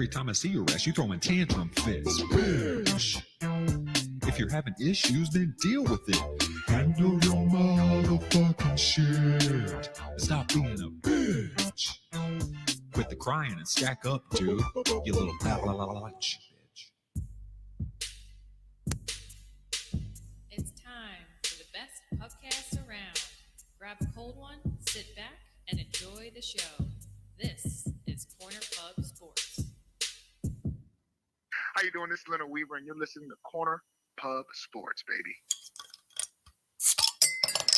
every time I see your ass, you throwing tantrum fits. Bitch. If you're having issues, then deal with it. Handle your motherfucking shit. Stop being a bitch. Quit the crying and stack up, dude. You little bitch. It's time for the best podcast around. Grab a cold one, sit back, and enjoy the show. This is Corner Pub Sports. How you doing? This is Leonard Weaver, and you're listening to Corner Pub Sports, baby.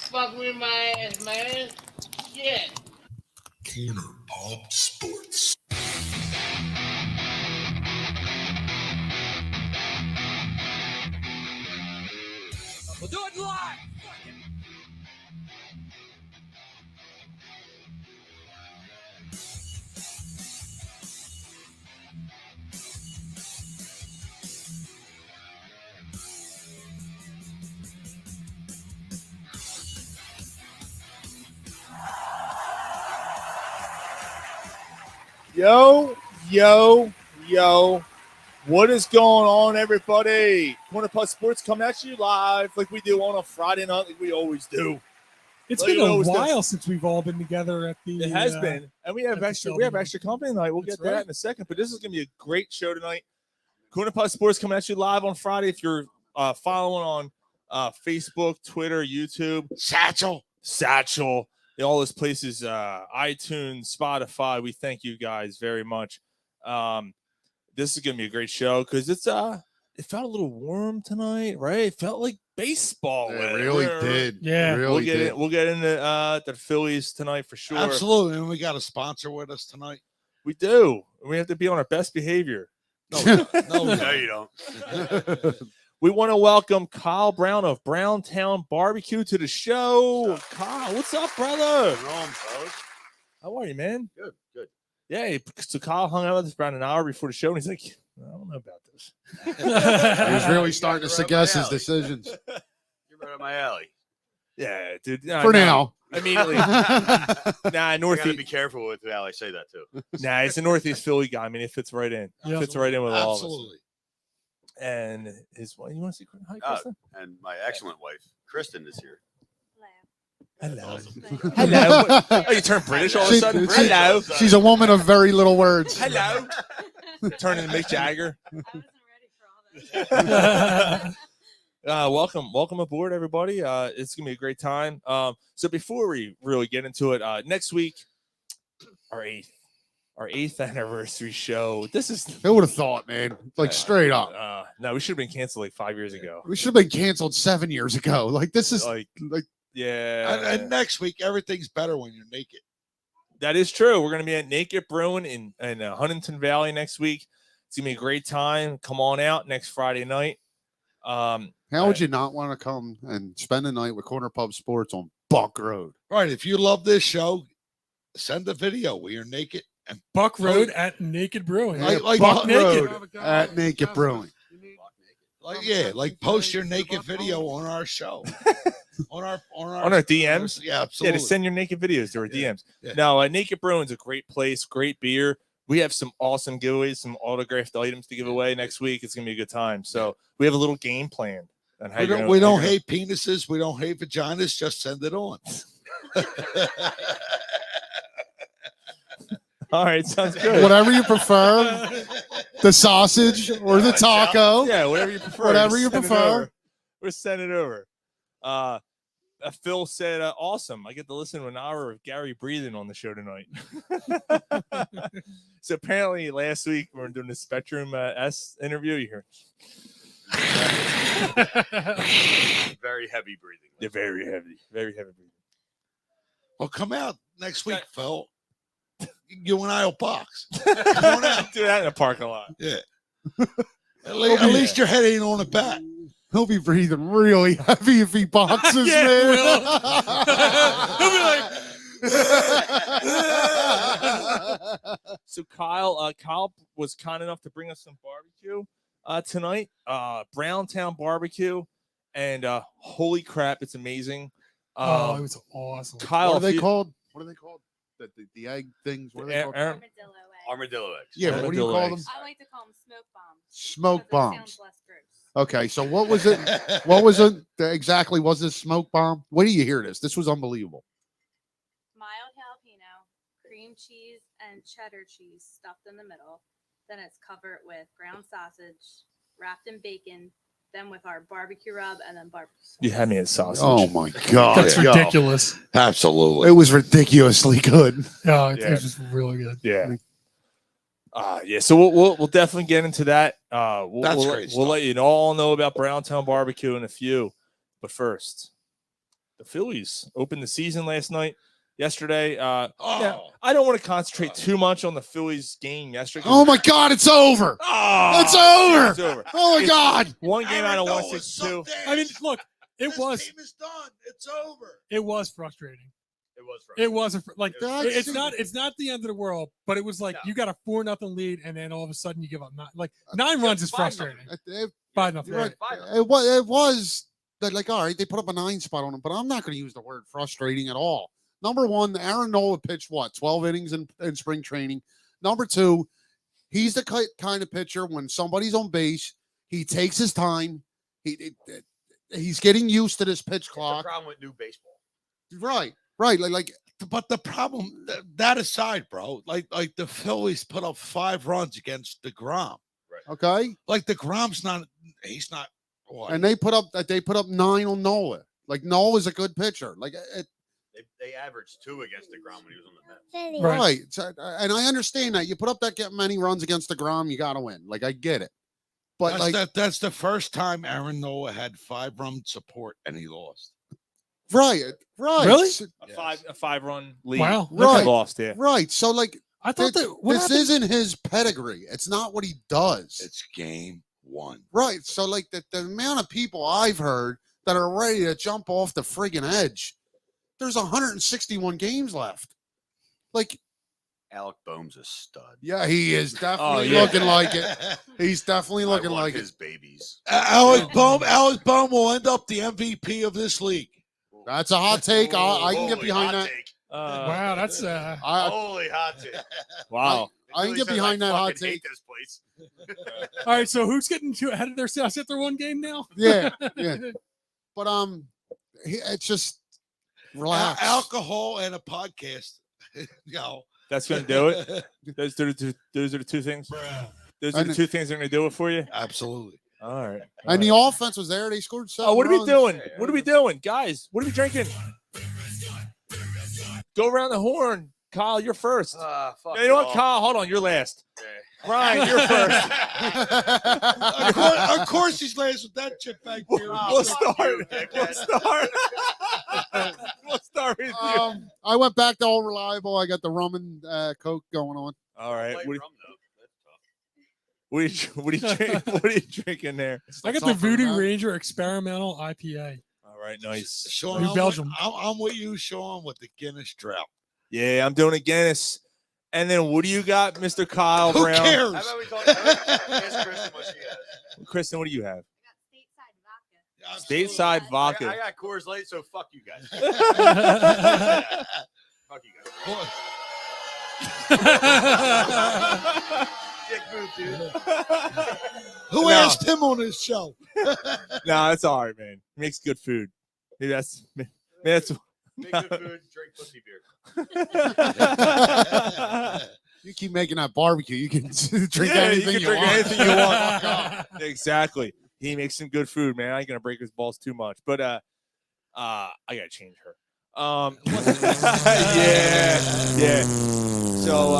Fuck with my ass, man. Yeah. Corner Pub Sports. We'll do it live. Yo. What is going on, everybody? Corner Pub Sports coming at you live like we do on a Friday night, like we always do. It's Like been a we always do. while since we've all been together at the. It has been, and we have at the extra. We Sheldon. have extra company tonight. We'll That's get to that right. in a second. But this is going to be a great show tonight. Corner Pub Sports coming at you live on Friday. If you're following on Facebook, Twitter, YouTube, Satchel, all those places, iTunes, Spotify. We thank you guys very much. This is going to be a great show because it felt a little warm tonight, right? It felt like baseball. It really did. Yeah. Really did. We'll get into the Phillies tonight for sure. Absolutely. And we got a sponsor with us tonight. We do. We have to be on our best behavior. No, you don't. We want to welcome Kyle Brown of BrownTown BBQ to the show. Kyle, what's up, brother? How are you, man? Good. Yeah, so Kyle hung out with us about an hour before the show, and he's like, I don't know about this. He was really starting to suggest his decisions. You're right up my alley. Yeah, dude. For now. Immediately. Nah, I gotta be Northeast. careful with how I say that too. Nah, it's a Northeast Philly guy. I mean, it fits right in. Yeah. Fits right in with all of us. Absolutely. And his wife, you want to see? Hi, Oh, Kristen. and my excellent wife, Kristen, is here. Hello. Hello. Oh, you turned British all of a sudden? Hello. She's a woman of very little words. Hello. Turning to Mick Jagger. I wasn't ready for all that. Welcome aboard, everybody. It's gonna be a great time. So before we really get into it, next week, our eighth anniversary show. This is Who would have thought, man? Like straight up. no, we should have been canceled like 5 years ago. We should have been canceled 7 years ago. Like this is Like, like yeah, And next week, everything's better when you're naked. that is true. We're gonna be at Naked Brewing in Huntington Valley next week. It's gonna be a great time. Come on out next Friday night. how would you not want to come and spend the night with Corner Pub Sports on Buck Road? Right. If you love this show, send a video where you're naked and Buck Road at Naked Brewing. like Buck naked. Road at Naked Brewing. like post your naked video on our show. on our DMs? Yeah, Yeah, absolutely. to send your naked videos to our Yeah. DMs. Yeah. No, Naked Brewing's a great place, great beer. We have some awesome giveaways, some autographed items to give away next week. It's gonna be a good time. So we have a little game plan on how We don't hate penises. We don't hate vaginas. Just send it on. All right, sounds good. Whatever you prefer, the sausage or the taco. Yeah, whatever you prefer. Whatever Just you send it prefer. over. We're sending it over. Phil said, awesome. I get to listen to an hour of Gary breathing on the show tonight. So apparently last week we were doing the Spectrum S interview. You hear Very heavy breathing. they're very heavy breathing. Well, come out next week, Phil. You and I will box. Come on out. Do that in a parking lot. Yeah. At least your head ain't on the bat. He'll be breathing really heavy if he boxes, Yeah, man. He'll be like, So Kyle was kind enough to bring us some barbecue tonight. BrownTown BBQ, and holy crap, it's amazing. oh, it was awesome. Kyle, What are if they you- called? What are they called? The egg things. What are they called? Aaron- Armadillo eggs. Yeah, what do you Armadillo call them? eggs. I like to call them smoke bombs. Smoke because it bombs. sounds less gross. Okay, so what was it? What was it exactly? Was this smoke bomb? Where do you hear this? This was unbelievable. Mild jalapeno, cream cheese, and cheddar cheese stuffed in the middle. Then it's covered with ground sausage, wrapped in bacon, then with our barbecue rub, and then barbecue sauce. You had me at sausage. Oh my god, That's yo. ridiculous. Absolutely. It was ridiculously good. Oh, it Yeah. was just really good. Yeah. Yeah. So we'll definitely get into that. That's great We'll stuff. let you all know about BrownTown BBQ in a few. But first, the Phillies opened the season yesterday. Yeah, I don't want to concentrate too much on the Phillies game yesterday. Oh my god, it's over. Oh, It's over. It's over. Oh my It's god. One game out of Aaron Nola 162. sucked I mean, ass. look, it This was team is done. It's over. it was frustrating. It was It wasn't like That's- it's not the end of the world, but it was like No. you got a 4-0 lead, and then all of a sudden you give up 9 runs is 5-0. frustrating. It, 5-0. you're right. Right. It was like, all right, they put up a 9 spot on him, but I'm not going to use the word frustrating at all. Number one, Aaron Nola pitched 12 innings in spring training. Number two, he's the kind of pitcher when somebody's on base, he takes his time. He's getting used to this pitch The clock. problem with new baseball. Right. Like But the problem, that aside, bro, like the Phillies put up 5 runs against DeGrom. okay, Like DeGrom's not, he's not. What? and they put up 9 on Nola. Like Nola's a good pitcher. Like They averaged 2 against DeGrom when he was on the bench. Right. right. So, and I understand that you put up that many runs against DeGrom, you got to win. Like I get it, but that's the first time Aaron Nola had 5-run support and he lost. right. Really? So- A 5-run lead. Wow. Right. Lost. Yeah. right. So like I thought this, that what this happened? isn't his pedigree. It's not what he does. It's game 1. Right. So like the amount of people I've heard that are ready to jump off the friggin' edge. There's 161 games left. Like, Alec Boehm's a stud. yeah, he is definitely yeah. looking like it. He's definitely I looking want like his it. babies. Alex Boehm will end up the MVP of this league. That's a hot take. I can get Holy behind hot that. take. Wow, that's Holy hot take. Wow. I can Phillies get says behind that hot fucking hate take. this place. all right. So who's getting too ahead of themselves after one game now? Yeah, yeah. But it's just relax. Alcohol and a podcast. That's going to do it. Those are the two things. Those are the And- two things that are going to do it for you. Absolutely. All right. And the offense was there. They scored 7 Oh, what are we runs. doing? What are we doing, guys? What are we drinking? Go around the horn, Kyle. You're first. Fuck You know what, y'all. Kyle? Hold on. You're last. Okay. Ryan, you're first. Of course he's last with that chip back here. We'll start. dickhead. We'll start. We'll start with you. I went back to all reliable. I got the rum and Coke going on. All right. Light What rum, though. That's tough. are you drinking? What are you drinking there? I got the Something Voodoo about- Ranger Experimental IPA. All right. Nice. Sean, New Belgium. I'm with you, Sean, with the Guinness drought. Yeah, I'm doing a Guinness. And then what do you got, Mr. Kyle Who Brown? cares? How about we talk about Ask Kristen what she has. Kristen, what do you have? Absolutely. Stateside I vodka. got Coors Light, so fuck you guys. Fuck you guys. Dick move, dude. Who No. asked him on his show? No, that's all right, man. He makes good food. Maybe that's Make good food, drink pussy beer. You keep making that barbecue. You can drink Yeah, anything you you, can drink want. anything you want. Exactly. He makes some good food, man. I ain't gonna break his balls too much, but I gotta change her. yeah. So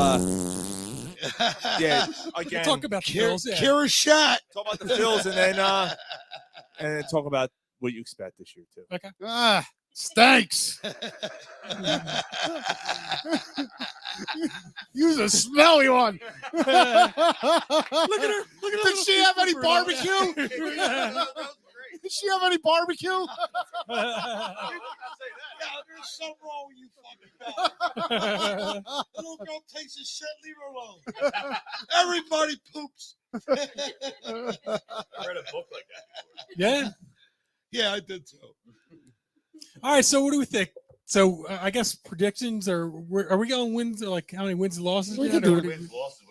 yeah, again, Talk about the Bills. Yeah. Kira Shat. talk about the Phils, and then talk about what you expect this year too. Ah, stinks. Use a smelly one. Look at her. Look at her. Did she have any barbecue? That was great. Did she have any barbecue? I'll say that. Yeah, there's something wrong with you fucking guys. Little girl takes a shit, leave her alone. Everybody poops. I read a book like that before. Yeah. Yeah, I did too. All right. So what do we think? So I guess predictions are we going wins? Like how many wins and losses? We yet, can or do what it. Wins, losses,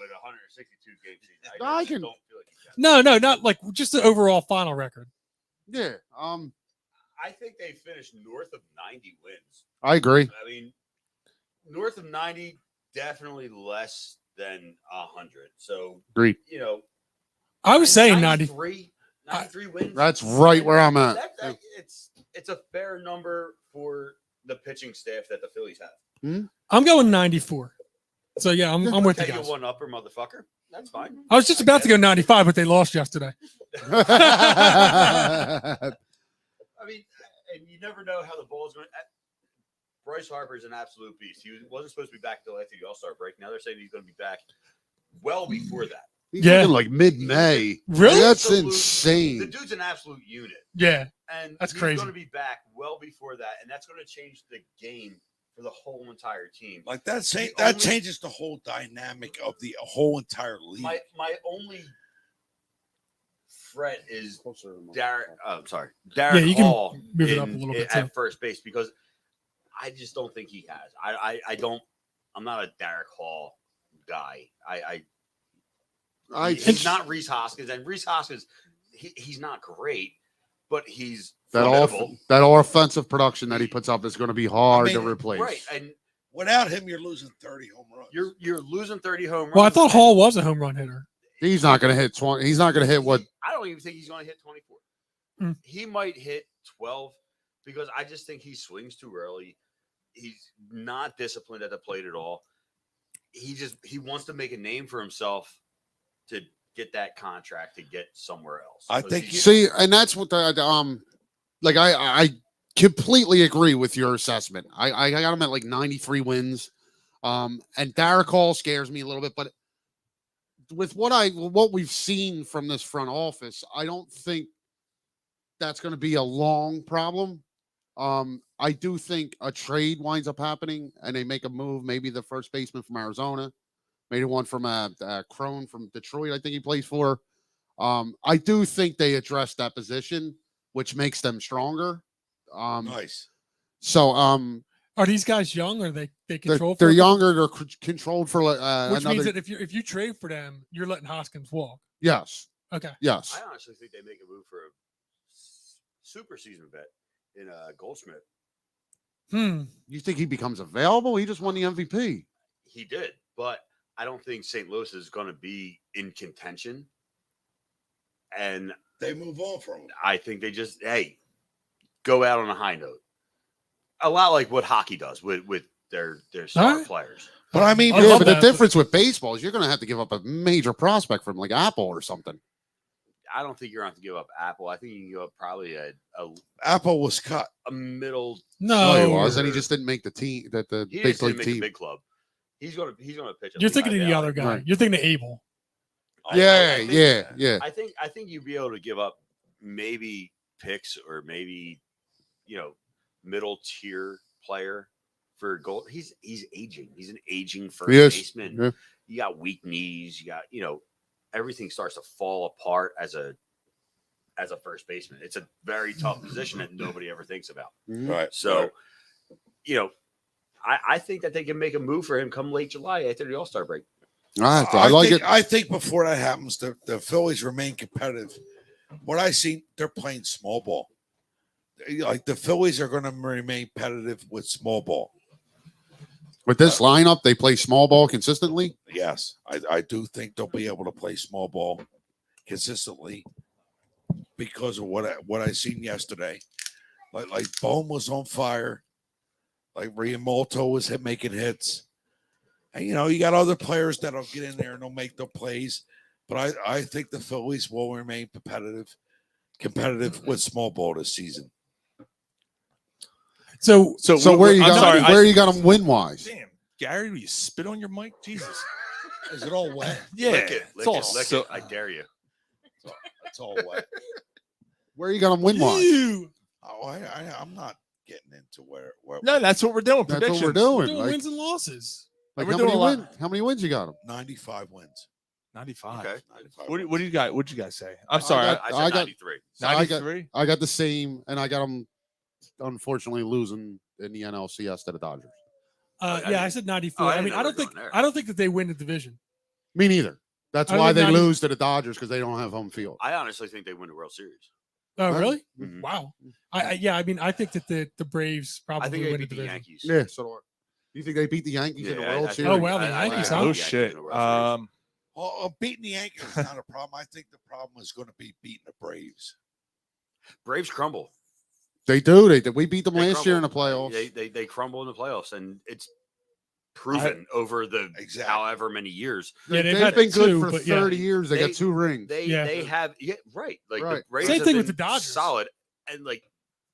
I can. don't feel like he can. No, not like just the overall final record. Yeah. I think they finished north of 90 wins. I agree. I mean, north of 90, definitely less than 100. So, Agreed. you know, I was saying 90. 93 wins. That's right where I'm at. It's a fair number for the pitching staff that the Phillies have. I'm going 94. So yeah, I'm with you Take guys. a one upper, motherfucker. That's fine. I was just about to go 95, but they lost yesterday. I mean, and you never know how the ball's going. Bryce Harper is an absolute beast. He wasn't supposed to be back until after the All-Star break. Now they're saying he's going to be back well before that. He's Yeah. looking like mid-May. Really? That's The insane. dude's an absolute unit. Yeah. And That's he's crazy. going to be back well before that, and that's going to change the game for the whole entire team. Like that only- changes the whole dynamic of the whole entire league. My only fret is Derek. Derek you can Hall move it up a little bit, too. at first base because I just don't think he has. I don't. I'm not a Derek Hall guy. He's not Reese Hoskins, and Reese Hoskins, he's not great, but he's formidable. That all offensive production that he puts up is going to be hard to replace. Right, and without him, you're losing 30 home runs. You're losing 30 home runs. Well, I thought Hall was a home run hitter. He's not going to hit 20. He's not going to hit what. I don't even think he's going to hit 24. He might hit 12 because I just think he swings too early. He's not disciplined at the plate at all. He wants to make a name for himself to get that contract to get somewhere else. I think See, and that's what I completely agree with your assessment. I got him at like 93 wins. And Derek Hall scares me a little bit, but with what we've seen from this front office, I don't think that's going to be a long problem. I do think a trade winds up happening and they make a move. Maybe the first baseman from Arizona, maybe one from Crone from Detroit. I think he plays for. I do think they address that position, which makes them stronger. Nice. So, are these guys young or they control? they're younger. They're controlled for which another. means that if you trade for them, you're letting Hoskins walk. Yes. Okay. Yes. I honestly think they make a move for a super season vet in Goldschmidt. You think he becomes available? He just won the MVP. He did, but I don't think St. Louis is going to be in contention. And they move on from him. I think they just go out on a high note. A lot like what hockey does with their star players. But I mean, but the difference with baseball is you're going to have to give up a major prospect from like Apple or something. I don't think you're going to have to give up Apple. I think you can give up probably a Apple was cut. A middle. No, he was, and he just didn't make the team. The He big just didn't league make team. the big club. He's gonna pitch. You're thinking of the other guy. Right. You're thinking of Abel. Yeah. I think you'd be able to give up maybe picks or maybe middle tier player for gold. He's aging. He's an aging first baseman. Yeah. You got weak knees. You got everything starts to fall apart as a first baseman. It's a very tough position that nobody ever thinks about. Right. So, I think that they can make a move for him come late July after the All-Star break. I like it. I think before that happens, the Phillies remain competitive. What I see, they're playing small ball. Like the Phillies are going to remain competitive with small ball. With this lineup, they play small ball consistently. Yes, I do think they'll be able to play small ball consistently because of what I seen yesterday. Like Bohm was on fire. Like Riamalto was making hits. And, you got other players that'll get in there and they'll make the plays. But I think the Phillies will remain competitive with small ball this season. So where you got them win wise? Damn, Gary, will you spit on your mic? Jesus. Is it all wet? Yeah. Lick it. I dare you. It's all wet. Where you got them win wise? Oh, I'm not getting into where No, that's what we're doing. That's Predictions. what we're doing. We're doing Like, wins and losses. like We're how doing many a lot. how many wins you got them? 95 wins. 95. Okay. 95 What wins. do you got? What'd you guys say? I'm sorry. I said 93. 93. I got the same, and I got them unfortunately losing in the NLCS to the Dodgers. Yeah, I said 94. Oh, I I didn't mean, know I we don't were think going there. I don't think that they win the division. Me neither. That's I why think they not even- lose to the Dodgers because they don't have home field. I honestly think they win the World Series. Oh, Right. really? Mhm. Wow. I mean, I think that the Braves probably I think they win the beat the division. Yankees. Yeah, so do I. You think they beat the Yankees in the Yeah, World I Series? Oh, wow, the Yankees, I huh? think Oh the Yankees shit. in the World Series. Well, beating the Yankees is not a problem. I think the problem is going to be beating the Braves. Braves crumble. They do. We beat them They last year in the crumble. playoffs. They crumble in the playoffs, and it's proven over the Exactly. however many years. Yeah, They've had been good two, for but yeah. 30 years. They They- got 2 rings. They have right. Like Right. the Braves Same have thing with been the Dodgers. solid, and like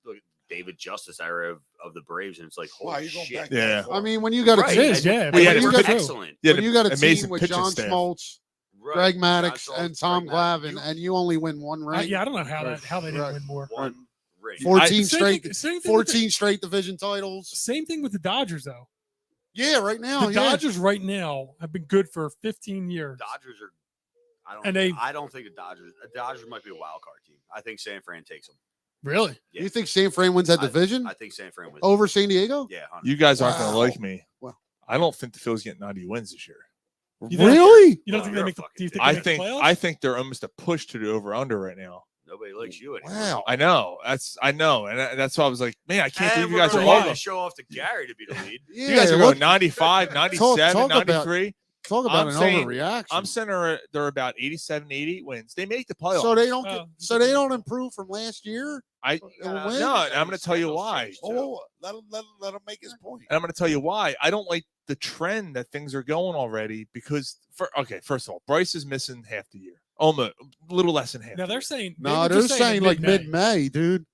look, David Justice era of the Braves, and it's like Wow, holy you're going shit. back Yeah. that far. I mean, when you got Right. a It team, is, yeah. We They had were a good- excellent. Yeah, when you got a amazing team with pitching John staff. Smoltz, Right. Greg John Maddox, Schultz, and Tom Greg Maddox. Glavine, and you only win 1 ring. Yeah, I don't know how Right. they didn't Right. win more. One ring. 14 Same straight, thing- same thing with 14 straight division titles. Same thing with the Dodgers, though. Yeah, right now. The yeah. Dodgers right now have been good for 15 years. Dodgers are. And I don't think the Dodgers might be a wild card team. I think San Fran takes them. Really? Yeah. You think San Fran wins that division I think San Fran wins over San Diego? Yeah, 100%. You guys aren't going to Wow. like me. Wow. I don't think the Phillies get 90 wins this year. You think- Really? You don't Oh, think you're they a make the? fucking Do you think dick. they make the playoffs? I think they're almost a push to the over under right now. Nobody likes you anymore. Wow. I know. I know, and that's why I was like, man, I can't And believe you we're guys are going all. to going. show off to Gary to be the lead. Yeah, You guys are look, going 95, 97, talk about- 93. talk about I'm an saying- overreaction. I'm saying they're about 87, 88 wins. They make the playoffs. so they don't. Oh. So they don't improve from last year. I They'll win? no, and I'm going to tell you why. Oh, let him make his point. And I'm going to tell you why. I don't like the trend that things are going already because, first of all, Bryce is missing half the year. Almost a little less than half. Now the they're year. saying No, they were they're just saying like mid-May. mid-May, dude.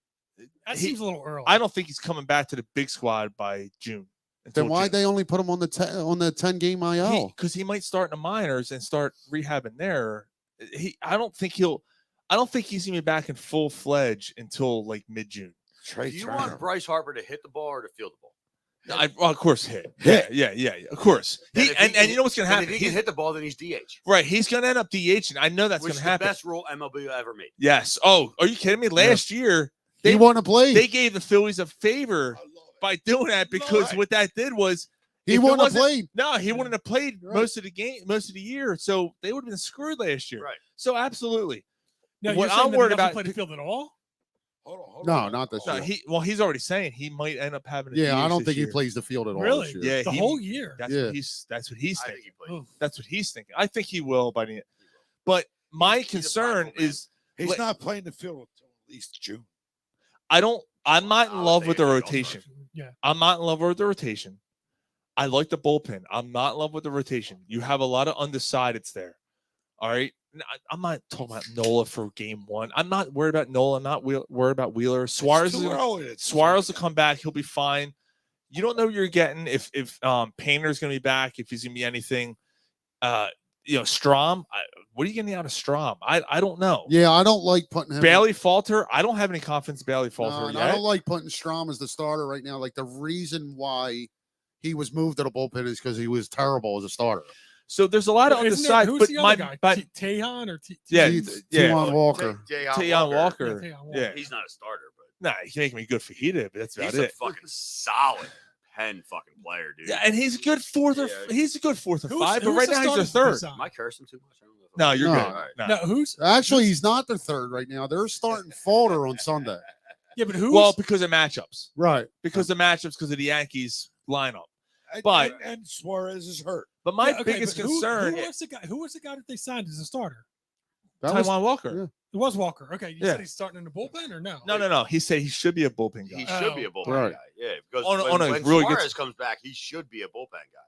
That he- seems a little early. I don't think he's coming back to the big squad by June. Then why'd they only put him on the 10 game IL? Because he might start in the minors and start rehabbing there. I don't think he's gonna be back in full fledged until like mid June. Trey Do you Turner. want Bryce Harper to hit the ball or to field the ball? Of course, hit. Hit. Yeah. Of course. Then He, if he and can- you know what's gonna then happen? If he can hit the ball, then he's DH. Right. He's gonna end up DH, and I know that's Which is gonna the happen. best rule MLB ever made. Yes. Oh, are you kidding me? Last year He won a play. they gave the Phillies a favor by doing that because Right. what that did was He if it won a wasn't- play. No, he wouldn't have played Right. most of the year, so they would have been screwed last year. Right. So absolutely. Now, what you're saying I'm that worried he doesn't about- play the field at all. Hold No, on. not this No, year. he's already saying he might end up having. A Yeah, I DH don't this think year. he plays the field at all. Really? This year. Yeah, The he- whole year. That's Yeah. what he's I think thinking. he plays. Oof. That's what he's thinking. I think he will by the end. But my He's a concern prideful man. is He's Let- not playing the field until at least June. I'm not in I would love say with the it's like rotation. Yeah. I'm not in love with the rotation. I like the bullpen. I'm not in love with the rotation. You have a lot of undecideds there. All right. I'm not talking about Nola for game one. I'm not worried about Nola. I'm not worried about Wheeler. Suarez It's too early to Suarez will say come back. He'll be fine. You don't know what you're getting if Painter's going to be back, if he's going to be anything. Strom. What are you getting out of Strom? I don't know. Yeah, I don't like putting him. Bailey Falter. I don't have any confidence in Bailey Falter No, and yet. I don't like putting Strom as the starter right now. Like the reason why he was moved to the bullpen is because he was terrible as a starter. So there's a lot of Isn't there- undecided. Who's But the other my guy? but Tejan or yeah, yeah. Taijuan Walker. Tayon Walker. Yeah, Tayon Walker. Yeah. He's not a starter, but Nah, he's making me good for Hita, but that's about he's a it. fucking solid pen fucking player, dude. Yeah, and he's a good fourth or Yeah. he's a good fourth or Who's- five, but who's right the now he's a starter third. for Am I cursing too much? I don't know if No, you're No. good. All right. No. No, who's Actually, he's not their third right now. They're starting Falter on Sunday. yeah, but who's Well, because of matchups, Right. because of the Yankees lineup. And- But- and Suarez is hurt. But my Yeah, okay, biggest but who concern, was the guy? Who was the guy that they signed as a starter? That was, Taijuan Walker. yeah. It was Walker. Okay, you Yeah. said he's starting in the bullpen or no? No. He said he should be a bullpen He guy. should be a bullpen Right. guy. Yeah, because On a when really good- Suarez comes back, he should be a bullpen guy.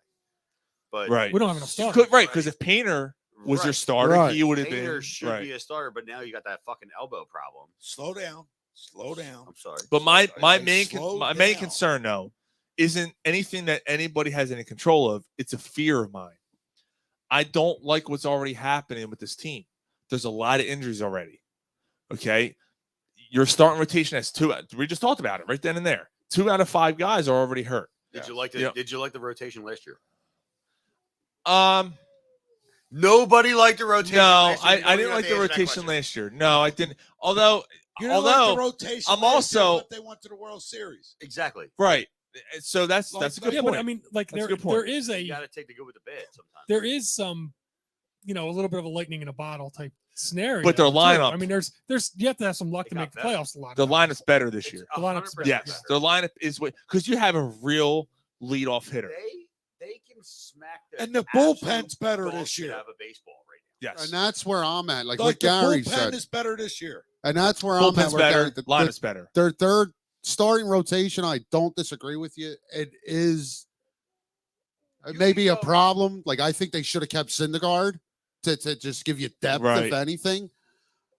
But Right. We don't have enough starters. Right, because if Painter was your Right. starter, Right. he would have Painter been should right. be a starter, but now you got that fucking elbow problem. Slow down. Slow down. I'm sorry. But my Slow main down. concern though isn't anything that anybody has any control of. It's a fear of mine. I don't like what's already happening with this team. There's a lot of injuries already. Okay, your starting rotation has two. We just talked about it right then and there. 2 out of 5 guys are already hurt. Did you like the Yeah. Did you like the rotation last year? Um, Nobody liked the rotation. no, last year. I Nobody didn't got like to the answer that rotation question. last year. No, I didn't. Although You don't like although the rotation. I'm last year, also- but they went to the World Series. Exactly. right. So that's a Like- good Yeah, point. but I mean, like That's a there good point. is You a got to take the good with the bad sometimes. there is some a little bit of a lightning in a bottle type scenario. But their too. lineup- I mean, there's you have to have some luck It to got make the better. playoffs a lot. The lineup's better this year. The lineup's 100% better. Yes, better. their lineup is because you have a real leadoff hitter. They can smack the And the absolute bullpen's better dog this shit year. out of a baseball right Yes, And that's where I'm at. Like Like what the Gary bullpen said. is better this year. And that's where I'm at. bullpen's Where better, Gary, lineup's better. their third starting rotation, I don't disagree with you. It is You maybe can a go- problem. Like I think they should have kept Syndergaard to just give you depth, Right. if anything.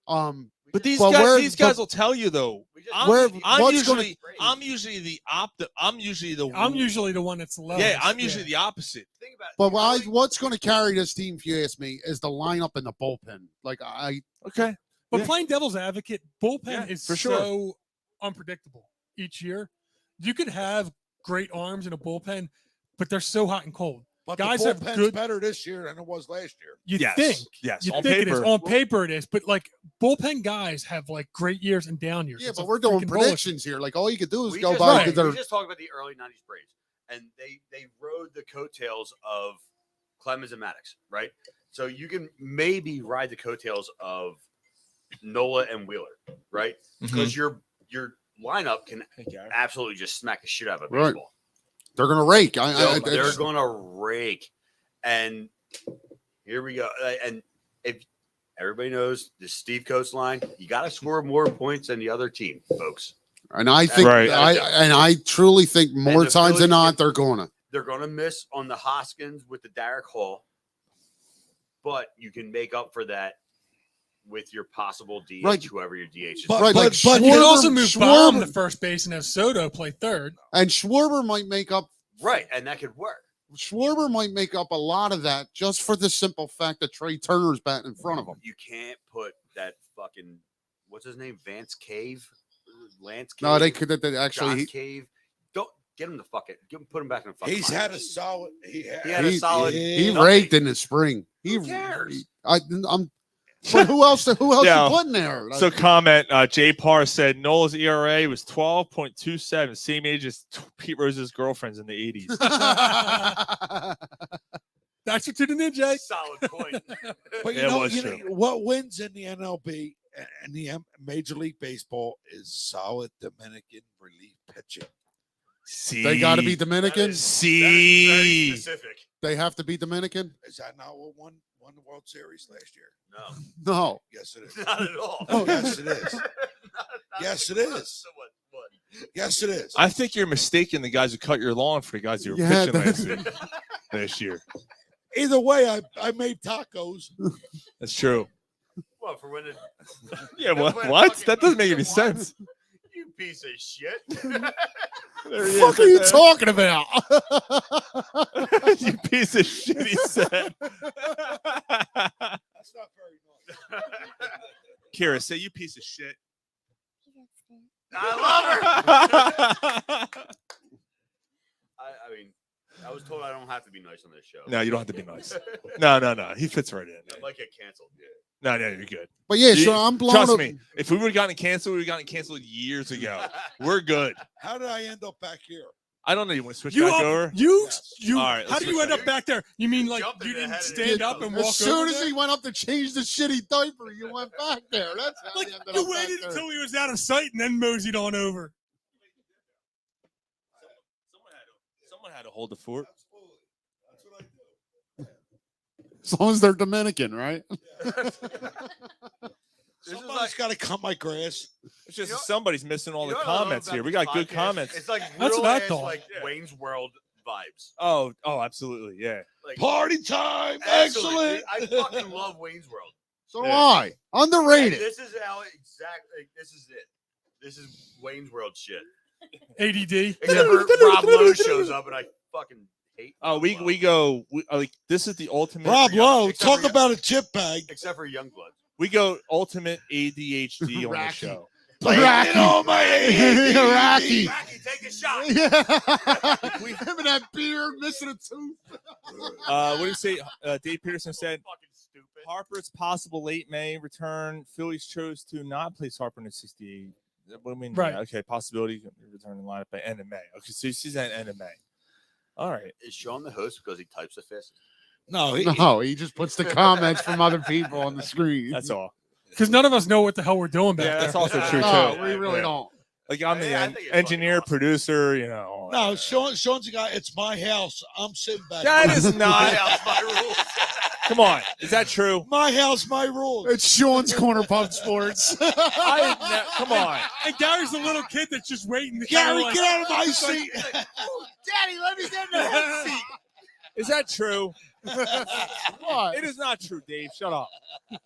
But these But guys, where- these guys but- will tell you though. We just- I'm, Where- I'm what's gonna- usually I'm usually the I'm usually the one that's low. yeah. I'm usually the opposite. Think about it. But Early- what's going to carry this team, if you ask me, is the lineup and the bullpen. Like Okay. But Yeah. playing devil's advocate, bullpen Yeah, is for sure. so unpredictable each year. You could have great arms in a bullpen, but they're so hot and cold. But Guys the have bullpen's good- better this year than it was last year. You Yes. think. Yes. You On think it is. paper. On paper it is, but like bullpen guys have like great years and down years. yeah, It's but a we're doing freaking roller predictions here. Like all you could do is we go just, by right. because we just talked about the early '90s Braves, and they rode the coattails of Clemens and Maddox, right? So you can maybe ride the coattails of Nola and Wheeler, right? Mhm. Because your lineup can Hey, Gary. absolutely just smack the shit out of a Right. baseball. they're going to rake. They're going to rake, and here we go. And if everybody knows the Steve Coates line, you got to score more points than the other team, folks. And I think Right. I truly think more the times than Phillies not can- they're going to. They're going to miss on the Hoskins with the Derek Hall, but you can make up for that with your possible DH, Right. whoever your DH is. But- Right, like but You can also Schwarber- move Baum to Schwarber- first base and have Soto play third. And Schwarber might make up. Right, and that could work. Schwarber might make up a lot of that just for the simple fact that Trey Turner's batting in front of him. You can't put that fucking what's his name, Vance Cave, Lance Cave. No, they could they actually. John's He, Cave. Don't get him the fucking. Put him back in the fucking. He's minors. had a solid. He had a solid- He nothing. raked in the spring. Who cares? I'm. But who else? Who else Yeah. you putting there? So comment, Jay Parr said Nola's ERA was 12.27, same age as Pete Rose's girlfriends in the 80s. That's what you did, Jay. Solid point. But Yeah, it was true. what wins in the NLB and the Major League Baseball is solid Dominican relief pitching. See, They got to be Dominican. Very See, specific. They have to be Dominican. Is that not what won the World Series last year? No, No. Yes, it is. not at all. Oh, yes, it is. Not Yes, it even is. close to what- Yes, it is. I think you're mistaken. The guys who cut your lawn for the guys who were Yeah, pitching last year. Either way, I made tacos. That's true. What for when it? Yeah, what? when What? fucking That doesn't make any won? sense. You piece of shit. There he What is, are you right talking about? there. You piece of shit, he said. That's not very nice. Kira, say you piece of shit. I love her. I mean, I was told I don't have to be nice on this show. No, you don't have to be nice. No. He fits right in. I might get canceled. No, you're good. But yeah, You- sure. I'm blown. Trust up. me. If we would have gotten canceled, we would have gotten canceled years ago. We're good. How did I end up back here? I don't know. You want to switch You back over? you. All right, How let's do you switch end up back there? You mean like Jumping you didn't ahead of stand you. up and walk As soon over as there? he went up to change the shitty diaper, you went back there. That's how Like he ended you up back waited there. until he was out of sight and then moseyed on over. Someone had to hold the fort. Absolutely. That's what I do. As long as they're Dominican, right? This is Somebody's like got to cut my grass. It's just You know- somebody's missing all you the know what I love comments about here. We this got good podcast? comments. It's like That's real what I ass, thought. like Wayne's World vibes. Oh, absolutely. Yeah. Like Party time. absolutely. Excellent. I fucking love Wayne's World. So do Yeah. I. And Underrated. this is how exactly. This is it. This is Wayne's World shit. ADD. Except for Rob Lowe shows up, and I fucking hate. Oh, Rob we Lowe. we go. Like this is the ultimate. Rob Lowe, Except talk for- about a chip bag. Except for Youngblood. We go ultimate ADHD on the Rocky. show. Blame on my Rocky. Rocky, take a shot. Yeah. We him and that beard missing a tooth. What do you say? Dave Peterson said Fucking stupid. Harper's possible late May return. Phillies chose to not place Harper in the 68. What do you mean? Right. Yeah, okay, possibility return in lineup by end of May. Okay, so you see that end of May. All right. Is Sean the host because he types the fastest? No, No, he just puts the comments from other people on the screen. That's all. Because none of us know what the hell we're doing back Yeah, there. that's also true No, too. we really Yeah. don't. Like I'm the I think it's engineer, fucking awesome. producer. You know. no. Sean's the guy. It's my house. I'm sitting back. That there. is not. My rules. Come on, is that true? my house, my rules. It's Sean's Corner Pub Sports. Come on. And Gary's the little kid that's just waiting. To Gary, kinda get out of my It's like- seat. Daddy, let me get in the head seat. Is that true? What? It is not true, Dave. Shut up. I'm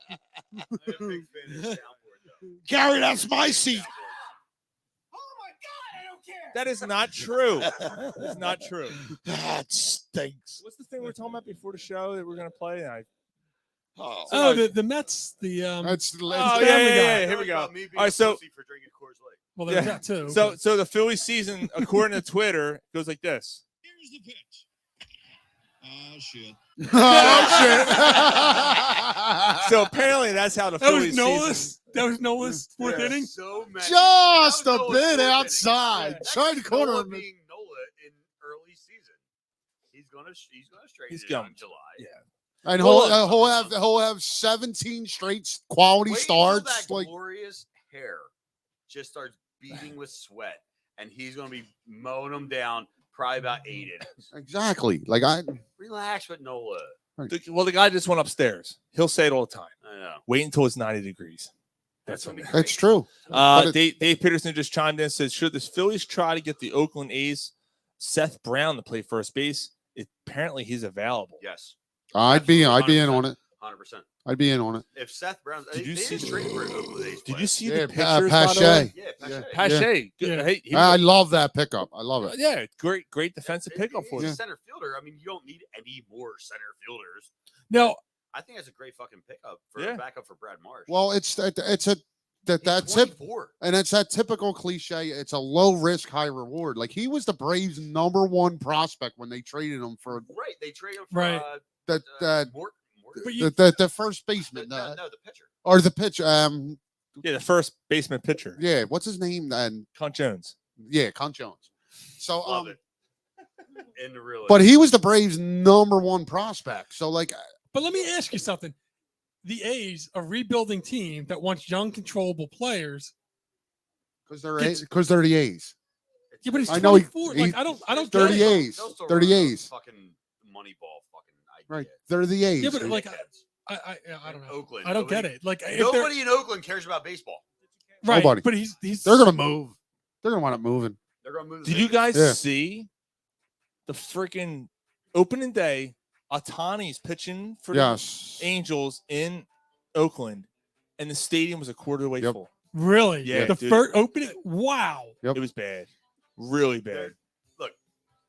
a big fan of the soundboard, though. Gary, that's my seat. That is not true. It's not true. That stinks. What's the thing we were talking about before the show that we're gonna play? Oh, Oh, the Mets. The That's the Oh, last yeah, Family yeah, Guy. yeah. Here we go. About me being All right, so- a pussy for drinking Coors Light. well, there's Yeah. that too. So the Philly season, according to Twitter, goes like this. Here's the pitch. Oh, shit. Oh shit! So apparently that's how the that Philly was season. Nola's. That was Nola's fourth inning. So many. Just That a was Nola's bit fourth inning. outside. That's Try to corner Nola him. being Nola in early season. He's gonna straighten He's it going. in July. Yeah. And Well, he'll have 17 straight quality Wait starts. until that Like glorious hair just starts beating with sweat, and he's gonna be mowing them down probably about 8 innings. exactly. Like I Relax with Nola. Well, the guy just went upstairs. He'll say it all the time. I know. Wait until it's 90 degrees. That's That's gonna be when. great. it's true. But Dave Peterson just chimed in and says, should the Phillies try to get the Oakland A's Seth Brown to play first base? Apparently he's available. Yes, I'd be in 100%. on it. 100%. I'd be in on it. If Seth Brown, Did you they see just the- traded for Oakland A's Did player. you see Yeah, the pictures? by the Pache. way? Yeah, Pache. Pache. Good. Yeah. Hey, he I was love that pickup. I love it. yeah, great defensive pickup for He's you. a center fielder. I mean, you don't need any more center fielders. No, I think that's a great fucking pickup for Yeah. a backup for Brad Marsh. Well, it's a He's that tip 24. and it's that typical cliche. It's a low risk, high reward. Like he was the Braves' #1 prospect when they traded him for Right, they traded him for Right. that Morton. but you, the first baseman No, the pitcher. or the pitch. Yeah, the first baseman pitcher, Yeah, what's his name? And Cunt Jones. yeah, Con Jones. So Love it. In the real. but he was the Braves' #1 prospect. So like but let me ask you something. The A's, a rebuilding team that wants young, controllable players. because they're Gets- the A's. Yeah, but he's I know he- 24. he- Like I don't 30 get it. A's. They'll still 30 run a A's. Fucking Moneyball fucking idea. Right, they're the A's. Yeah, but dude. like Dickheads. I don't know. Oakland. I don't get nobody- it. Like if they're Nobody in Oakland cares about baseball. right, Nobody. but he's They're gonna move. They're gonna wind up moving. They're gonna move. the Did you Lakers. guys Yeah. see the freaking opening day? Otani's pitching for Yes. the Angels in Oakland, and the stadium was a quarter of the way Yep. full. really Yeah, the dude. first opening. Wow. Yep. It was bad, really bad. Look.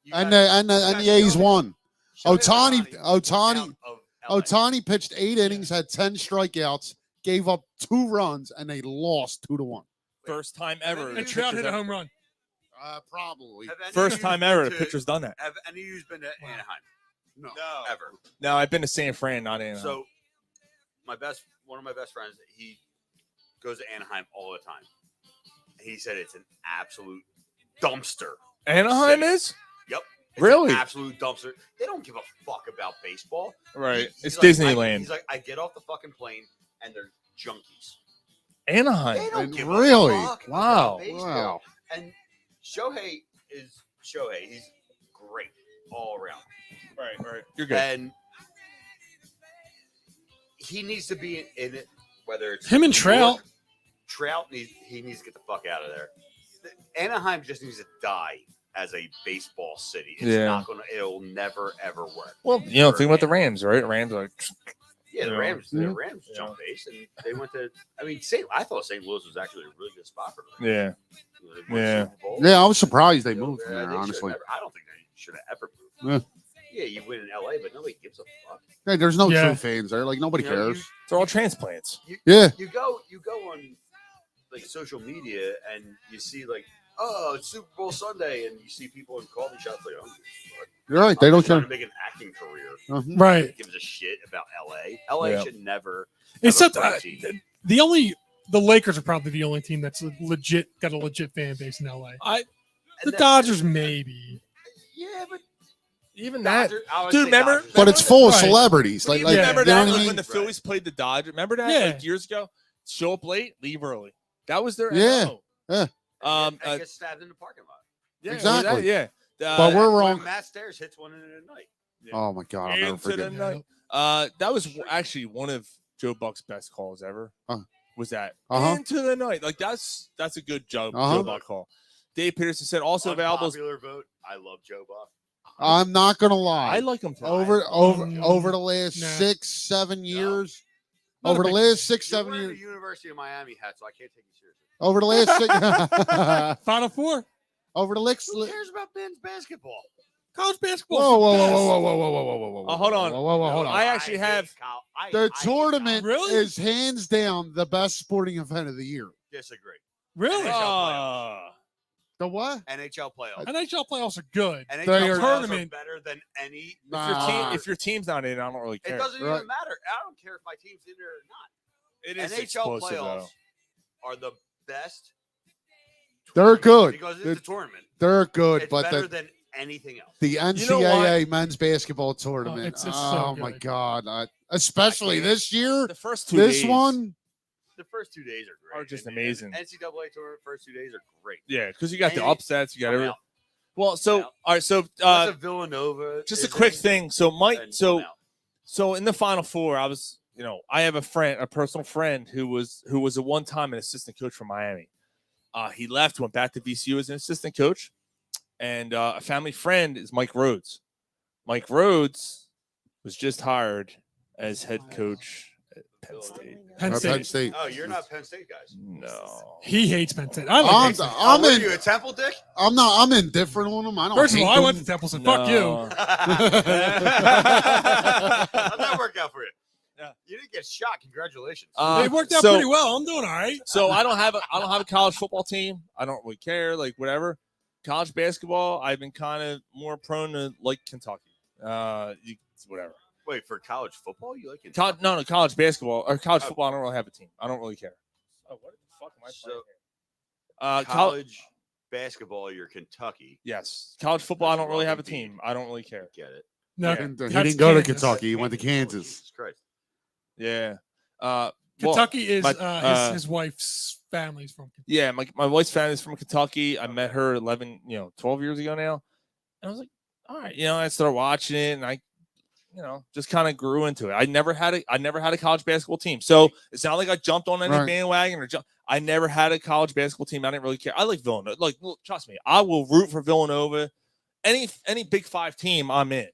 you And got- the A's won. Shohei Ohtani- walked Ohtani- out of LA. Otani pitched 8 innings, had 10 strikeouts, gave up 2 runs, and they lost 2-1. First time ever. And the And Trout pitcher's hit a ever- home run. Probably. Have any of First you time been ever the to- pitcher's done that. Have any of you been to Anaheim? No. Ever. No, I've been to San Fran, not Anaheim. So, one of my best friends, he goes to Anaheim all the time. He said it's an absolute dumpster. Anaheim city. is Yep. It's Really? an absolute dumpster. They don't give a fuck about baseball. right. He's It's like, Disneyland. he's like, I get off the fucking plane and they're junkies. Anaheim. They don't And give really? a fuck about Wow. baseball. Wow. And Shohei is Shohei. He's great all around. Right. You're good. And he needs to be in it, whether it's Him and New Trout. York. Trout needs to get the fuck out of there. Anaheim just needs to die as a baseball city. It's Yeah. not gonna. It'll never ever work. Well, you know, for think about the Anaheim. Rams, right? Rams are like, Yeah, the Yeah. Rams. The Mhm. Rams Yeah. jump base, and they went to. I mean, I thought St. Louis was actually a really good spot for them. yeah. You know, they won Yeah. Super Bowl. Yeah, I was surprised they You know, moved from they there, should honestly. never- I don't think they should have ever moved. Yeah, you win in LA, but nobody gives a fuck. Hey, there's no Yeah. true fans there. Like, nobody You know, cares. They're all transplants. Yeah. You go on like social media and you see like, oh, it's Super Bowl Sunday, and you see people in coffee shops like, oh, You're right. They I'm don't just trying care. to make an acting career. Mhm. Right. Nobody gives a shit about LA. LA Yeah. should never. Except have a franchise. the Lakers are probably the only team that's got a legit fan base in LA. And The that- Dodgers maybe. Yeah, but even that, I would dude. say Remember, Dodgers. But it's full of Right. celebrities. But Like, you like remember you know that what I like, mean? when the Phillies played the Dodgers? Remember that Yeah. like years ago? Show up late, leave early. That was their Yeah. MO. Yeah. Um. And get stabbed in the parking lot. Yeah, Exactly. Yeah. But we're When wrong. Matt Stairs hits one in the night. Oh my god, I'll never into the forget. night. That was actually one of Joe Buck's best calls ever. Was that into the night? Like that's a good Joe Buck call. Dave Peterson said also available. Popular vote. I love Joe Buck. I'm not gonna lie. I like him too. Over the last 6-7 years. Over the last 6-7 You're wearing years. a University of Miami hat, so I can't take you seriously. Over the last 6 Final Four. over the next Who cares about men's basketball? College basketball. Whoa. Hold on. Hold on. I actually have The tournament Really? is hands down the best sporting event of the year. Disagree. Really? NHL playoffs. The what? NHL playoffs. NHL playoffs are good. NHL They are- playoffs are Tournament. better than any. If your team's not in, I don't really care. It doesn't Right. even matter. I don't care if my team's in there or not. It is NHL explosive, playoffs though. are the best. They're good. Because it's a tournament. They're good, It's but better than anything else. the NCAA men's basketball tournament. it's so Oh my good. god! Especially this year. The first 2 This days one. The first 2 days are great. are just And amazing. NCAA tournament first 2 days are great. Yeah, because you got the And upsets, you got I'm everything. out. Well, so out. all right, so Unless a Villanova. just a is quick in, thing. So Mike, then so I'm out. so in the Final Four, I was, I have a personal friend who was at one time an assistant coach for Miami. He left, went back to VCU as an assistant coach, and a family friend is Mike Rhodes. Mike Rhodes was just hired as head coach at Penn State. Penn Penn State. State. Oh, you're not Penn State guys. No. He hates Penn State. I like I'm, Penn State. I'm What are in. you a Temple dick? I'm not. I'm indifferent on them. I don't. First of hate all, I them. went to Temple, so fuck you. No. How'd that work out for you? Yeah. You didn't get shot. Congratulations. It worked out so- pretty well. I'm doing all right. So I don't have a college football team. I don't really care, like whatever. College basketball, I've been kind of more prone to like Kentucky. Whatever. Wait, for college football, you like it? College basketball or college football. I don't really have a team. I don't really care. Oh, what the fuck am I playing here? College basketball, you're Kentucky. Yes, college football. I don't really have a Well, indeed. team. I don't really care. Get it? No, Yeah. He that's didn't go to Kansas. Kentucky. He went to Kansas. Jesus Christ. Yeah. Kentucky is my- his wife's family's from Kentucky. Yeah, my wife's family is from Kentucky. I met her 11, 12 years ago now. And I was like, all right, I started watching it and I, just kind of grew into it. I never had a college basketball team. So it's not like I jumped on any Right. bandwagon I never had a college basketball team. I didn't really care. I like Villanova. Like, look, trust me, I will root for Villanova. Any Big Five team I'm in.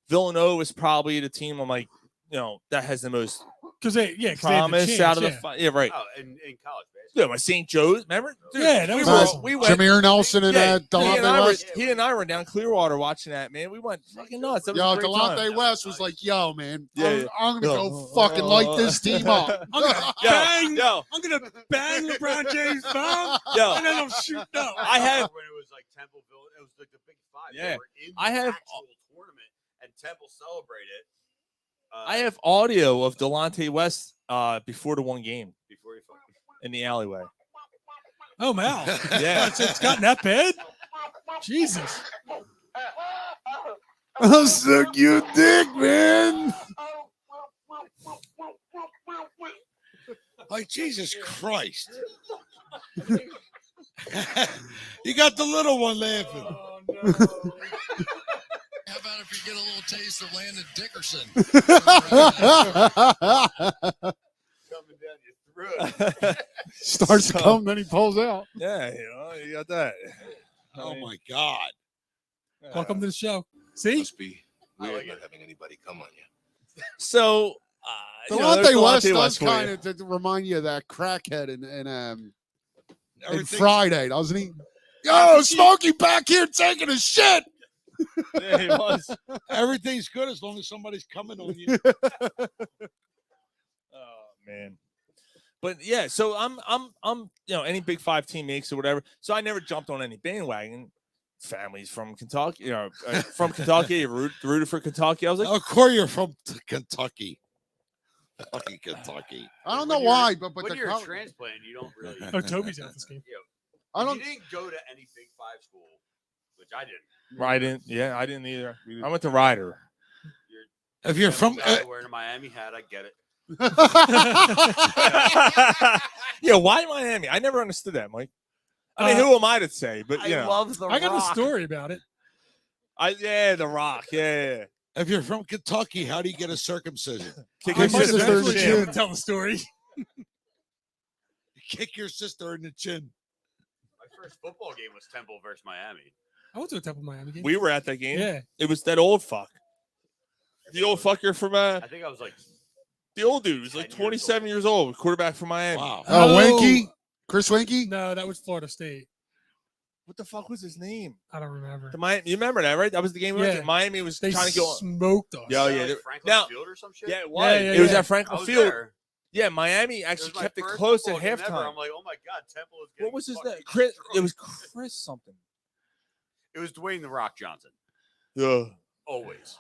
Villanova is probably the team I'm like, that has the most Because they had the promise chance, out of the yeah. fight. Yeah, right. Oh, in college basketball. Yeah, my St. Joe's, remember? Yeah, that we was were, awesome. we went. Jameer Nelson and Delonte West. He and I were down Clearwater watching that, man. We went fucking nuts. That was Yo, a great time. Delonte West was like, "Yo, man, Yeah, I'm gonna yeah. go fucking light this team up." I'm gonna Yo, bang. yo, I'm gonna bang LeBron James' thumb, yo. and then I'm shooting up. I have- when it was like Templeville. It was like the Big Five. Yeah. They were in I the have- actual tournament, and Temple celebrated. I have audio of Delonte West before the one game Before he fucking. in the alleyway. Oh wow, Yeah. it's gotten that bad. Jesus. I'll suck your dick, man. Like Jesus Christ. You got the little one laughing. How about if you get a little taste of Landon Dickerson? Coming down your throat. Starts to come, then he pulls out. Yeah, you got that. Oh my God. Welcome to the show. See, Must be weird not having anybody come on you. So, Delonte West does for you. kind of remind you of that crackhead in Everything's- Friday, doesn't he? Yo, Smokey back here taking a shit. Yeah, he was. Everything's good as long as somebody's coming on you. Oh man. But yeah, so I'm any Big Five team makes or whatever. So I never jumped on any bandwagon. Families from Kentucky, from Kentucky, rooted for Kentucky. I was like, Of course, you're from Kentucky. Fucking Kentucky. I don't know When why, you're- but when the you're a college- transplant, you don't really. oh Toby's out this game. I If don't. you didn't go to any Big Five school, which I didn't. I didn't. Yeah, I didn't either. I went to Ryder. If you're from Wearing a Miami hat, I get it. Yeah, why Miami? I never understood that, Mike. I mean, who am I to say? But you know, love the I got a story about it. The Rock. Yeah. if you're from Kentucky, how do you get a circumcision? Kick I your might sister in the eventually be chin. able to tell the story. Kick your sister in the chin. My first football game was Temple versus Miami. I went to a Temple Miami game. We were at that game. Yeah. It was that old fuck. The old fucker from I think I was like, the old dude was like 10 years 27 years old, quarterback from Miami. Wow. Oh, Winky? Chris Winky? No, that was Florida State. What the fuck was his name? I don't remember. The Miami, you remember that, right? That was the game. We went Yeah. to. Miami was They trying to go. smoked us. Yeah, yeah. like Franklin Now- Field or some shit. Yeah, it was. Yeah, It was yeah. at I Franklin was Field. there. Yeah, Miami It actually was my kept it first close at football game ever. halftime. I'm like, oh my god, Temple is. What getting was his fucking name? Chris. destroyed. It was Chris something. It was Dwayne the Rock Johnson. Yeah. Always.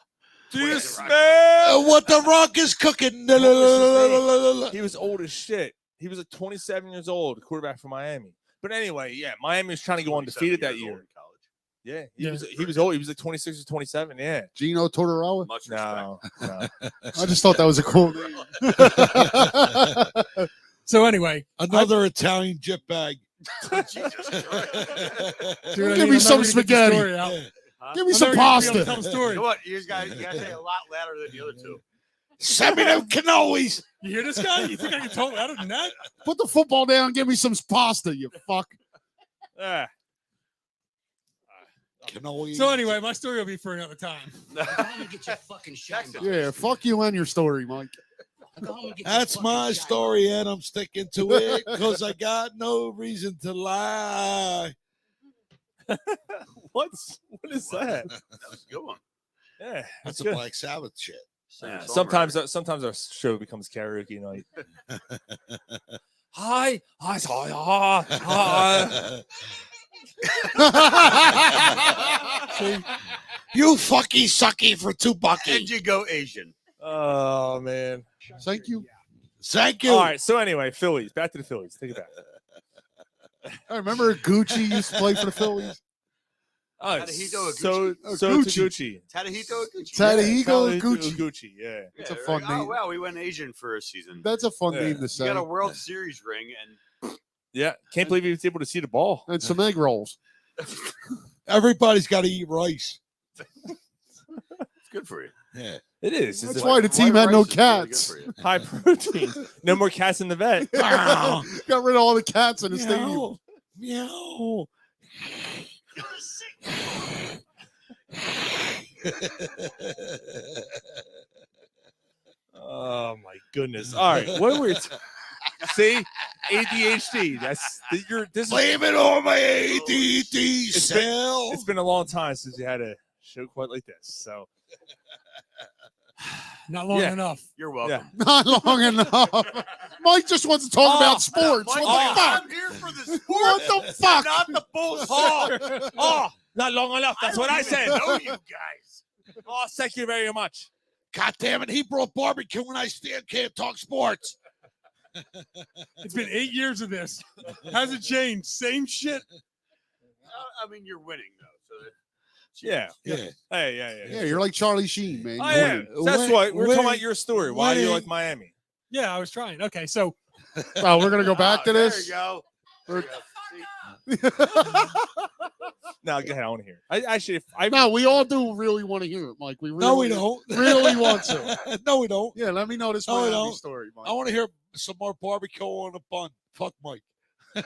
Do you Dwayne The Rock smell? What the Rock is cooking? What was his name? He was old as shit. He was like 27 years old, quarterback for Miami. But anyway, yeah, Miami was trying to go 27 undefeated that years old year. in college. Yeah, Yeah. he was old. He was like 26 or 27. Yeah. Gino Tortorella? Much respect. No. I just thought that was a cool name. So anyway, Another Italian jet bag. Jesus Christ. dude, Give me some spaghetti. Huh? Give me some pasta. Tell the You story. know what? You guys say a lot louder than the other two. Send me them cannolis. You hear this guy? You think I can talk louder than that? Put the football down and give me some pasta, you fuck. Ah. Cannolis. So anyway, my story will be for another time. Go home and get your fucking shine Text it. box. Yeah, fuck you and your story, Mike. Go home and get your That's fucking my shine story, and I'm sticking to it because I got no reason to lie. What is that? That was a good one. Yeah. That's a good. Black Sabbath shit. Yeah, Singer-songwriter. sometimes our show becomes karaoke night. Hi. You fucky sucky for $2. And you go Asian. Oh man. Thank you. Thank you. All right. So anyway, Phillies. Back to the Phillies. Take it back. I remember Gucci used to play for the Phillies. Oh, Tadahito so Gucci. Gucci. Tadahito Gucci. Tadahito Gucci. Gucci. Gucci. Yeah. It's a they're fun like, name. Oh wow, we went Asian for a season. That's a fun Yeah. name to You say. got a World Series ring, and Yeah. Can't believe he was able to see the ball. And some egg rolls. Everybody's got to eat rice. it's good for you. Yeah. It is. That's It's why the team had no rice is really good cats. for you. high protein. No more cats in the vet. Got rid of all the cats in the stadium. Meow. Oh my goodness. All right. What were we see? ADHD. This is Blame it on my ADD It's been- cell. it's been a long time since you had a show quite like this. So Not long Yeah. enough. You're welcome. Not long enough. Mike just wants to talk about sports. Mike, What the fuck? I'm here for the sport. What the fuck? Not the bullshit. oh, not long enough. That's what I said. know you guys. Oh, thank you very much. God damn it. He brought barbecue when I can't talk sports. It's been 8 years of this. Hasn't changed. Same shit. I mean, you're winning though. So that, Yeah. Yeah. Hey, yeah. Yeah, you're like Charlie Sheen, man. I You're am. winning. That's what we're talking Winning- about. Your story. Why do you winning- like Miami? Yeah, I was trying. Okay, so Oh, we're gonna go back to There this. you go. There you go. No, go ahead. I want to hear. I No, we all do really want to hear it, Mike. We really, No, we don't. really want to. No, we don't. Yeah, let me know this No, we Miami don't. story, Mike. I want to hear some more barbecue on a bun. Fuck Mike. all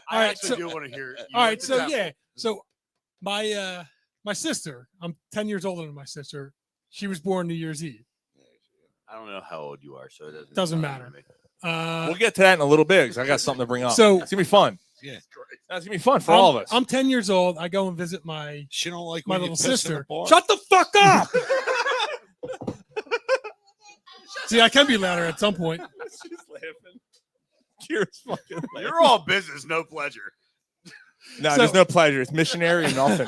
I right, actually so- do want to hear. You all went right, to so Temple. yeah, so my sister, I'm 10 years older than my sister. She was born New Year's Eve. I don't know how old you are, so it Doesn't bother matter. me. we'll get to that in a little bit because I got something to bring up. So- it's gonna be fun. Yeah. That's gonna be fun for all of us. I'm 10 years old. I go and visit my She don't like my when you little piss in the sister. bar. Shut the fuck up. See, I can be louder at some point. She's laughing. Kira's fucking laughing. You're all business, no pleasure. No, So- there's no pleasure. It's missionary and nothing.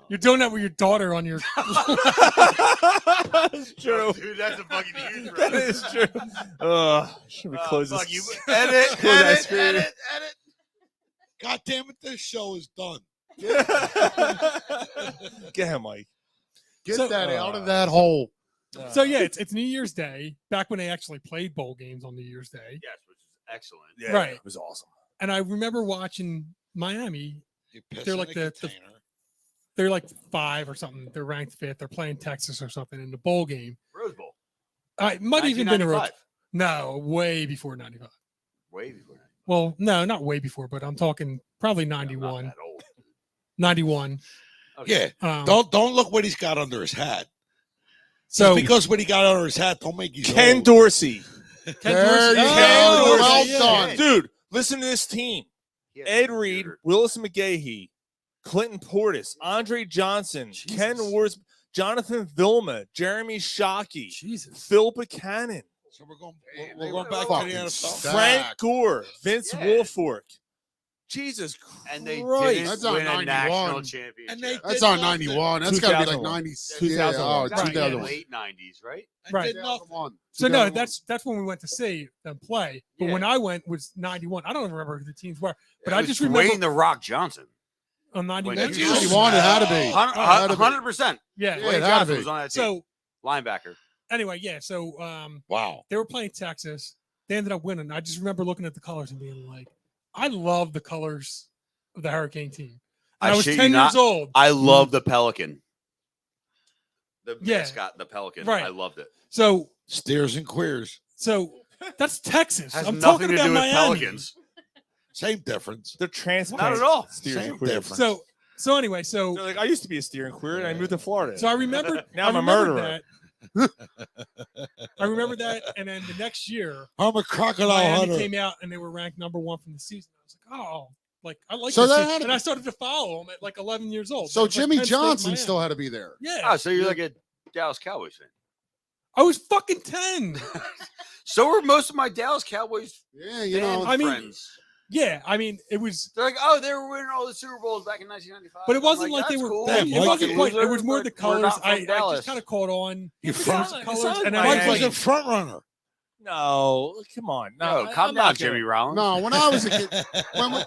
You're doing that with your daughter on your. That's true. Dude, that's a fucking huge That is true. Should we close fuck this? you. Edit, Close that edit, screen. edit, edit. God damn it, this show is done. Get him, Mike. Get So- that out of that hole. So yeah, it's New Year's Day. Back when they actually played bowl games on New Year's Day, Yes, which is excellent. Yeah, Right. It was awesome. and I remember watching Miami. You piss They're in like a the- container. They're like 5 or something. They're ranked 5th. They're playing Texas or something in the bowl game. Rose Bowl. It might have even been a 1995. no, way before 95. Way before that. Well, no, not way before, but I'm talking probably I'm not 91. that old. 91. Okay. Yeah, Um, don't look what he's got under his hat. so Just because what he got under his hat don't make you Ken old. Dorsey. Ken There Dorsey- you Ken go. Dorsey. Well Yeah. done. Dude, listen to this team. He had Ed a Reed, computer. Willis McGahee, Clinton Portis, Andre Johnson, Ken Jesus. Wars, Jonathan Vilma, Jeremy Shockey, Jesus. Phil Buchanan, So we're going, Damn, we're they going were back to fucking the NFL. stacked. Frank Gore, Vince Yeah. Wolfork. Jesus Christ. And they Christ. didn't That's on win a 91. national championship. And they That's did on nothing. 91. That's got to be like 2001. 90. 2001. Yeah, oh, Right, That's in the 2001. late 90s, right? And Right. did nothing. 2001. So no, 2001. that's when we went to see them play. But Yeah. when I went was 91. I don't even remember who the teams were. But It I was just remember Dwayne the Rock Johnson. on 91. When you- 91, it had to be. 100%. Yeah. Yeah, Dwayne it had to Johnson be. was on that team. So Linebacker. anyway, yeah. So Wow. they were playing Texas. They ended up winning. I just remember looking at the colors and being like, I love the colors of the Hurricane team. And I was shit you 10 not, years old. I love the Pelican. The Yeah. mascot, the Pelican. Right. I loved it. So Steers and queers. that's Texas. Has I'm nothing talking to about do with Miami. Pelicans. Same difference. They're transparent. Not at all. Steers and Same queers. difference. So anyway, so They're like, I used to be a steer and queer, and I moved to Florida. I remember Now I'm I a remember murderer. That. I remember that, and then the next year, I'm a crocodile Miami hunter. came out and they were ranked number 1 from the season. I was like, oh, like I like So this that team. had to And I be- started to follow them at like 11 years old. So It was like Jimmy Penn State, Johnson Miami. still had to be there. Yeah, Oh, so you're like a Dallas Cowboys fan. I was fucking 10. So were most of my Dallas Cowboys Yeah, you fan know. I mean, friends. Yeah, I mean, it was, They're like, oh, they were winning all the Super Bowls back in 1995. but it I'm wasn't like they that's were. cool. Damn, It Mike, wasn't you quite. It loser, was more the but we're colors. not from I Dallas. just kind of caught on. You It was front- the it colors, sounded and then like I Mike was was a like, front runner. No, come on. No, No, calm I'm down, not Jimmy gonna- Rollins. No, when I was a kid, when we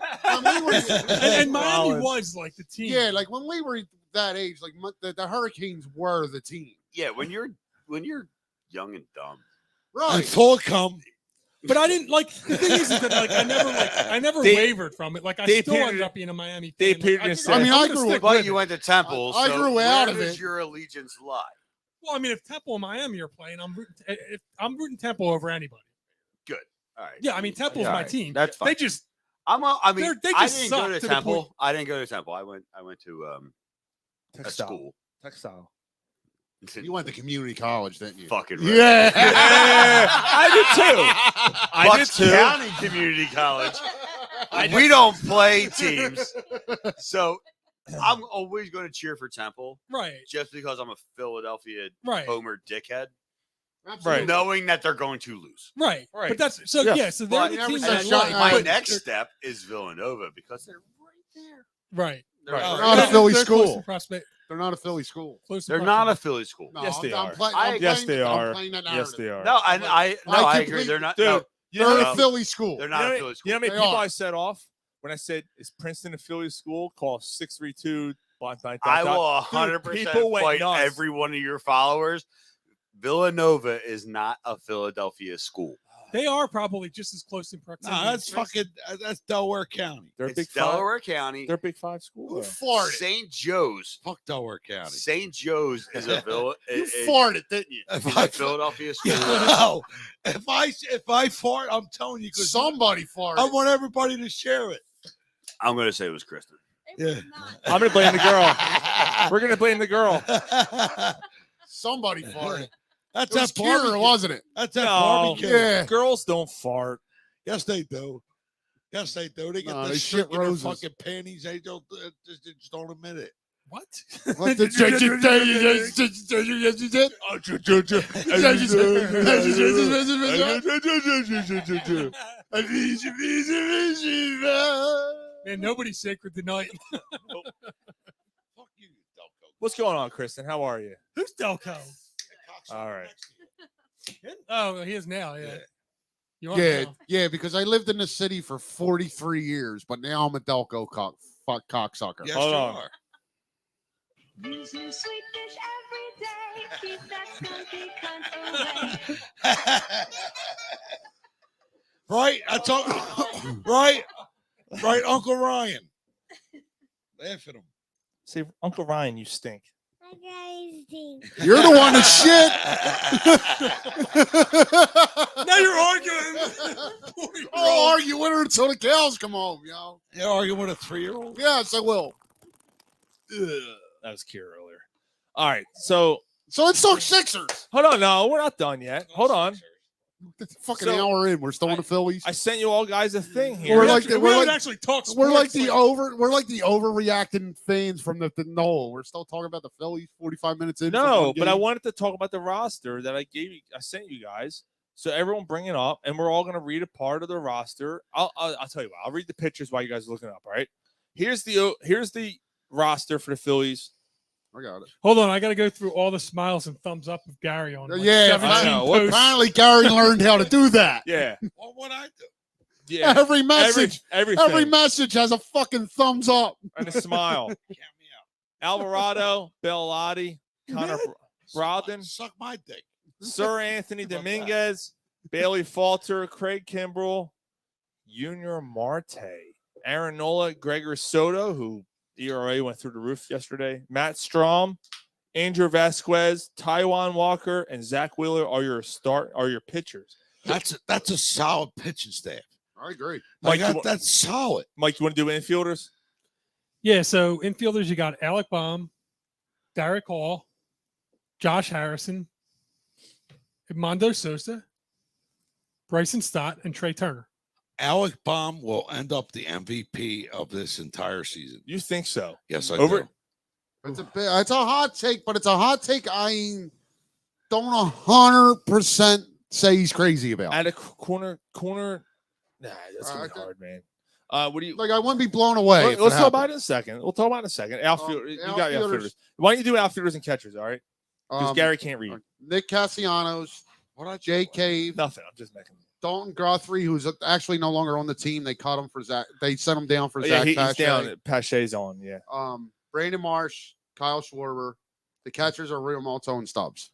were, and Miami Rollins. was like the team. yeah, like when we were that age, like the Hurricanes were the team. Yeah, when you're young and dumb. Right. And full of cum. But I didn't like the thing is that like I never They- wavered from it. Like I they still appeared- ended up being a Miami. they fan. appeared Like, to think say- I'm I mean, I gonna grew stick up- But with you it. went to Temple. I so grew where out of does it. your allegiance lie? Well, I mean, if Temple and Miami are playing, I'm rooting Temple over anybody. All right. Yeah, I mean Temple's All my right, team. That's fine. They just I mean, they I just didn't go suck to to the Temple. point- I didn't go to Temple. I went to a Textile. school. Textile. You went to community college, didn't you? Fucking right. Yeah. I did too. I did Bucks too. County Community College. We don't play teams, so I'm always going to cheer for Temple right, just because I'm a Philadelphia right, homer dickhead, Absolutely. knowing that they're going to lose. right. Right. But that's so Yeah. yeah. So they're But the never team said that I shot like. my but- next step is Villanova because they're right there. Right. They're, Right. right Not a there. Philly They're close to school. prospect. They're not a Philly school. Close to They're not a prospect. Philly school. No, Yes, they I'm are. playing- I- I'm Yes, playing- they I'm are. playing that Yes, narrative. they are. No, no, I I agree. completely- They're not. Dude, No, you know, They're No. a Philly school. they're you not know, a Philly school. you know how many They people are. I set off when I said, is Princeton a Philly school? Call 632. I will 100% people went fight nuts. every one of your followers. Villanova is not a Philadelphia school. They are probably just as close in proximity. No, that's fucking. That's Delaware County. They're It's big five. Delaware County. They're big five school. Who though. farted? St. Joe's. Fuck Delaware County. St. Joe's is a villa. You farted, didn't you? If Is I, a Philadelphia school. no, if I fart, I'm telling you, because Somebody farted. I want everybody to share it. I'm going to say it was Kristen. It was Yeah. not. I'm gonna blame the girl. We're gonna blame the girl. Somebody farted. That's It was that Kira, barbecue. wasn't it? That's that No. barbecue. Yeah. Girls don't fart. Yes, they do. Yes, they do. They get No, the they shit shit in their roses. fucking panties. They don't. They just don't admit it. What? What did Man, nobody's sacred tonight. Fuck you, you dumb What's going on, Kristen? How are you? Who's Delco? All right. Oh, he is now. Yeah. You are Yeah, now. yeah, because I lived in the city for 43 years, but now I'm a Delco cocksucker. Yes, Hold you on. are. Use your sweet dish every day. Keep that skunky cunt away. Right? That's all. Right? Right, Uncle Ryan. Laugh at him. See, Uncle Ryan, you stink. You're the one that shit. Now you're arguing. I'll argue with her until the cows come home, yo. You're arguing with a 3-year-old? Yes, I will. That was Kira earlier. All right. So let's talk Sixers. hold on. No, we're not done yet. Hold on. It's a fucking So, hour in. We're still on the Phillies. I sent you all guys a thing here. We're We like actually- we're we haven't like actually talked. we're like sports, we're like the overreacting fans from the Knoll. We're still talking about the Phillies 45 minutes in. for No, one but I game. wanted to talk about the roster that I sent you guys. So everyone bring it up, and we're all going to read a part of the roster. I'll tell you what. I'll read the pictures while you guys are looking up. All right. Here's the roster for the Phillies. I got it. Hold on, I got to go through all the smiles and thumbs up of Gary on. Like Yeah, 17 I know. posts. Apparently, Gary learned how to do that. Yeah. Well, what I do? Yeah. Every message, Everything. every message has a fucking thumbs up. And a smile. Count me out. Alvarado, Bellotti, Connor Brogdon, Suck my dick. Sir Anthony How about Dominguez, Bailey Falter, Craig Kimbrell, Junior Marte, Aaron Nola, Gregor Soto, who ERA went through the roof yesterday, Matt Strom, Andrew Vasquez, Taiwan Walker, and Zach Wheeler are your pitchers. That's a solid pitching staff. I agree. Mike, That's solid. Mike, you want to do infielders? Yeah, so infielders, you got Alec Baum, Derek Hall, Josh Harrison, Edmundo Sosa, Bryson Stott, and Trey Turner. Alec Baum will end up the MVP of this entire season. You think so? Yes, I Over- do. It's a hot take, but it's a hot take I don't 100% say he's crazy about. At a corner. Nah, that's gonna be Okay. hard, man. What do you? Like, I wouldn't be blown away. Let's talk about it in a second. We'll talk about it in a second. Outfield, you got outfielders. outfielders. Why don't you do outfielders and catchers? All right, because Gary can't read. Nick Castellanos, Jay Cave, Nothing. I'm just making. Dalton Guthrie, who's actually no longer on the team. They cut him for Zach. They sent him down for Oh, yeah, Zach he's Pache. down. Pache's on. Yeah. Brandon Marsh, Kyle Schwarber. The catchers are Real Malto and Stubbs.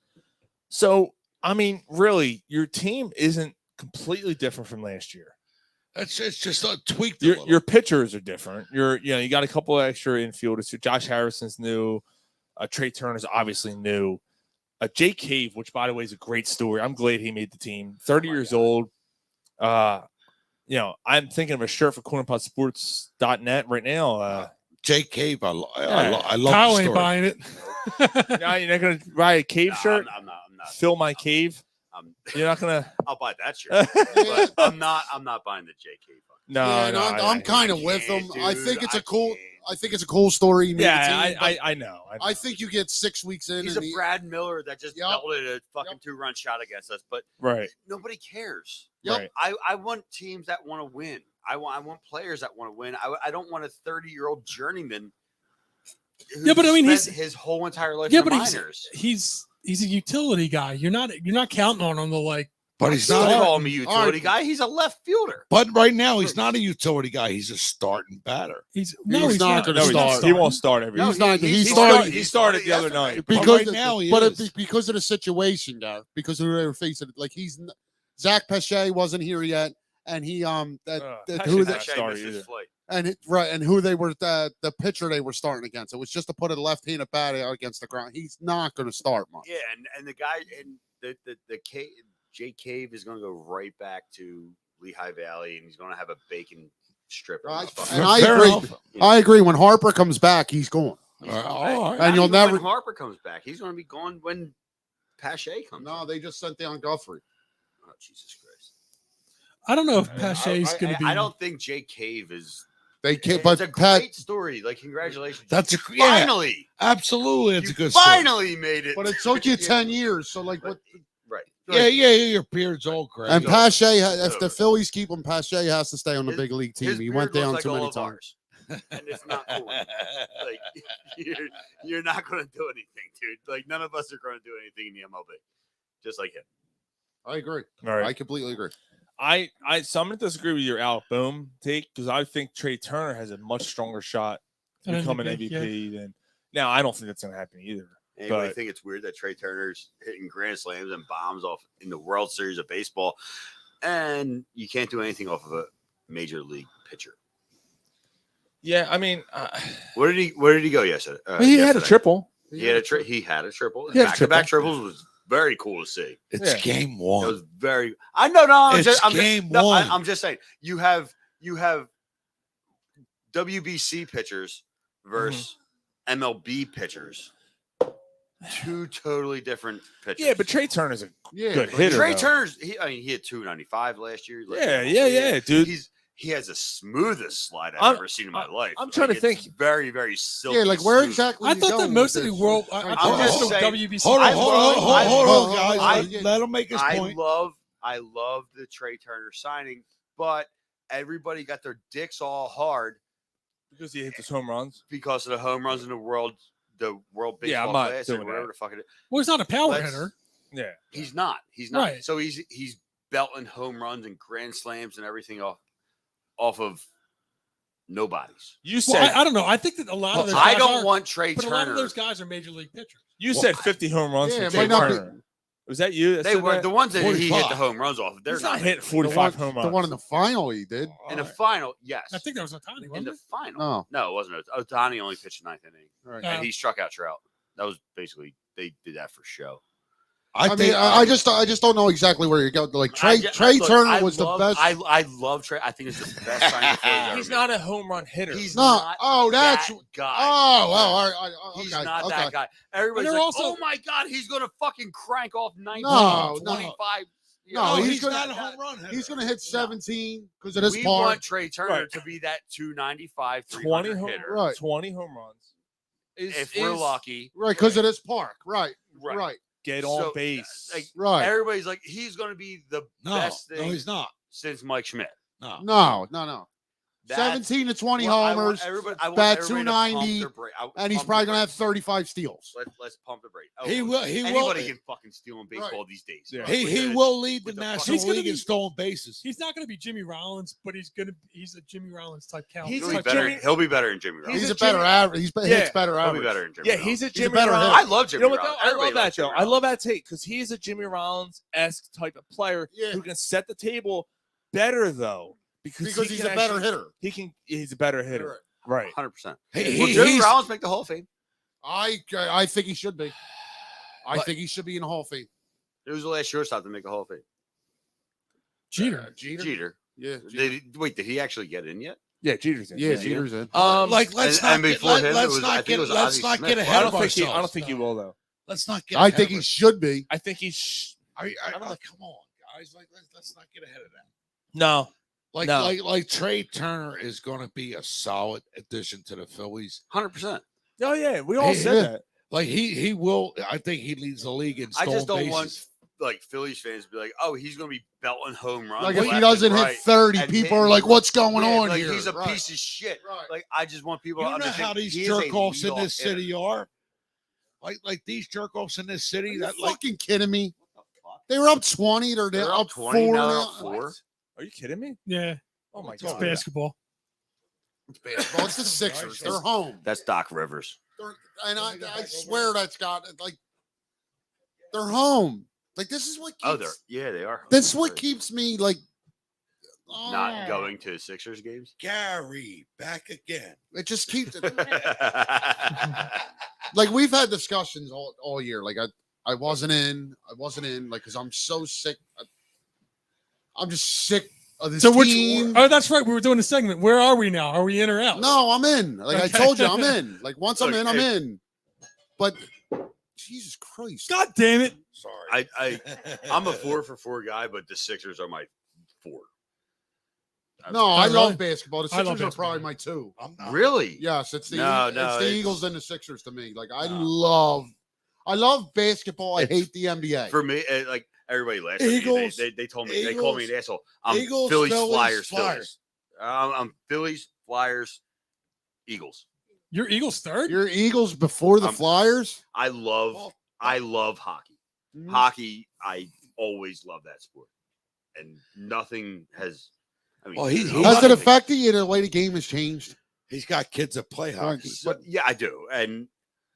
So I mean, really, your team isn't completely different from last year. It's just a tweak. Your pitchers are different. You got a couple of extra infielders. So Josh Harrison's new. Trey Turner's obviously new. Jay Cave, which by the way is a great story. I'm glad he made the team. 30 years old. I'm thinking of a shirt for cornerpodsports.net right now. Jay Cave, I love Kyle the ain't story. buying it. Now you're not gonna buy a cave shirt. I'm not. Fill my cave. You're not gonna. I'll buy that shirt. But I'm not buying the JK. No, Yeah, no. I'm kind of with them. I think it's a cool story. He made the Yeah, team, but I know. I think you get 6 weeks in. He's and a Brad Miller that just Yep. belted a fucking 2-run shot against us, but Right. nobody cares. Right. I want teams that want to win. I want players that want to win. I don't want a 30-year-old journeyman. Yeah, but I mean, spent he's his whole entire life. Yeah, in the but minors. he's a utility guy. You're not counting on him to like. But he's Don't not. call him a utility guy. He's a left fielder. But right now, he's not a utility guy. He's a starting batter. He's not gonna start. He won't start every. He's not. He He started. started. He started the other night. Because right now he but is. because of the situation, guy. Because of who they were facing. Like Zach Pache wasn't here yet, and he who Pache's they, not starting either. and who they were the pitcher they were starting against. It was just to put a left-handed bat out against the ground. He's not going to start much. Yeah, and the guy and the Jay Cave is going to go right back to Lehigh Valley, and he's going to have a bacon strip. And I agree. I agree. When Harper comes back, he's gone. And you'll never. When Harper comes back, he's going to be gone when Pache comes. No, they just sent down Guthrie. Oh, Jesus Christ! I don't know if Pache's going to be. I don't think Jay Cave is. They can't. It's But a Pat, great story. Like, congratulations. That's finally. Absolutely, it's a good finally made it. but it took you 10 years. So like what? Right. story. Yeah, your beard's all crazy. And Pache, if the Phillies keep him, Pache has to stay on the big league team. His He went beard down looks too like many all of times. ours. and it's not cool. Like you're not going to do anything, dude. Like none of us are going to do anything in the MLB, just like him. I agree. All right. I completely agree. So I'm going to disagree with your Alec Bohm take because I think Trey Turner has a much stronger shot to An become an MVP, MVP than. Now, I don't think that's going to happen either. Anybody But think it's weird that Trey Turner's hitting grand slams and bombs off in the World Series of baseball, and you can't do anything off of a major league pitcher? yeah, I mean, Where did he go yesterday? he had a yesterday? triple. He had a triple. He had a triple. He had a Back-to-back triple. triples was very cool to see. It's Yeah. game It one. was very. I know. No, It's game one. I'm just saying. You have WBC pitchers versus MLB pitchers. Two totally different pitchers. Yeah, but Trey Turner's a good but hitter. Trey though. Turner's. He hit 295 last year. Yeah, dude. He has the smoothest slide I've I'm- ever seen in my life. I'm trying to it's think. Very, very silky. Yeah, like where smooth. exactly? I you thought that going most with of the this? world. I I'm thought just most of saying- WBC. Hold I on, love- guys. I- Let him make his I point. love the Trey Turner signing, but everybody got their dicks all hard Because he hit those home runs. because of the home runs in the world baseball Yeah, I'm not classic, doing whatever that. the fuck it is. Well, he's not a power Let's- hitter. Yeah. He's not. He's not. Right. So he's belting home runs and grand slams and everything off of nobodies. You Well, said I don't know. I think that a lot of those I guys don't are, want Trey but a Turner. lot of those guys are major league pitchers. you said 50 home runs Yeah, for it Trey might not be- Turner. Was that you? That They said were that? the ones that he hit 45. the home runs off. They're He's not not hitting The 45 one, home runs. the one in the final he did. in the final. Yes, I think that was Otani, in wasn't the it? final. No. it wasn't. Otani only pitched the ninth inning, Right. Yeah. and he struck out Trout. That was basically they did that for show. I mean, I just don't know exactly where you go. Like Trey Look, Turner I was love- the best. I love Trey. I think it's the best signing the Phillies ever He's made. not a home run hitter. He's No. not. Oh, that's that guy. Oh, well, all right. He's Okay, not okay. that guy. Everybody's they're like, also- "Oh my god, he's gonna fucking crank off 19, No, 25." No, he's not gonna- a home run hitter. He's going to hit 17 because of this We part. want Trey Turner Right. to be that 295, 20 300 home, hitter. Right. 20 home runs. If we're lucky, Right, because of this park. Right, right, Get on So, base. like, right. everybody's like, he's gonna be the No, best thing no, he's not. since Mike Schmidt. No. No. That's 17 to 20 what I want homers, everybody- I want bat everybody to pump 290, their brake. and he's Pump probably the going to have brakes. 35 steals. Let's pump the brake. He will. He will. Anybody can fucking steal in baseball these days. Yeah. He will lead the with the National fucking- League in stolen bases. He's not going to be Jimmy Rollins, but he's a Jimmy Rollins type caliber. He's He'll a be better. Jimmy- He'll be better than Jimmy Rollins. He's a a better Jimmy- average. He's Yeah. hits better He'll be average. better than Jimmy Yeah, Rollins. he's a a Jimmy better Rollins. hitter. I love Jimmy You know what, Rollins. though? I Everybody love that, loves Joe. Jimmy I love that take because he is a Jimmy Rollins-esque type of player Yeah. who can set the table better, though. Because Because he's a better hitter. He's a better hitter. Right. 100%. He- Will he- Jimmy he's- Rollins make the Hall of Fame? I think he should be. I think he should be in the Hall of Fame. It was the last shortstop to make the Hall of Fame. Jeter. Jeter. Yeah. Did he actually get in yet? Yeah, Jeter's in. Yeah, Jeter's in. Let's and not get, before him, it let's was- I not think get it was let's Ozzie not Smith. get I ahead don't of think he. I ourselves. don't think he will though. Let's not get. I ahead think of he ourselves. should be. I think he's. Come on, guys. Let's not get ahead of that. No. No. Like Trey Turner is going to be a solid addition to the Phillies. 100%. Oh yeah, we all Hey, said yeah. that. Like he will. I think he leads the league in I stolen just don't bases. want like Phillies fans to be like, oh, he's going to be belting home runs. Like if left he and doesn't right hit 30, and people hitting- are like, "What's going Yeah, on like, here?" He's a Right. piece of shit. Right. Like I just want people You to know understand how these he is a jerk offs in leadoff this hitter. city are. Like these jerk offs in this Are city. you That like fucking kidding me? They were up 20. They're They're up up 20, 4 now they're now. up 4. Are you kidding me? Yeah, Oh my it's god. basketball. It's basketball. It's the Sixers. They're home. That's Doc Rivers. And I swear that's got like they're home. Like this is what keeps, They are. this is what keeps me like Not going to Sixers games. Gary back again. It just keeps like we've had discussions all year. Like I wasn't in like because I'm so sick. I'm just sick of this So team. oh, that's right. We were doing a segment. Where are we now? Are we in or out? No, I'm in. Like I Okay. told you, I'm in. Like once I'm Look, in, I'm if- in. But Jesus Christ. God damn it! Sorry. I'm a 4 for 4 guy, but the Sixers are my 4. No, I Oh, love really? basketball. The I love Sixers are basketball. probably my 2. I'm not. Really? Yes, it's the No, it's no, the it's- Eagles and the Sixers to me. Like I No. love basketball. I It's- hate the NBA. For me, like everybody last year, Eagles, they told me they called me an asshole. I'm Eagles, Phillies, Phillies, Flyers, Flyers. Phillies. I'm Phillies, Flyers, Eagles. Your Eagles third? Your Eagles before the Flyers? I love hockey. Mhm. Hockey, I always love that sport, and nothing has. I mean, Well, he- there's he- Has it nothing- affected you the way the game has changed? He's got kids that play hockey. So, yeah, I do, and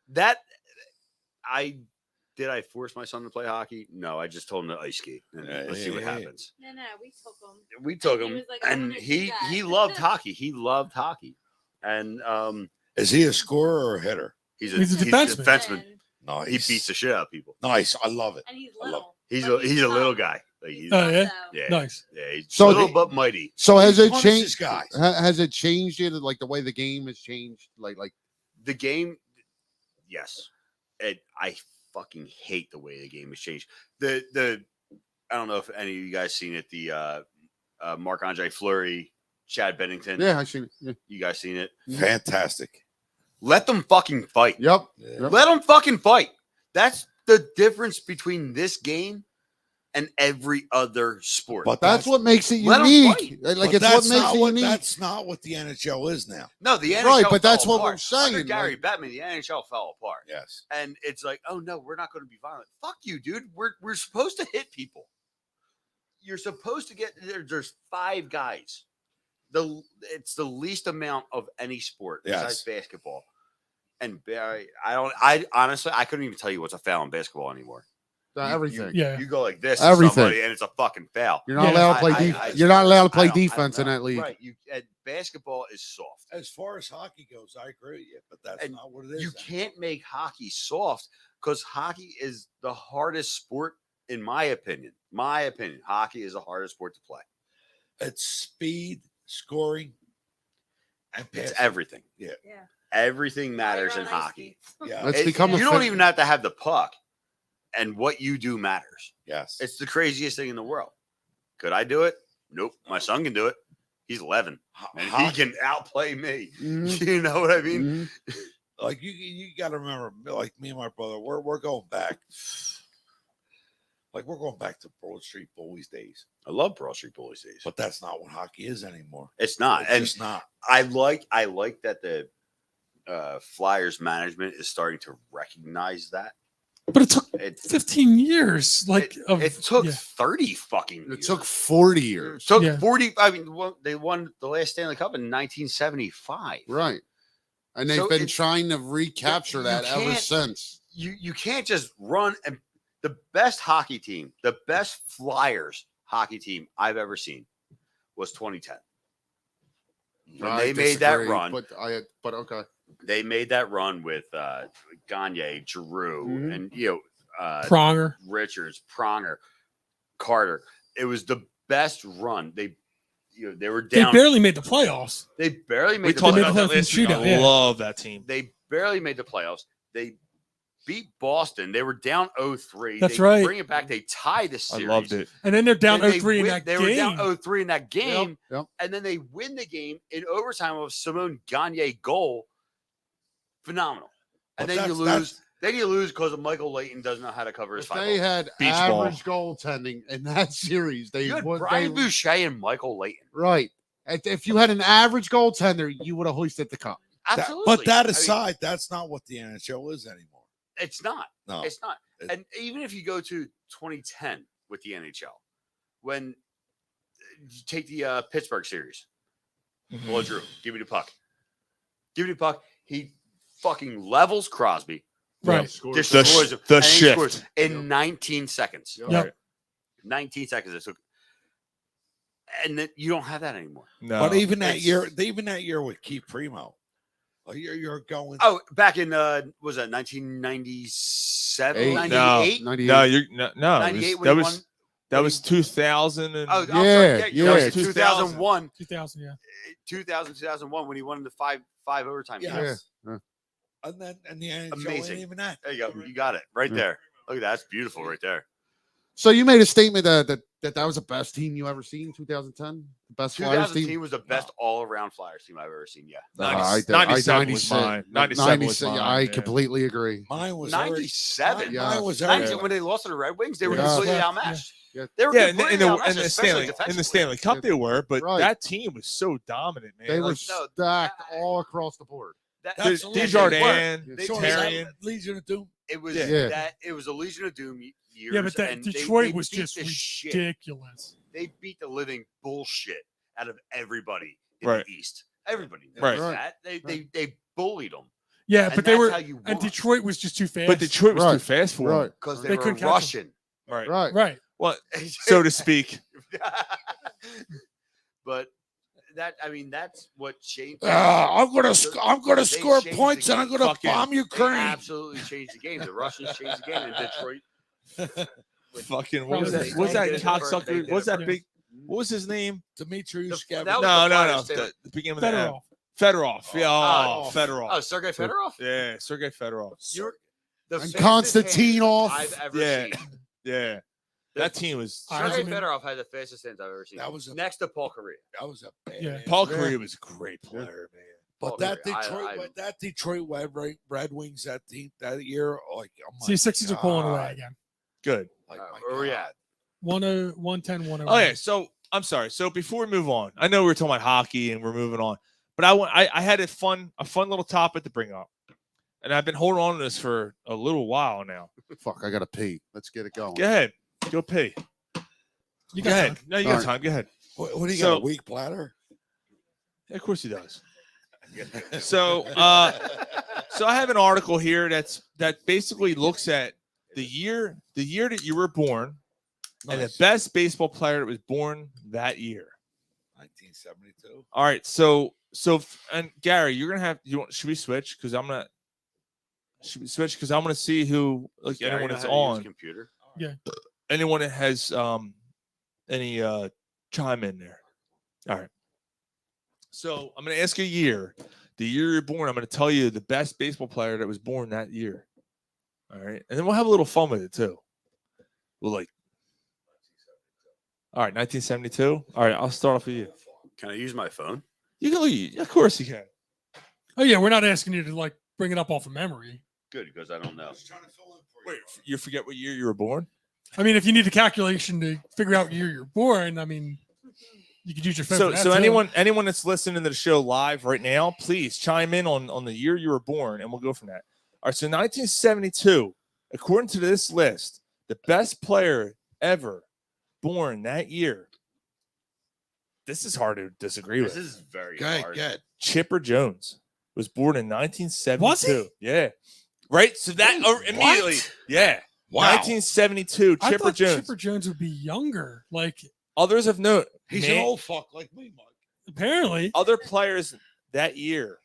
that I force my son to play hockey? No, I just told him to ice skate, and let's see what happens. No, we took him. We took And he him, was like, "I and wanna do he that." loved hockey. He loved hockey, and Is he a scorer or a hitter? he's He's a a defenseman. defenseman. Nice. He beats the shit out of people. Nice. I love it. And he's I love little. He's but he's a little tough. guy. Like he's, Oh, yeah? yeah, Nice. yeah. He's So little the- but mighty. So has He it punishes changed? guys. Has it changed you? Like the way the game has changed? Like The game, yes. I fucking hate the way the game has changed. The I don't know if any of you guys seen it. The Marc-Andre Fleury, Chad Bennington. yeah, I see. Yeah. You guys seen it? Fantastic. Let them fucking fight. Yep. Let them fucking fight. That's the difference between this game and every other sport. But That's what makes it Let 'em unique. but Like it's what that's makes not it what unique. that's not what the NHL is now. No, the NHL Right, but fell that's what we're apart. Under saying, Gary like- Bettman, the NHL fell apart. Yes. And it's like, oh no, we're not going to be violent. Fuck you, dude. We're supposed to hit people. You're supposed to get there's 5 guys. It's the least amount of any sport besides basketball. And I honestly I couldn't even tell you what's a foul in basketball anymore. Everything. You go like this Everything. to somebody and it's a fucking foul. You're not allowed to play. You're not allowed to play defense in that league. Right. Basketball is soft. As far as hockey goes, I agree with you, but that's And not what it is. You can't make hockey soft because hockey is the hardest sport, in my opinion. Hockey is the hardest sport to play. It's speed, scoring, and It's passing. everything. Yeah. Everything matters in hockey. Yeah. It's become a you don't fit- even have to have the puck, and what you do matters. Yes. It's the craziest thing in the world. Could I do it? Nope. My son can do it. He's 11, and he can outplay me. Mhm. You know what I mean? Mhm. Like you got to remember, like me and my brother, we're going back. Like we're going back to Broad Street Bullies days. I love Broad Street Bullies days, But that's not what hockey is anymore. it's not. It's And just not. I like that the Flyers management is starting to recognize that. But it took It 15 years. Like it took yeah. 30 fucking years. It took 40 It years. took Yeah. 40. I mean, they won the last Stanley Cup in 1975. Right. And they've So been it's- trying to recapture you that ever can't- since. You can't just run. And the best hockey team, the best Flyers hockey team I've ever seen was 2010. When I they made that disagree, run, but okay. they made that run with Gagne, Giroux, Mhm. and Pronger. Richards, Pronger, Carter. It was the best run. They were They down. barely made the playoffs. They barely We made the talked made about the playoffs. that last week. shootout, I yeah. love that team. They barely made the playoffs. They beat Boston. They were down 0-3. That's They right. Bring it back. They tie the I series. loved it. And then they're down Then they 0-3 in win- that They game. were down 0-3 in that game. Yep. And then they win the game in overtime of Simone Gagne goal. Phenomenal. And But then you that's- lose. Then you lose because of Michael Layton doesn't know how to cover his If 5 they had Beach ball. average goaltending in that series, they You had would. Brian They, Boucher and Michael Layton. right. If you had an average goaltender, you would have hoisted the cup. Absolutely. But that I mean, aside, that's not what the NHL is anymore. it's not. No. It's not. It- And even if you go to 2010 with the NHL, when you take the Pittsburgh series, Well, Drew, give me the puck. Give me the puck. He fucking levels Crosby. Right. Destroys him. The and he shift. scores in 19 seconds. Yep. 19 seconds. It took. And then you don't have that anymore. No. But even that it's- year with Keith Primo, you're going. Oh, back in was that 1997, Eight. 98? 98. No, you're no. it 98 was- when that he was won. that was 2000 and Oh, I'm Yeah, sorry. yeah. That was 2000. 2001. 2000, yeah. 2001 when he won the five overtime Yes. games. Yeah. and the NHL Amazing. ain't even that. There you go. You got it right Yeah. there. Look at that. That's beautiful right there. So you made a statement that that was the best team you ever seen? 2010, the best Flyers 2010 team. was the best all-around Flyers team I've ever seen. Yeah, 97 was mine. 97 was mine. I yeah. completely agree. Mine was 97. Yeah. Mine was 97 when they lost to the Red Wings, they were Yeah. completely Yeah. outmatched. Yeah. They were Yeah, completely outmatched, in the especially Stanley defensively. Stanley Cup they were, but Right. that team was so dominant, man. They were Like, stacked all across the board. That's the Desjardins, They So were. is that Tarian. Legion of Doom. It was Yeah. that. It was a Legion of Doom years. Yeah, but that and Detroit they was beat just the shit. ridiculous. They beat the living bullshit out of everybody in Right. the East. Everybody knows Right. that. They bullied them. Yeah, And but they that's were, how you and won. Detroit was just too fast. But Detroit was too Right. fast for Right. them. because They they were couldn't catch 'em. Russian. Right. Right. right. Well, so to speak. But that's what changed. I'm gonna They score changed points the and I'm game. gonna Fucking- bomb They Ukraine. absolutely changed the game. The Russians changed the game in Detroit. Fucking what was Probably that? What was they that did it first. They cocksucker? did What was it that first. big? What was his name? Dmitry The- Yushkevich. that was No, the no, Flyers no. too. The beginning of the M. Fedorov. Fedorov. Yeah, Fedorov. Oh, Sergei Fedorov. Yeah, Sergei Fedorov. You're the And fastest Konstantinov. hands I've ever Yeah. seen. Yeah, that team was. Sergei Yzerman. Fedorov had the fastest hands I've ever seen. That was a- next to Paul Correa. That was a bad. Yeah. Paul Yeah. Correa was a great player, man. But Paul that Correa, Detroit Red Wings that year, like oh my See, Sixers are pulling away God. again. Good. Like, my Where we God. at? 110, 101. Oh yeah. So I'm sorry. So before we move on, I know we were talking about hockey and we're moving on, but I had a fun little topic to bring up, and I've been holding on to this for a little while now. Fuck, I gotta pee. Let's get it going. Go ahead. Go pee. You Go got ahead. time. No, you All got right. time. Go ahead. What do you So- got? A weak bladder? Yeah, of course he does. So, so I have an article here that basically looks at the year that you were born and the Nice. best baseball player that was born that year. 1972. All right. So and Gary, you're gonna have should we switch? Because I'm gonna see who Gary, anyone know that's how to use on. computer. Anyone that has any chime in there. All right. So I'm gonna ask you a year. The year you're born, I'm gonna tell you the best baseball player that was born that year. All right. And then we'll have a little fun with it too. We'll all right, 1972. All right, I'll start off with you. Can I use my phone? You can, of course you can. Oh yeah, we're not asking you to like bring it up off of memory. Good, because I don't know. Wait, you forget what year you were born? I mean, if you need a calculation to figure out year you're born, I mean, you could use your phone. So for that, so too. anyone that's listening to the show live right now, please chime in on the year you were born, and we'll go from that. All right, so 1972, according to this list, the best player ever born that year. This is hard to disagree This with. is very Good, hard. good. Chipper Jones was born in 1972. Was he? Yeah. Right? So that immediately. Yeah. Wow. 1972, I Chipper thought Jones. Chipper Jones would be younger. Like Others of note. He's Man- an old fuck like me, Mike. apparently, Other players that year: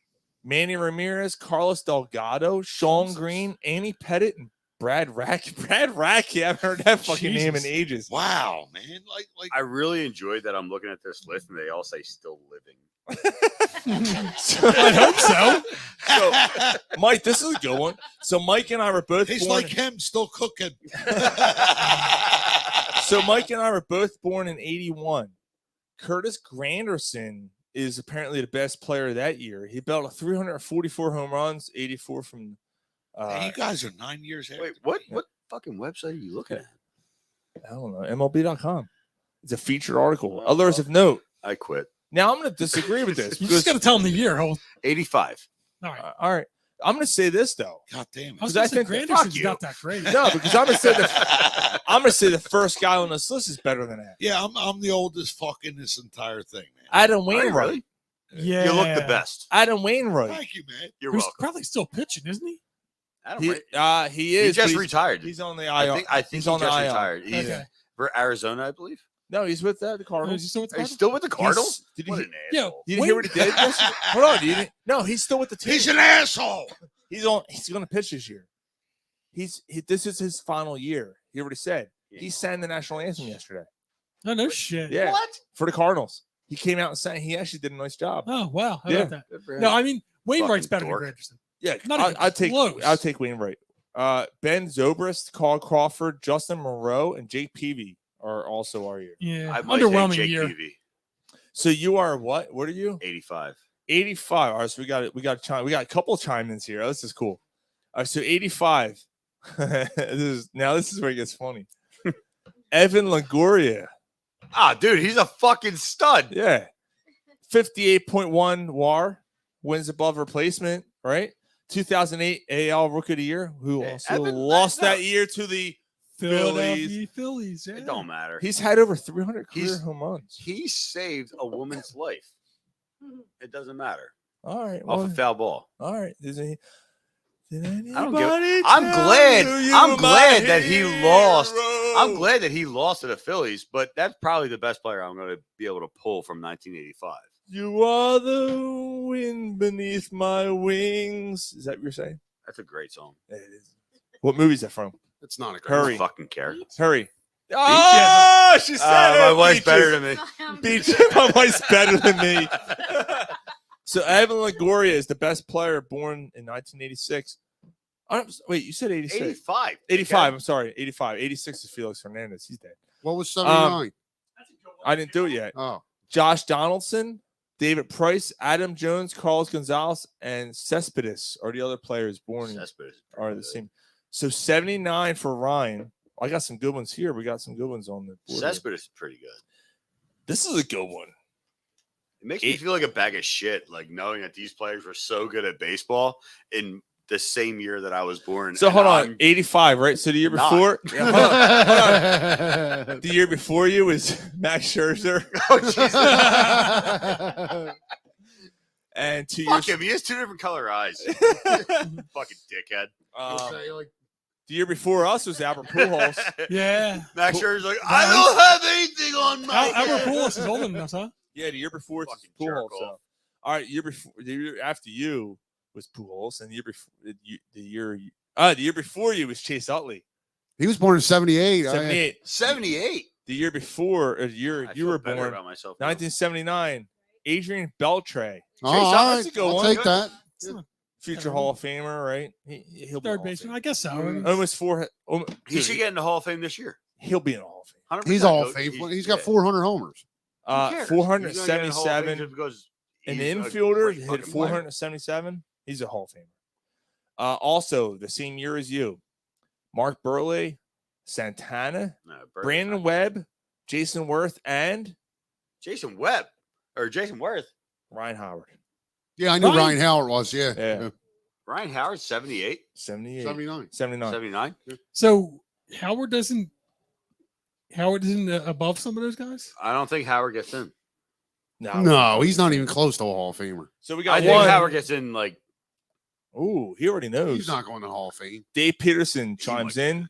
Manny Ramirez, Carlos Delgado, Sean Green, Annie Pettit, and Brad Rack. Brad Rack, I haven't heard that fucking name in Jesus. ages. Wow, man. Like I really enjoyed that I'm looking at this list and they all say still living. I hope so. So, Mike, this is a good one. So, Mike and I were both he's born. like him, still cooking. So, Mike and I were both born in '81. Curtis Granderson is apparently the best player that year. He belted 344 home runs, 84 from. Hey, you guys are 9 years ahead. Wait, what fucking website are you looking at? I don't know, MLB.com. It's a featured article. Others of note. I quit. Now I'm going to disagree with this You because just got to tell him the year. Hold. 85. All right. all right, I'm going to say this though. God damn it. I was Because I going to say think- Granderson's fuck not that great. No, because I'm going to say the first guy on this list is better than that. Yeah, I'm the oldest fuck in this entire thing, man. Adam Are you Wainwright. really? Yeah, You look the best. Adam Wainwright. Thank you, man. You're Who's welcome. probably still pitching, isn't he? Adam, He, right? he He is. but just retired. He's on the IL. I think he's he on the just IL. retired. He's Okay. for Arizona, I believe. No, he's with the Oh, is Cardinals. he still with the Are you Cardinals? still with the Cardinals? Did you, What he- an Yeah. asshole. you didn't hear what he did? yesterday? Hold on, you didn't? No, he's still with the team. He's an asshole. He's going to pitch this year. This is his final year. He already said he sang the national anthem yesterday. Oh, no shit. Yeah, What? for the Cardinals. He came out and sang. He actually did a nice job. Oh, wow. How Yeah. about that? Good for him. No, I mean, Wainwright's better Fucking than dork. Granderson. Yeah, Not even I'll close. take Wainwright. Ben Zobrist, Carl Crawford, Justin Moreau, and Jake Peavy are also our year. Yeah, I might say underwhelming Jake year. Peavy, So you are what? What are you? 85. 85. All right, so we got a couple of chime-ins here. This is cool. All right, so 85. This is where it gets funny. Evan Longoria. Ah, dude, he's a fucking stud. Yeah. 58.1 WAR, wins above replacement, right? 2008 AL Rookie of the Year, who Yeah, also Evan, lost that's that year to the Phillies. Philadelphia Phillies. Yeah. It don't matter. He's had over 300 career He's- home runs. He saved a woman's life. It doesn't matter. All right. Off a foul ball. All right. Did I'm anybody glad. tell you I'm my glad that he lost. hero? I'm glad that he lost to the Phillies, but that's probably the best player I'm going to be able to pull from 1985. You are the wind beneath my wings. Is that what you're saying? That's a great song. It is. What movie is that from? It's not a good I Hurry. don't fucking care. Hurry. Oh, she said My it. wife's Beaches. better than me. Beach. My wife's better than me. So Evan Longoria is the best player born in 1986. Wait, you said 86. 85. 85. I'm sorry. 85. 86 is Felix Hernandez. He's dead. What was 79? I didn't do it yet. Oh, Josh Donaldson, David Price, Adam Jones, Carlos Gonzalez, and Cespedes are the other players born in, Cespedes are the same. So 79 for Ryan. I got some good ones here. We got some good ones on the board. Cespedes is pretty good. This is a good one. It makes me feel like a bag of shit, like knowing that these players were so good at baseball in the same year that I was born. So and hold on, I'm 85, right? So the year not. before, yeah, hold on. The year before you was Max Scherzer, Oh, Jesus. and 2 Fuck years. him. He has two different color eyes. Fucking dickhead. The year before us was Albert Pujols. Yeah. Max Scherzer's like, I don't have anything on my Albert head." Pujols is older than us, huh? Yeah, the year before it's Fucking Pujols. jerk So. off. All right, the year after you was Pujols, and the year before you was Chase Utley. he was born in 78. 78. 78. The year before, or the year I you feel were better born, about myself now. 1979. Adrian Beltre, Oh, Chase all Utley, right. that's a good I'll one. take that. Future Hall of Famer, right? He'll be Third in the Hall of baseman, Fame. I guess so. Almost four. He should get in the Hall of Fame this year. He'll be in the Hall of Fame. 100%. He's all Go- faithful. he- He's got yeah. 400 homers. Who cares? He's gonna get in the Hall of Fame 477. just because An he's a infielder great hit fucking player. 477. He's a Hall of Famer. Also, the same year as you, Mark Burley, Santana, No, Burley's Brandon not. Webb, Jason Worth, and Jason Webb or Jason Worth. Ryan Howard. Yeah, I knew Ryan- Ryan Howard was. Yeah. Yeah. Ryan Howard, 78, 78. 79. 79. 79. So Howard isn't above some of those guys? I don't think Howard gets in. No, he's not even close to a Hall of Famer. So we I got think one. Howard gets in like Ooh, he already knows. He's not going to the Hall of Fame. Dave Peterson chimes in.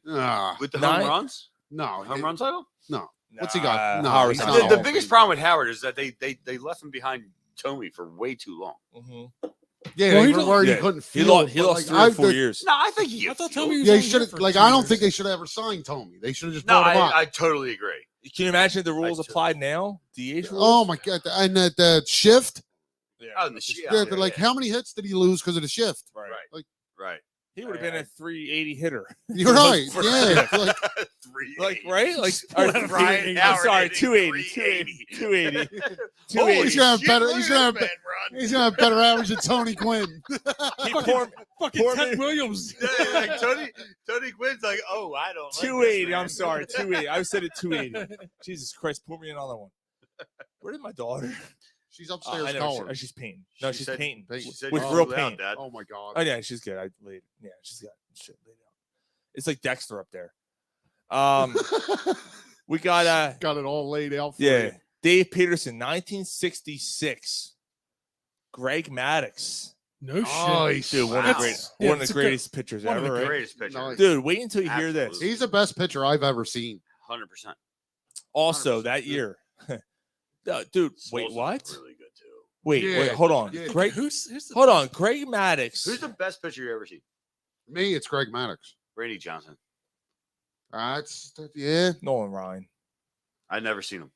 with the Nine- home runs. No. Home run title. No. What's he got? No, Howard's he's not not in The Hall of biggest Fame. problem with Howard is that they left him behind Tomey for way too long. Mhm. Yeah, Well, they he were don't- worried Yeah. he couldn't He feel. lost, he but, lost like, 3 or 4 years. No, I think he. I thought fueled. Tommy was Yeah, he only should here have. for Like, 2 I don't years. think they should have ever signed Tommy. They should have just No, brought him up. I totally agree. Can you imagine if the rules Like, applied now? DH rules? Oh my god! And the shift. Oh, and the shit. Yeah, they're like, how many hits did he lose because of the shift? Right. Right. He would have been a 380 hitter. You're right. For- Yeah. Like, Like, right? Like, or Ryan 380. I'm Howard sorry, hitting 280. 280. 280. he's gonna have better. He's gonna have, man he's gonna have better average than Tony Gwynn. Fucking Ted Williams. run. Like Tony Quinn's like, oh, I don't. Like this 280. man. I'm sorry, 280. I said it 280. Jesus Christ, pour me another one. Where did my daughter? She's upstairs I know, color. she's painting. No, She she's said- painting. She said with you real blew out, paint. Dad. Oh my god. Oh yeah, she's good. I laid. Yeah, she's got shit laid out. It's like Dexter up there. We got got it all laid out. For yeah, you. Dave Peterson, 1966. Greg Maddux. No Nice. shit. Dude, one of the Wow. great, Yeah, one of it's the a good- greatest pitchers One of ever. the right? greatest pitchers. Nice. Dude, wait until you hear this. Absolutely. He's the best pitcher I've ever seen. 100%. Also, 100%. that year, dude. Wait, Solskjaer's what? Really good too. Wait, Yeah, wait, hold on. yeah. Greg, Who's the hold on. Greg Maddux. Who's the best pitcher you ever seen? Me, it's Greg Maddux. Randy Johnson. Yeah. Nolan Ryan. I've never seen him.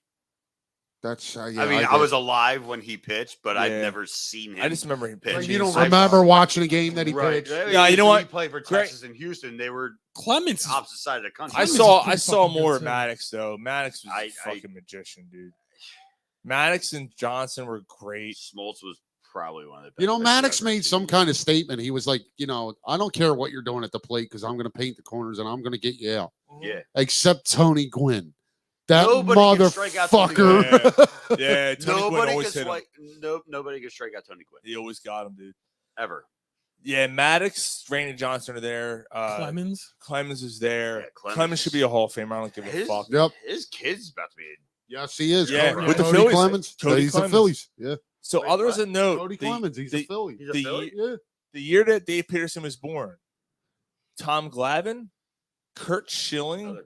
That's yeah, I mean, I was alive when he pitched, but I've Yeah. never seen him. I just remember him pitch. Like, pitching. you don't I- remember watching a game that he Right. pitched. Yeah, you know When what? He played for Greg- Texas and Houston. They were Clemens. opposite side of the country. Clemens is I pretty saw fucking more good, of too. Maddox though. Maddox was a fucking magician, dude. Maddox and Johnson were great. Smoltz was probably one of the best. You know, pitchers Maddox I've ever made seen. some kind of statement. He was like, you know, I don't care what you're doing at the plate because I'm going to paint the corners and I'm going to get you out. Yeah. Except Tony Gwynn. That Nobody can strike out Tony motherfucker. Yeah, Tony Gwynn Nobody always can hit him. nobody can strike out Tony Gwynn He always got him, dude. ever. Yeah, Maddox, Randy Johnson are there. Clemens. Clemens is there. Yeah, Clemens. Clemens should be a Hall of Famer. I don't give a His, fuck. Yep. his kid's about to be. Yes, he is. Yeah, Cody- with the Cody Phillies. Clemens. Cody He's Clemens. the Phillies. Yeah. So Wait, others what? a note. Cody the- Clemens. He's the- a Philly. He's a the- Philly? Yeah. The year that Dave Peterson was born, Tom Glavine, Kurt Schilling,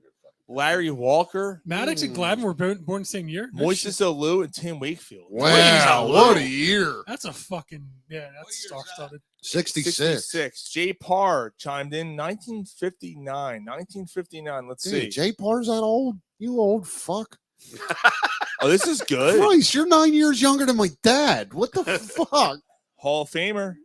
Larry Walker, Maddox and Glavine were born the same year. No shit. Moises Alou, and Tim Wakefield. Wow. What a year. That's a fucking that's star-studded. 66. 66. Jay Parr chimed in 1959. 1959. Let's see. Dude, Jay Parr's that old? You old fuck. Oh, this is good. Christ, you're 9 years younger than my dad. What the fuck? Hall of Famer,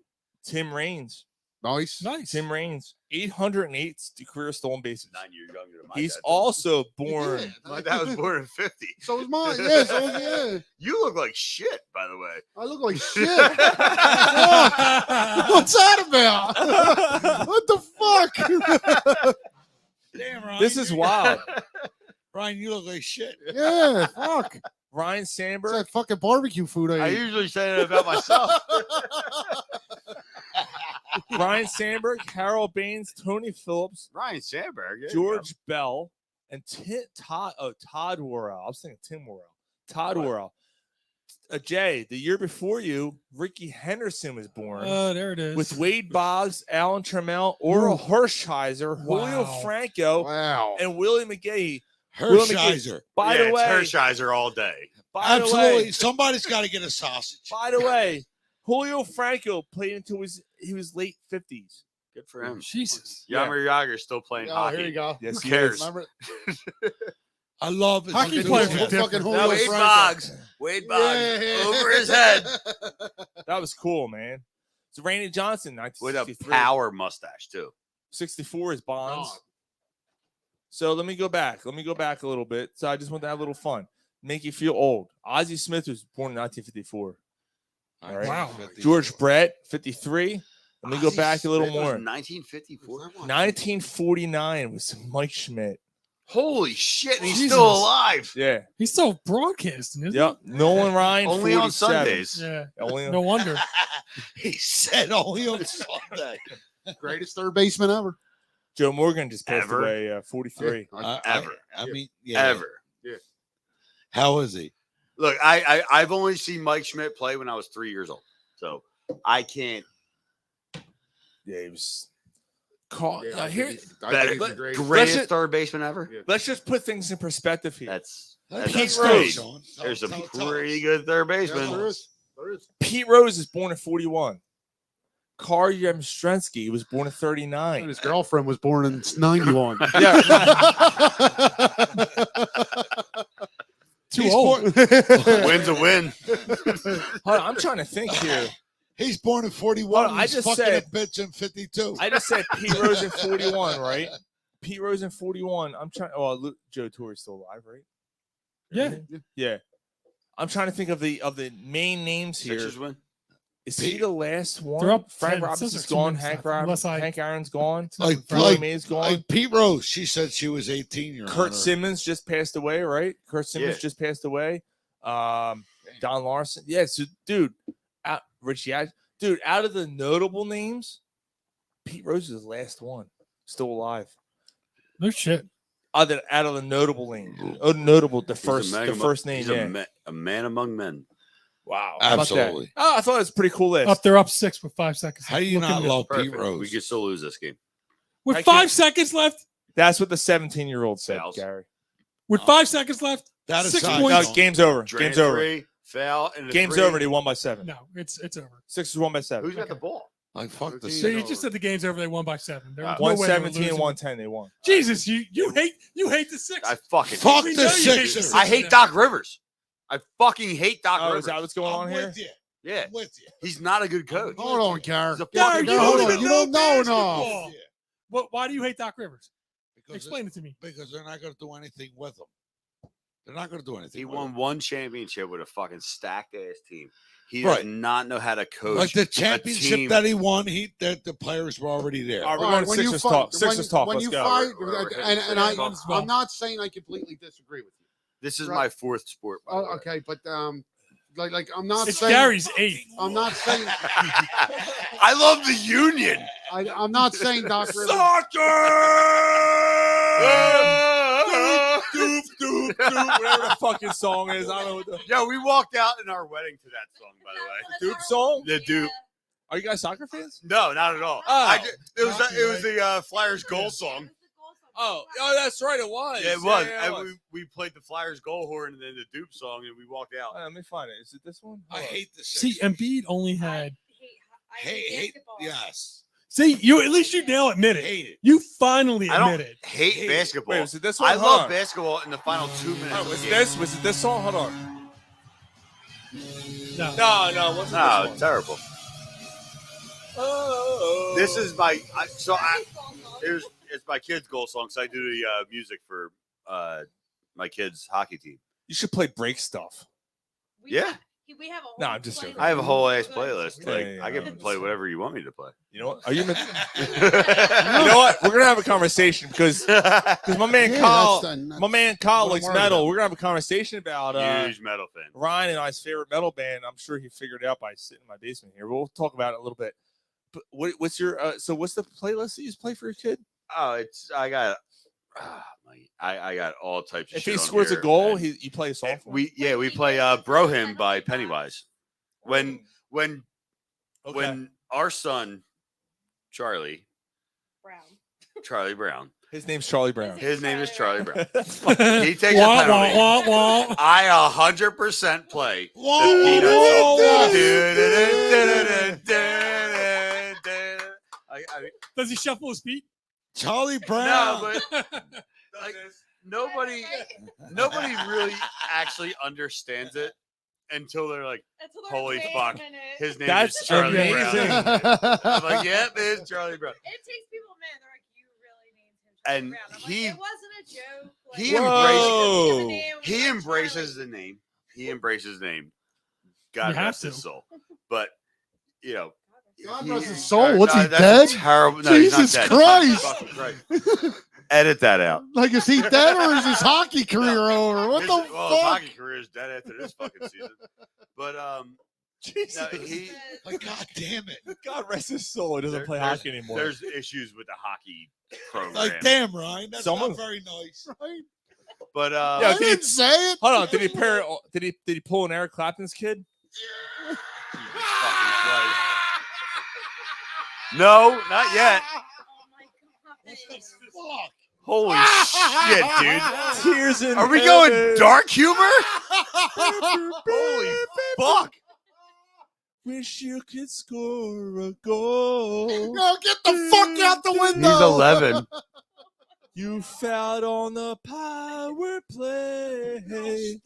Tim Raines. Nice. Nice. Tim Raines, 808 career stolen bases. 9 years younger than my He's dad. also born. Yeah. My dad was born in 50. So was mine. Yeah, so was, yeah. You look like shit, by the way. I look like shit. Fuck. What's that about? What the fuck? Damn, Ryan. This is wild. Ryan, you look like shit. Yeah, fuck. Ryan It's Sandberg. that fucking barbecue food I I ate. usually say that about myself. Ryan Sandberg, Harold Baines, Tony Phillips, Ryan Sandberg. yeah, George Bell, and Todd Worrell. I was thinking Tim Worrell. Todd What? Worrell. Jay, the year before you, Ricky Henderson was born. Oh, there it is. With Wade Boggs, Alan Trammell, Oral Hershiser, Julio Wow. Franco, Wow. and Willie McGahee. Hershiser. By yeah, the way, it's Hershiser all day. by the Absolutely. way, Somebody's got to get a sausage. by the way, Julio Franco played until he was late 50s. Good for him. Jesus. Yammer Yager's still playing Oh, hockey. here you go. Yes, Who he cares? is. Remember? I love it. Hockey Fucking players Julio. are different. Fucking No, Julio Wade Franco. Boggs. Wade Boggs. Yeah. Over his head. That was cool, man. So Randy Johnson, With a 1963. power mustache, too. 64 is Bonds. Oh. So let me go back. Let me go back a little bit. So I just want to have a little fun. Make you feel old. Ozzie Smith was born in 1954. All right. Wow. George Brett, 53. Let me go Ozzie back a little Smith was more. 1954. 1949 was Mike Schmidt. Holy shit, and he's Jesus. still alive. Yeah. He's still broadcasting, isn't Yep. Nolan Ryan, Only on 47. Sundays. he? Yeah. Only on No wonder. He said only on Sunday. Greatest third baseman ever. Joe Morgan just passed Ever. away, 43. Ever. I mean, yeah. Ever. How is he? Look, I've only seen Mike Schmidt play when I was 3 years old. So I can't. Yeah, he was caught. Yeah, I here, think he's the but- greatest. Greatest Let's- third baseman ever. Yeah. let's just put things in perspective here. That's Pete that's Rose. Rose. There's some pretty good third Yeah, basemen. there is. There is. Pete Rose is born in 41. Carl Yastrzemski was born in 39. His girlfriend was born in 91. Yeah, Too He's old. Win's a win. hold on, I'm trying to think here. He's born in 41. Hold on, I He's just fucking said- a bitch in 52. I just said Pete Rose in 41, right? Pete Rose in 41. I'm trying. Oh, Joe Torre's still alive, right? Yeah. Yeah. I'm trying to think of the main names here. Sixers win. Is he the last one? They're up Frank 10. Robinson's Scissors, two gone. minutes Hank left, Rob- unless I- Hank Aaron's gone. Like, Billy like, May's gone. like Pete Rose. She said she was 18. Your Kurt Honor. Simmons just passed away, right? Kurt Simmons Yeah. just passed away. Don Larson. Yeah, so dude, Richie, dude, out of the notable names, Pete Rose is the last one still alive. No shit. Out of the notable names, the first name. He's Yeah. a man among men. Wow. How about that? Absolutely. Oh, I thought it was a pretty cool list. Up there, up 6 with 5 seconds. How do you Look not into it. love Pete Perfect. Rose? We could still lose this game. With I 5 can't- seconds left? That's what the 17-year-old said, Fouls. Gary. With 5 seconds left? That 6 aside, points? No, game's over. Drain Game's over. three, foul, and a Game's three. over. They won by 7. No, it's over. Sixers won by 7. Who's got the ball? like fuck the So you Sixers. just said the game's over. They won by 7. There was no way they were 117 and losing. 110. They won. Jesus, you hate the Sixers. I fucking Fuck We the know you hate Sixers. I hate Doc Rivers. I fucking hate Doc Oh, Rivers. is that what's going on I'm here? with you. Yeah, I'm with you. he's not a good coach. Hold on, Karen. He's a Gary, fucking you hold don't on. even You know don't know basketball. enough. Why do you hate Doc Rivers? Explain it to me. Because they're not going to do anything with them. They're not going to do anything. He with won them. one championship with a fucking stacked ass team. He does Right. not know how to coach. Like the a championship team. that he won, the players were already there. All right, we're All going right, to when you Sixers fight- talk. Sixers talk. When Let's you go. fight, We're and Well. I'm not saying I completely disagree with you. This is Right. my fourth sport. by the way. Okay, but like I'm not It's saying Gary's 8th. I'm not saying I love the Union. I'm not saying Doc Rivers. Doop, doop, doop, whatever the fucking song is. I don't know what the Yo, we walked out in our wedding to that song, by the way. Doop song. The Dupe. Are you guys soccer fans? No, not at all. Oh. It was the Flyers goal song. Oh, that's right. It was. Yeah, it was. Yeah, it And was. we played the Flyers goal horn and then the Dupe song, and we walked out. Let me find it. Is it this one? I hate the See, Sixers. Embiid only had. Hate. Yes. See, you at least you now admit it. Hate it. You finally I don't admit it. hate basketball. Wait, was it this one? I Hold love on. basketball in the final 2 minutes. Oh, of was the it game. this? Was it this song? Hold on. No. No, wasn't No, this one? terrible. Oh. This is it's my kids' goal song. So I do the music for my kids' hockey team. You should play break stuff. Yeah. We have a whole No, I'm just joking. playlist. I have a whole ass playlist. Yeah, Like yeah, I yeah. can play whatever you want me to play. You know what? Are you? You know what? We're gonna have a conversation because my man Yeah, Kyle, that's- my man Kyle what I'm likes worried metal. about. We're gonna have a conversation about Huge metal fan. Ryan and I's favorite metal band. I'm sure he figured it out by sitting in my basement here. We'll talk about it a little bit. But what's your what's the playlist that you play for your kid? Oh, I got all types of If shit he on scores a here, goal, and you play a song for him. we play Bro Him by Pennywise. When Okay. our son Charlie Brown, His name's Charlie Brown. his name is Charlie Brown. That's fucking. He takes a Wah, penalty. wah, wah, wah. I 100% play. Whoa, the Peanuts whoa, song. Does he shuffle his feet? Charlie Brown. No, but like, nobody really actually understands it until they're like, holy fuck, his name That's is Charlie amazing. Brown. I'm like, yep, it's Charlie Brown. It takes people a minute. They're like, you really named him Charlie And Brown. I'm he- like, it wasn't a joke. Like, he Whoa. He embraces the name. He embraces the name. God You have rest his to. soul. But you know, God rest his soul. What's he that's dead? Terrible. No, he's not Jesus dead. Christ. Fucking Christ. Edit that out. Like, is he dead or is his hockey career over? What His, the well, his fuck? hockey career is dead after this fucking season. But Jesus. no, he Like, God damn it. God rest his soul. He doesn't play there's- hockey anymore. There's issues with the hockey program. Like, damn, Ryan. That's Someone- not very nice. But Yeah, I did he- didn't say it. Hold on. Did he pull an Eric Clapton's kid? Jesus fucking Christ. No, not yet. Fuck. Holy shit, dude. Tears in Are we heaven. going dark humor? Holy fuck. Wish you could score a goal. No, get the fuck out the window. He's 11. You fouled on the power play.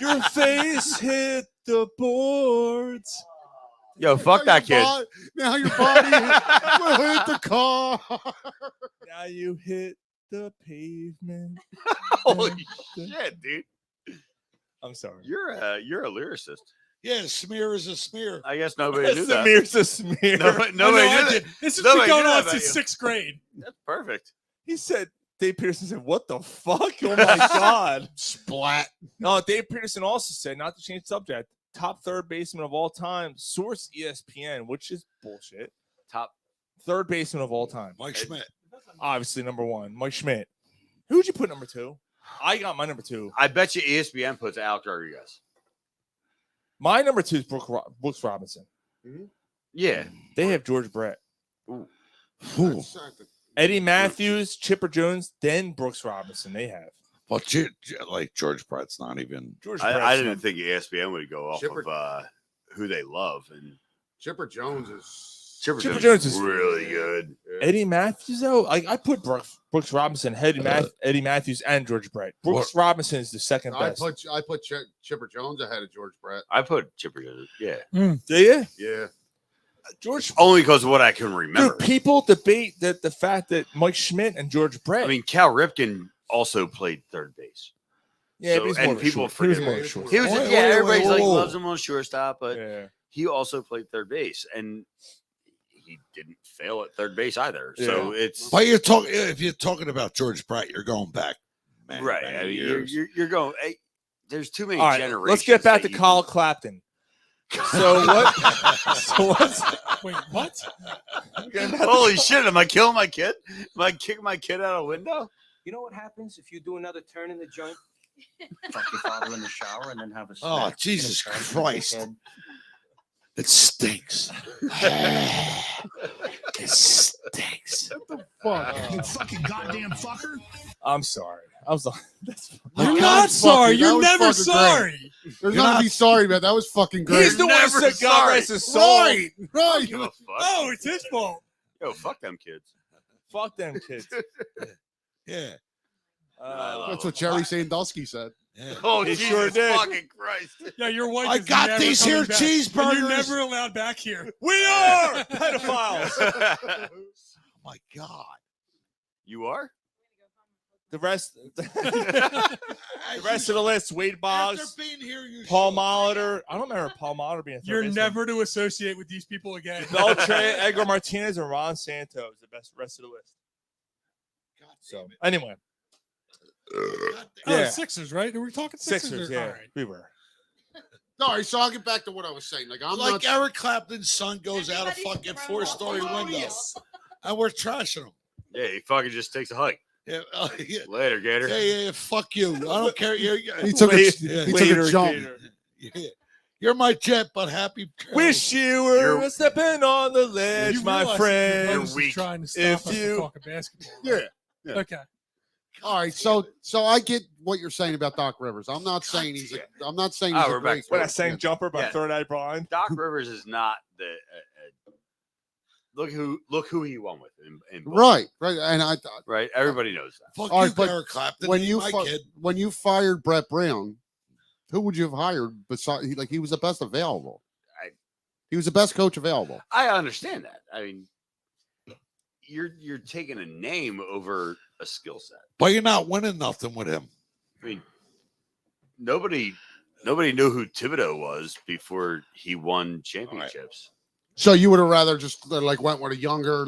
Your face hit the boards. Yo, fuck that kid. Now your body will hit the car. Now you hit the pavement. Holy shit, dude. I'm sorry. You're a lyricist. Yeah, a smear is a smear. I guess nobody knew that. Smear's a smear. Nobody No, knew I that. did. This has Nobody been going knew on that since about you. 6th grade. That's perfect. He said, Dave Peterson said, what the fuck? Oh my God. Splat. No, Dave Peterson also said, not to change subject, top third baseman of all time, source ESPN, which is bullshit. Top Third baseman of all time. Mike Schmidt. Obviously, number one, Mike Schmidt. Who would you put number two? I got my number two. I bet you ESPN puts Alex Rodriguez. My number two is Brooks Robinson. Yeah. They have George Brett. Ooh. Eddie Matthews, Chipper Jones, then Brooks Robinson. They have. Well, like George Brett's not even. George I Brett's didn't think ESPN would go off Chipper- of who they love. And Chipper Jones is. Chipper Jones Jones is- is really good. Eddie Matthews, though, I put Brooks Robinson, Eddie Matthews, and George Brett. Brooks Robinson is the second I best. put Chipper Jones ahead of George Brett. I put Chipper Jones. Yeah. Do you? Yeah. George. Only because of what I can remember. Dude, people debate that the fact that Mike Schmidt and George Brett. I mean, Cal Ripken also played third base. Yeah, So, but he's and more of a people short- he was forget more of a that. short- He was, Wait, yeah, wait, everybody's wait, like whoa. loves him on shortstop, but Yeah. he also played third base, and he didn't fail at third base either. So it's But you're talking if you're talking about George Brett, you're going back. right. I mean, you're going. Hey, there's too many All right, generations. let's get back to that you- Kyle Clapton. So what? So what's? Wait, what? Holy shit! Am I killing my kid? Am I kicking my kid out a window? You know what happens if you do another turn in the joint? Fuck your father in the shower and then have a Oh, snack. Jesus Get a turn, Christ. dickhead. It stinks. It stinks. Fuck. You fucking goddamn fucker. I'm sorry. I'm sorry. That's, You're That not was sorry. fucking- that You're was never fucking great. sorry. There's nothing to be sorry about. That was fucking great. he's the one who never said God sorry. rest his soul. Right. Right. Give a fuck. Oh, it's his fault. Yo, fuck them kids. Fuck them kids. Yeah. That's what Jerry Sandusky said. Yeah. Oh, He Jesus sure did. fucking Christ! Yeah, your wife. I is got never these coming here back. And cheeseburgers. You're never allowed back here. We are pedophiles. Oh my God. You are? The rest of the list: Wade After Boggs, being here, you Paul should. Molitor. I don't remember Paul Molitor being. You're never to associate with these people again. Beltran, Edgar Martinez, and Ron Santos. The best rest of the list. God So damn it. anyway, God Oh, damn Yeah. Sixers, right? Are we talking Sixers? Sixers. or- Yeah, All right. we were. No, all right, so I'll get back to what I was saying. Like I'm like not. Eric Clapton's son goes out a Everybody's fucking thrown off. 4-story window, and we're trashing him. Yeah, he fucking just takes a hike. Yeah, yeah, Later, Gator. yeah, fuck you. I don't care. He took a, Later, he took a jump. Gator. Yeah. You're my jet, but happy. trails. Wish you were stepping on the ledge, You my realize that your friend. host is weak. trying to stop If us you- from talking basketball. Yeah. right? Yeah. Okay. All right, so I get what you're saying about Doc Rivers. I'm not saying he's a. I'm not saying Oh, he's a we're back great. to When I coach. sang "Jumper" by Yeah. Third Eye Blind. Doc Rivers is not the. Look who he won with in Boston, Right, right, and I right. Everybody knows that. Fuck All you, right, but Eric Clapton. when He you my fi- kid. when you fired Brett Brown, who would you have hired? Besides, he was the best available. He was the best coach available. I understand that. I mean, you're taking a name over a skill set. But you're not winning nothing with him. I mean, nobody knew who Thibodeau was before he won championships. So you would have rather just like went with a younger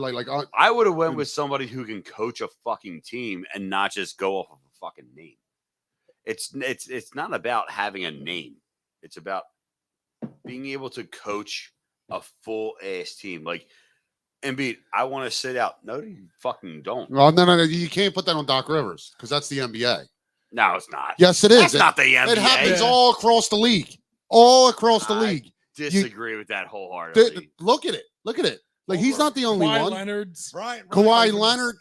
I would have went with somebody who can coach a fucking team and not just go off of a fucking name. It's not about having a name. It's about being able to coach a full ass team. Like Embiid, I want to sit out. No, you fucking don't. Well, no, you can't put that on Doc Rivers because that's the NBA. No, it's not. Yes, it is. That's not the NBA. It happens all across the league. All across the I league. Disagree with that wholeheartedly. Look at it. Look at it. Like he's not the only Kawhi one. Leonard's. Kawhi Leonard,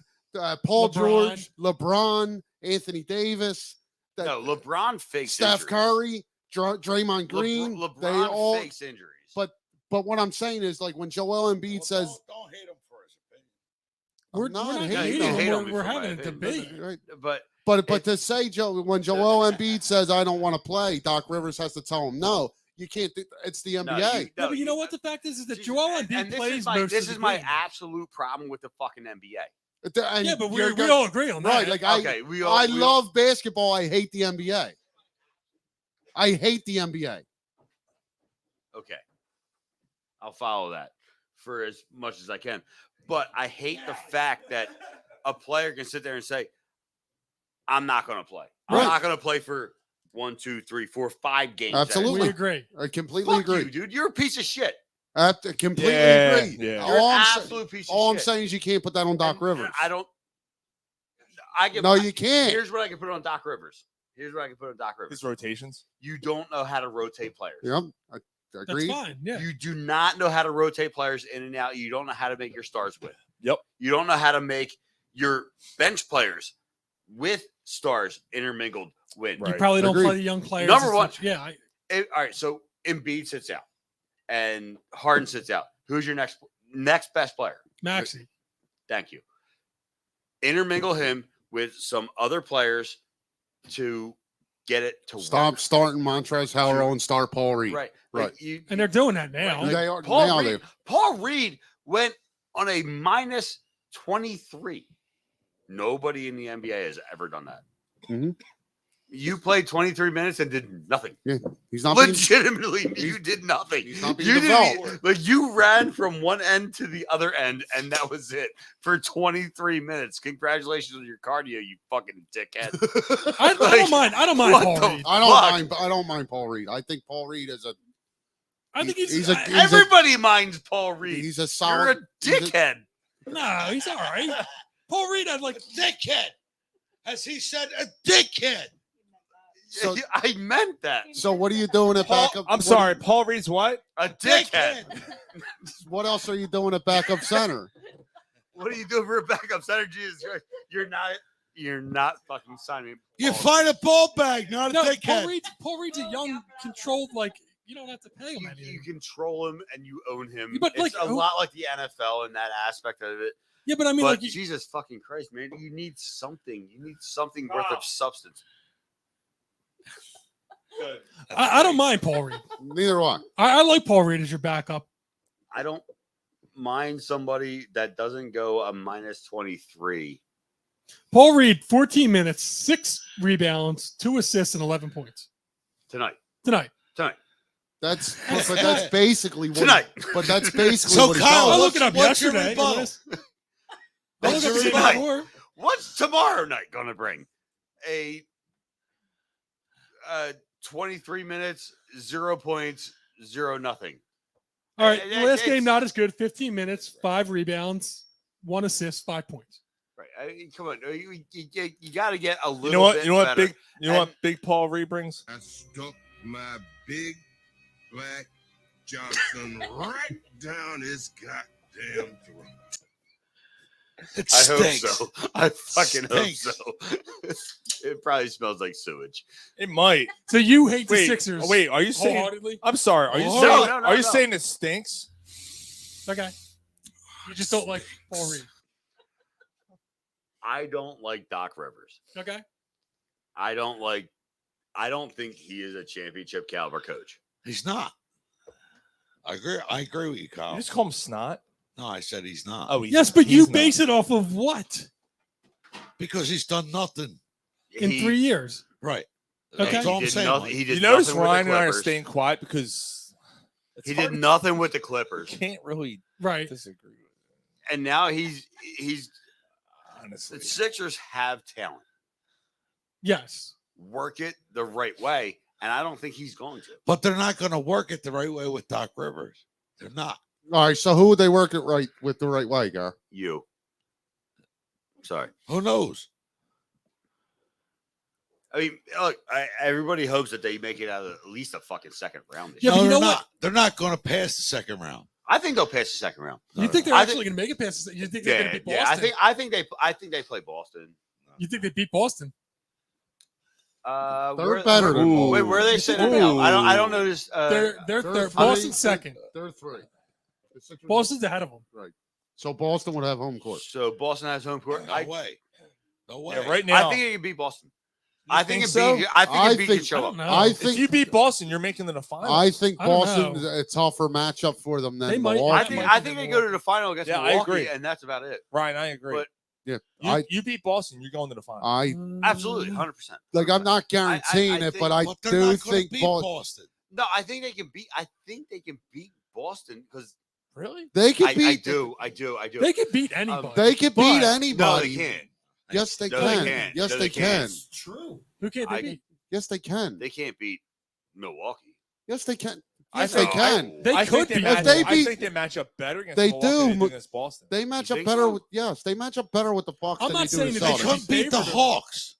Paul LeBron. George, LeBron, Anthony Davis, No, LeBron fakes Steph injuries. Curry, Draymond Green. LeBron they all. fakes injuries. But what I'm saying is, like when Joel Embiid says, don't hate him for his opinion. We're I'm not not Yeah, you hating can him. hate on me We're for my having a opinion, debate. right? But But to say when Joel Embiid says I don't want to play, Doc Rivers has to tell him no. You can't. It's the NBA. no, No, but you know what? The fact is that Jesus, Joel and Embiid this plays is my, most this of is the my game. absolute problem with the fucking NBA. And Yeah, but you're we all agree on that. right. Like I, Okay, we I love basketball. I hate the NBA. I hate the NBA. Okay, I'll follow that for as much as I can. But I hate the fact that a player can sit there and say, "I'm not going to play. I'm Right. not going to play for 1, 2, 3, 4, 5 games." Absolutely. We agree. I completely Fuck agree. you, dude. You're a piece of shit. I completely Yeah, agree. yeah. You're All an I'm, sa- absolute piece of all shit. I'm saying is you can't put that on Doc And Rivers. I don't. I can. No, you can't. Here's what I can put on Doc Rivers. Here's what I can put on Doc Rivers. His rotations. You don't know how to rotate players. Yep. I That's agree. fine. Yeah. You do not know how to rotate players in and out. You don't know how to make your stars with. Yep. You don't know how to make your bench players with stars intermingled win. You Right. probably don't Agreed. play the young players. Number as one- such. Yeah. All right. So Embiid sits out, and Harden sits out. Who's your next best player? Maxi. Thank you. Intermingle him with some other players to get it to Stop work. starting Montrezl Harrell and start Paul Reed. Right. Right. Like, you, And they're doing that now. Like, They are Paul now. Reed, Paul Reed went on a minus 23. Nobody in the NBA has ever done that. Mhm. You played 23 minutes and did nothing. Yeah, he's not being, Legitimately, you did nothing. he's not being You developed. didn't like you ran from one end to the other end, and that was it for 23 minutes. Congratulations on your cardio, you fucking dickhead. I don't mind. I don't mind what Paul the Reed. I don't mind Paul Reed. I think Paul Reed is a I think he's Everybody minds Paul Reed. he's a You're solid a dickhead. No, he's all right. Paul Reed had like dickhead. As he said, a dickhead. So- I meant that. So what are you doing at backup? I'm what- sorry, Paul Reed's what? A dickhead. What else are you doing at backup center? What are you doing for a backup center? Jesus Christ. You're not fucking signing me. You find a ball bag, not a no, dickhead. Paul Reed's a young, controlled, like you don't have to pay him You anything. control him and you own him. Yeah, but, it's like, a lot like the NFL in that aspect of it. Yeah, but I mean, But like Jesus fucking Christ, man, you need something. You need something worth of substance. I don't mind Paul Reed. Neither do I. I like Paul Reed as your backup. I don't mind somebody that doesn't go a minus 23. Paul Reed, 14 minutes, 6 rebounds, 2 assists, and 11 points Tonight. But that's basically what Tonight. But that's basically So, what he Kyle, I does. looked it up what's your yesterday. rebuttal? I What's looked your up the rebuttal? before. What's tomorrow night gonna bring? A 23 minutes, 0 points, 0 nothing. All right, last It's- game not as good. 15 minutes, 5 rebounds, 1 assist, 5 points. Right. I mean, come on. You got to get a little You know what? bit You know what? better. What big Paul Reed brings? I stuck my big black Johnson right down his goddamn throat. It I hope stinks. so. I fucking Stinks. hope so. It probably smells like sewage. It might. So you hate the Wait, Sixers? wait. Are you saying? wholeheartedly? I'm sorry. Are you Oh. saying? No, are you no. saying it stinks? Okay. You just don't like Paul Reed. I don't like Doc Rivers. Okay. I don't think he is a championship caliber coach. He's not. I agree with you, Kyle. You just call him snot. No, I said he's not. Oh, Yes, but you base it off of what? Because he's done nothing. In 3 years. Right. Okay. That's all I'm He did saying. nothing- Mike. he did You notice nothing with the Ryan and I are Clippers. staying quiet because He did nothing with the Clippers, Can't really Right. disagree with and now he's it, honestly. the Sixers have talent. Yes. Work it the right way, and I don't think he's going to. But they're not going to work it the right way with Doc Rivers. They're not. All right, so who would they work it right with the right way, Gar? You. Sorry. Who knows? I mean, look, everybody hopes that they make it out of at least a fucking second round. This Yeah, year. but you they're know not. what? They're not going to pass the second round. I think they'll pass the second round. You think they're I actually going to make it past? You think they're going to beat Boston? I think they play Boston. You think they beat Boston? They're better than Ooh. Wait, where are they You think sitting they're- now? I don't know this. They're three. Boston's second. They're 3. The Sixers- Boston's ahead of them. Right. So Boston would have home court. So Boston has home court. No way. No way. Yeah, right now. I think it can beat Boston. You I think it so? beat. I think I it beat think- can show I up. don't know. I If think you beat Boston, you're making it a final. I think I don't Boston know. is a tougher matchup for them than They might- Milwaukee. I think they go to the final against Yeah, I Milwaukee, agree. and that's about it. Ryan, I agree. But yeah, you beat Boston, you're going to the final. I absolutely, 100%. like. I'm not guaranteeing it, but I But they're do not going think to beat Boston. Boston. No, I think they can beat. I think they can beat Boston because Really? They can I beat. do. They could beat anybody. They can beat But- anybody. No, they can't. Yes, they No, they can. can't. Yes, No, they they can't. can. True. Who can't they I- beat? Yes, they can. They can't beat Milwaukee. Yes, they can. I Yes, they think- can. They I could think they beat match, They I beat- think they match up better against They Milwaukee do, than they but- against Boston. They match You up think better so? with yes. They match up better with the Bucks I'm than not they do saying the that they They should Celtics. couldn't beat the favorite. Hawks.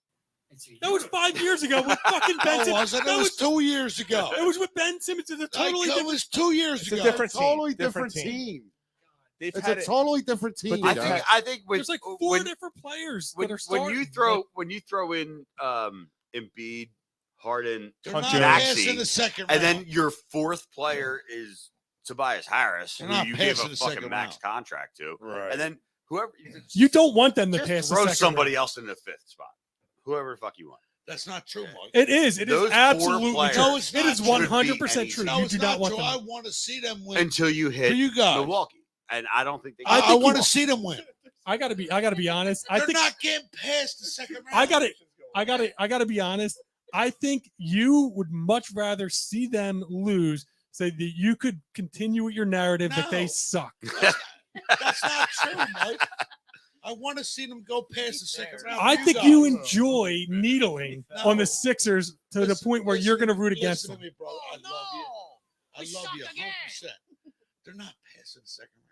That was 5 years ago with fucking Ben No, it Simmons. wasn't. It That was 2 years ago. It was with Ben Simmons. It's a totally It different. was 2 years It's a ago. different team. Totally Different different team. They've It's had a it- totally different team. But I they've guys. think. I think with There's like 4 when, different players when, that are when starting. you throw in Embiid, Harden, They're Hunter not Jones. passing Maxey, the second and round. then your fourth player is Tobias Harris, They're who not you give passing a the fucking second max round. contract to, Right. and then whoever You don't want them to just pass the throw second somebody round. else in the fifth spot, whoever the fuck you want. That's not true, Mike. It is. It is Those four absolutely players true. No, it's It not is true. 100% true. No, You it's do not want true. them. I want to see them win. Until you hit For you guys. Milwaukee, and I don't think they. I I think want you- to see them win. I gotta be honest. I They're think not getting past the second round. I gotta be honest. I think you would much rather see them lose so that you could continue with your narrative that they No. suck. That's not true, Mike. I want to see them go past the second round. I for think guys. you enjoy needling No. on the Sixers to the point where you're going to root against listen them. to me, brother. I love you. I love you 100%. They're not passing the second round.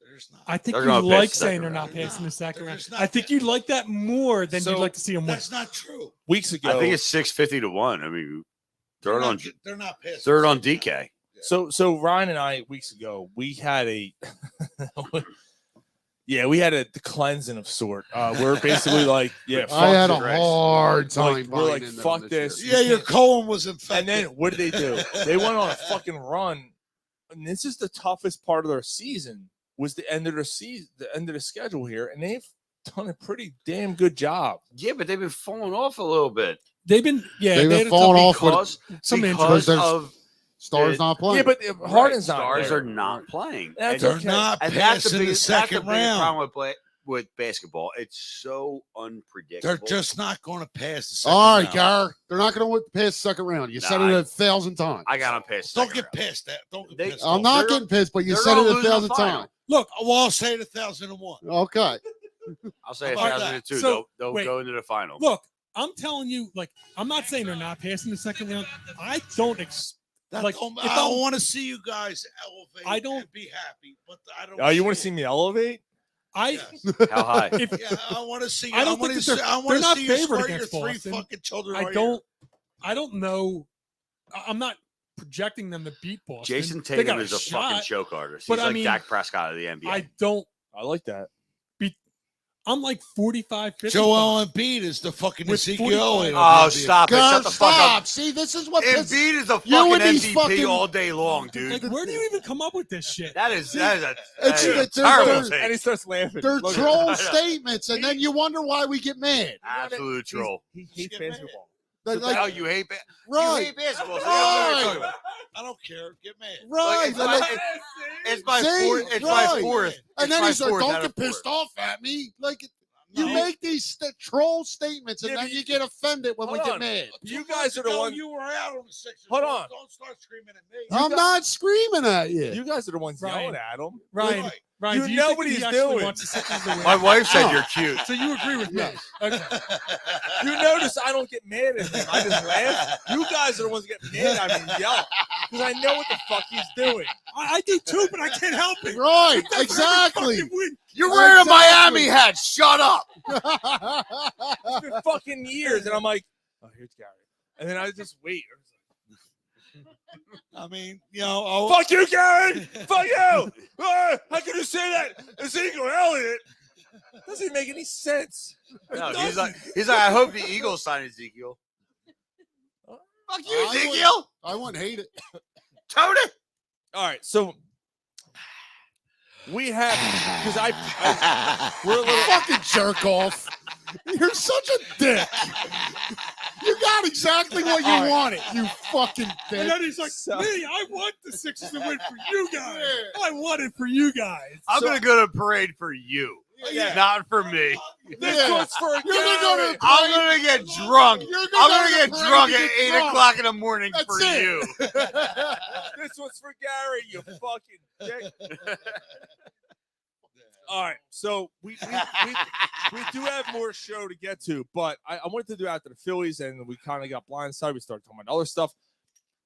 They're just not. I think They're you gonna like pass saying second they're not round. passing the second They're round. just not I think you'd like that more than So, you'd like to see them win. That's not true. Weeks ago, I think it's 650 to 1. I mean, They're third on not, they're not passing. third the on second DK. round. so Ryan and I weeks ago we had a we had a cleansing of sort. We're basically like, fuck I had a it. hard time. Like, we're buying like, into them fuck this. year. Yeah, your colon was infected. And then what did they do? They went on a fucking run. And this is the toughest part of their season. Was the end of their season, the end of the schedule here, and they've done a pretty damn good job. Yeah, but they've been falling off a little bit. They've been They've they had been a falling tough- off with some because there's of stars not playing. Yeah, but Harden's not. stars there. are not playing. That's They're okay. not And that's the passing the biggest, that's the second biggest round. problem with basketball. It's so unpredictable. They're just not going to pass the second All right, round. Gar. They're not going to pass the second round. You said Nah, it 1,000 times. I got them past. Don't second get round. past that. Don't get They- pissed I'm off. not They're- getting pissed, but you they're said gonna it lose in the 1,000 final. times. Look, well, I'll say it 1,001. Okay. I'll say How about 1,002. So, They'll wait. go into the final. Look, I'm telling you, like, I'm not saying they're not passing the second round. I don't That like. don't, if I I'm- want to see you guys elevate. I don't- and be happy, but I don't. Oh, you want to see me elevate? Yes. How high? If, Yeah, I want to see. I don't want think to that see. they're- I want they're to not see you favored squirt your against 3 Boston. fucking children. I right don't know. I'm not projecting them to beat Boston. Jason They got Tatum is a shot, fucking choke artist. but He's I like mean, Dak Prescott of the NBA. I don't. I like that. I'm like 45, 50. Joel Embiid is the fucking With Ezekiel. 45 in Oh, the stop it. God, Shut the fuck stop. up. See, this is what pisses- Embiid is a You fucking and these MVP fucking- all day long, dude. Like, where do you even come up with this shit? That is a, It's- a it's- terrible they're- take. And he starts laughing. They're Look at troll him. statements, and then you wonder why we get mad. Absolute troll. He hates basketball. They're So like, now you hate right, you hate basketball. So you don't know what you're right, talking about. I don't care. Get mad. right. It's They're my- like- It's my See? fourth. It's Right. my fourth. and It's then my he's like, fourth "Don't out get of four. pissed off at me." Like you No. make these troll statements, and Yeah, then but you get offended when we hold get on. mad. You guys are the ones. You were out on the Sixers. Hold Don't- on. Don't start screaming at me. I'm not screaming at you. You guys are the ones Ryan. yelling at him. Ryan, Right. Ryan, You do you know think what he he's actually doing. wants the Sixers to win? My wife said Oh. you're cute. So you agree with me? Yes. Okay. You notice I don't get mad at him. I just laugh. You guys are the ones that get mad at me and yell because I know what the fuck he's doing. I do too, but I can't help it. Right, That's exactly. every fucking week. You're wearing a Exactly. Miami hat. Shut up. It's been fucking years, and I'm like, oh, here's Gary, and then I just wait. I mean, you know. Oh, Fuck you, Gary. Fuck you. How can you say that? Ezekiel Elliott doesn't even make any sense. No, he's like, I hope the Eagles sign Ezekiel. Fuck you, I Ezekiel. I wouldn't hate it. Tony. All right, so we have because we're a little. Fucking jerk off. You're such a dick. You got exactly what you All right. wanted. You fucking And dick. then he's like, So- me, I want the Sixers to win for you guys. I want it for you guys. I'm gonna go to parade for you, Yeah. not for me. This Yeah. one's for You're gonna go to I'm gonna get drunk. You're I'm gonna go to get the parade drunk to at get 8 drunk. o'clock in the morning That's for it. you. This one's for Gary, you fucking dick. All right, so we do have more show to get to, but I wanted to do after the Phillies, and we kind of got blindsided. We started talking about other stuff.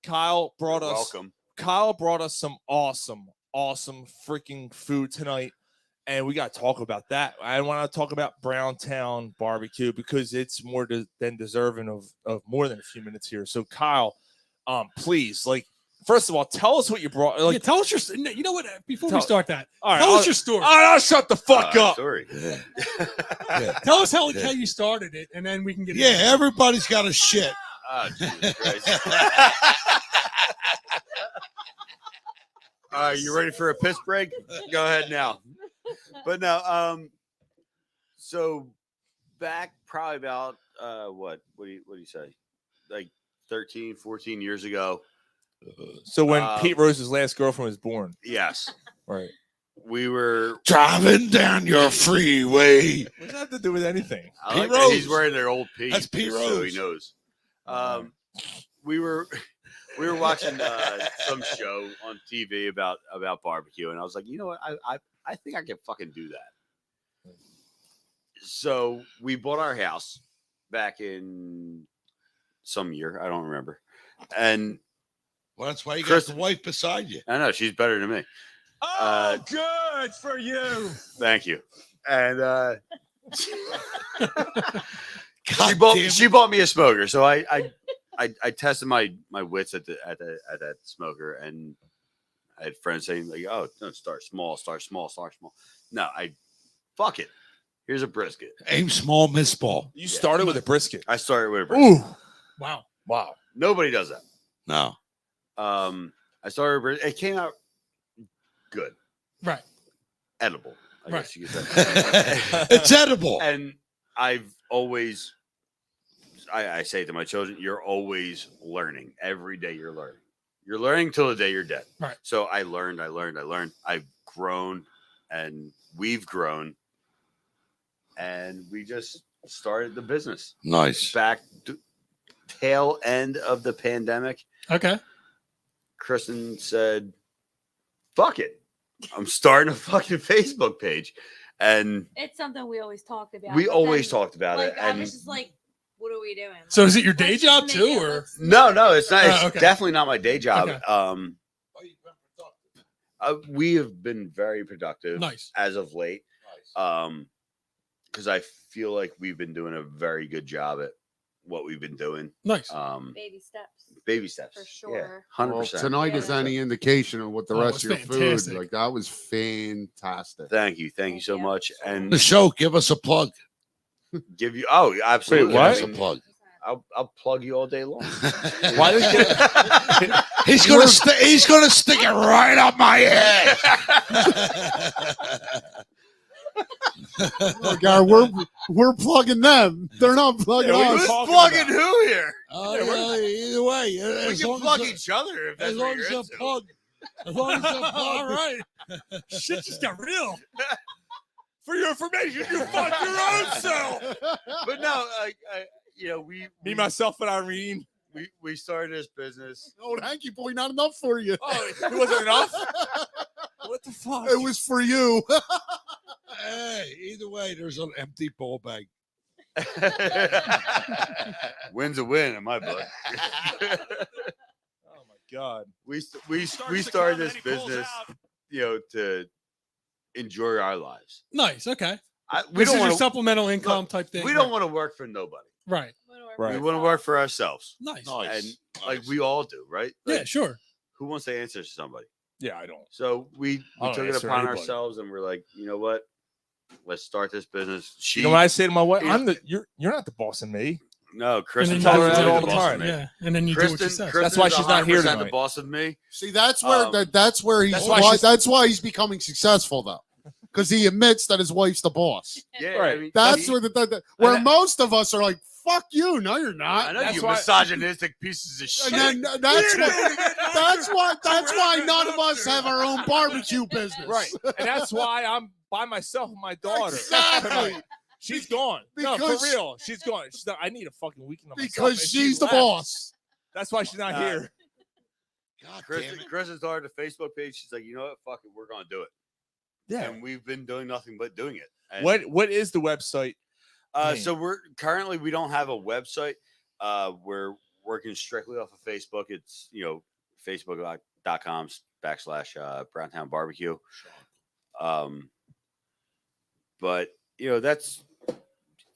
Kyle brought us some awesome freaking food tonight, and we got to talk about that. I want to talk about BrownTown BBQ because it's more than deserving of more than a few minutes here. So Kyle, please, like, first of all, tell us what you brought. Like, Yeah, tell us your. You know what? Before we Tell- start that, all right, tell I'll- us your story. all right, I'll shut the fuck up. Sorry. Tell us how you started it, and then we can get. Yeah, into it. everybody's got a shit. Oh, Jesus Christ. You ready for a piss break? Go ahead now. But no, so back probably about what do you say? Like 13, 14 years ago. So when Pete Rose's last girlfriend was born. Yes. Right. We were driving down your freeway. What does that have to do with anything? I like that he's wearing their old Pete. That's Pete so he Rose. knows. We were watching some show on TV about barbecue, and I was like, you know what, I think I can fucking do that. So we bought our house back in some year, I don't remember, and well, that's why you got the wife beside you. I know she's better than me. Oh, good for you. Thank you. And she bought me a smoker, so I tested my wits at that smoker, and I had friends saying like, "Oh, no, start small." No, fuck it. Here's a brisket. Aim small, miss ball. You started with a brisket. I started with a brisket. Ooh, wow. Nobody does that. No. I started with it came out good. Right. Edible. I Right. guess you could say. It's edible. And I've always I say to my children, you're always learning. Every day you're learning. You're learning till the day you're dead. Right. So I learned. I've grown, and we've grown, and we just started the business. Nice. Back to tail end of the pandemic. Okay. Kristen said, fuck it. I'm starting a fucking Facebook page. And It's something we always talked about. we but always then, talked about like, it. I And was just like, what are we doing? So Like, is it your day let's just job make too, it- or? let's- no, it's not. It's okay. definitely not my day job. Okay. We have been very productive Nice. as of late. Because I feel like we've been doing a very good job at what we've been doing. Nice. Baby steps. Baby steps. For sure. Yeah, 100%. Well, tonight is Yeah. any indication of what the Oh, rest it of was your fantastic. food, like that was fantastic. Thank you so you. much. And The show, give us a plug. give you absolutely. Wait, what? Give us a plug. I'll plug you all day long. Why did you He's gonna stick it right up my head. Look, we're plugging them. They're not plugging Yeah, us. talking plugging about? who here? Either way, We as can long plug as each other if that's as what long you're as you into. plug. As long as you plug. All right. Shit just got real. For your information, you fucked your own self. But no, Me, myself, and Irene. we started this business. Old hanky boy, not enough for you. Oh, it wasn't enough? What the fuck? It was for you. Hey, either way, there's an empty ball bag. Win's a win in my book. Oh my god. we started this business, to enjoy our lives. Nice. Okay. We This don't is your want supplemental income type thing. we don't want to work for nobody. Right. We want to work for ourselves, Nice. and like we all do, right? Yeah. Like, Sure. who wants to answer to somebody? Yeah, I don't. So we I don't took it answer upon anybody. ourselves, and we're like, you know what? Let's start this business. You know what I say to my wife? You're not the boss of me. No, Kristen And then tells you me do that it all all the the time. time. Yeah. And then you do what she says. That's why she's not here 100% the tonight. boss of me. See, that's where that's where he's That's why she's- that's why he's becoming successful though, because he admits that his wife's the boss. Yeah, Right. I mean, That's where I- most of us are like, "Fuck you." No, you're I not. know That's you why- misogynistic pieces of shit. And then that's why none of us have our own barbecue business. Right. And that's why I'm by myself with my daughter. Exactly. She's gone. No, for Because- real. She's gone. She's not, I need a fucking weekend on myself. Because and she's she the left. boss. That's why she's not here. God damn it. Kristen started a Facebook page. She's like, you know what? Fuck it. We're going to do it. Yeah. And we've been doing nothing but doing it. And, What is the website? name? So we don't have a website. We're working strictly off of Facebook. It's, facebook.com/BrownTown BBQ. But that's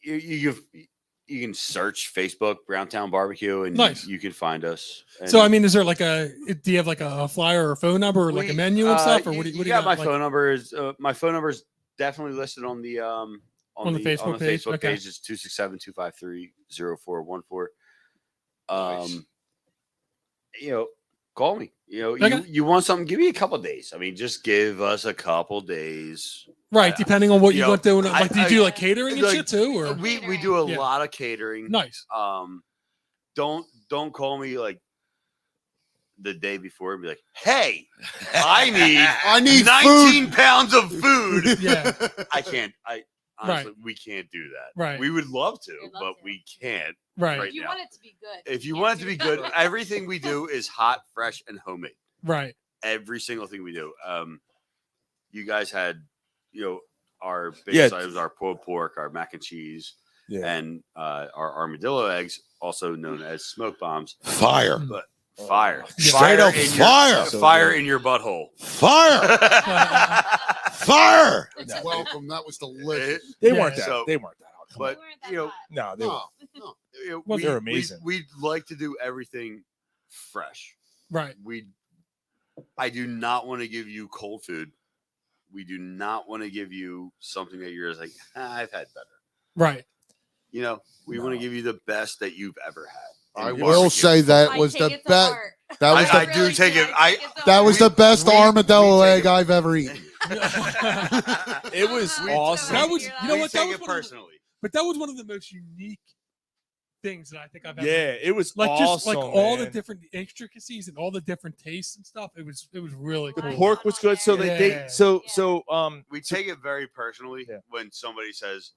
you can search Facebook BrownTown BBQ and Nice. you can find us. And So I mean, is there do you have like a flyer or a phone number or like a menu and stuff, or what do you got? My like? phone number is definitely listed on the on the Facebook page? Facebook Okay. page. It's 267-253-0414. call me. You know, Okay. you want something? Give me a couple days. I mean, just give us a couple days. Right, depending on what you want to do. I- Like, do you do like catering and like, shit too, or we do a Yeah. lot of catering. Nice. Don't call me like the day before and be like, hey, I need 19 food. pounds of food. Yeah. I can't. Honestly, we can't do that. Right. We would love to, We'd love but to. we can't. Right. If you now. want it to be good. If you can't want it to do be that. good, everything we do is hot, fresh, and homemade. Right. Every single thing we do. You guys had, our Yeah. biggest items, our pulled pork, our mac and cheese, Yeah. and our armadillo eggs, also known as smoke bombs. Fire. But fire. Straight up in fire. Your, fire in your butthole. Fire. Fire. Welcome. That was delicious. They Yeah. weren't that. So- they weren't that. hot. Come They on. weren't that you know, hot. No, they No, were. no. Well, they're amazing. We'd like to do everything fresh. Right. I do not want to give you cold food. We do not want to give you something that you're just like, I've had better. Right. We want to give you the best that you've ever had. I And will barbecue. say that I was take the it to best. heart. That was I the do take it. take it to that was heart. the best armadillo we take egg it- I've ever eaten. It was We awesome. That was, You're you know We what? That take was it one of the, personally. but that was one of the most unique things that I think I've ever. Yeah, it was Like awesome, just like all the man. different intricacies and all the different tastes and stuff. It was really The cool. pork was good. So they Yeah. We take it very personally Yeah. when somebody says,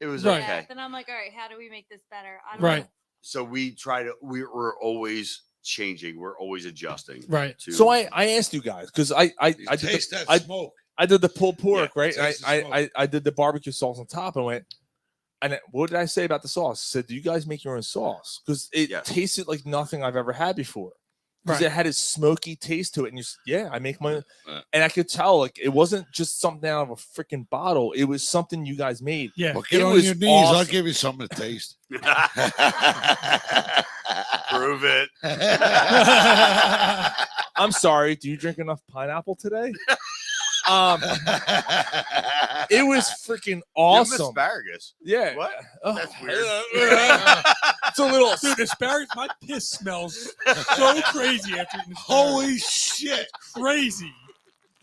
it was Right. Yeah, okay. then I'm like, all right, how do we make this better? I don't Right. know. So we try to, we're always changing. We're always adjusting. Right. To, So I asked you guys because I did Taste the, that smoke. I did the pulled pork, Yeah, right? And taste the smoke. I did the barbecue sauce on top and went. And what did I say about the sauce? I said, do you guys make your own sauce? Because it Yes. tasted like nothing I've ever had before. Because Right. it had a smoky taste to it. And I make my own. Yeah. And I could tell, like, it wasn't just something out of a freaking bottle. It was something you guys made. Yeah. Well, It get on was your knees. I'll awesome. give you something to taste. Prove it. I'm sorry. Do you drink enough pineapple today? It was freaking awesome. Asparagus. Yeah. What? Oh, That's weird. It's a little. Dude, asparagus. My piss smells so crazy after eating asparagus. Holy shit. Crazy.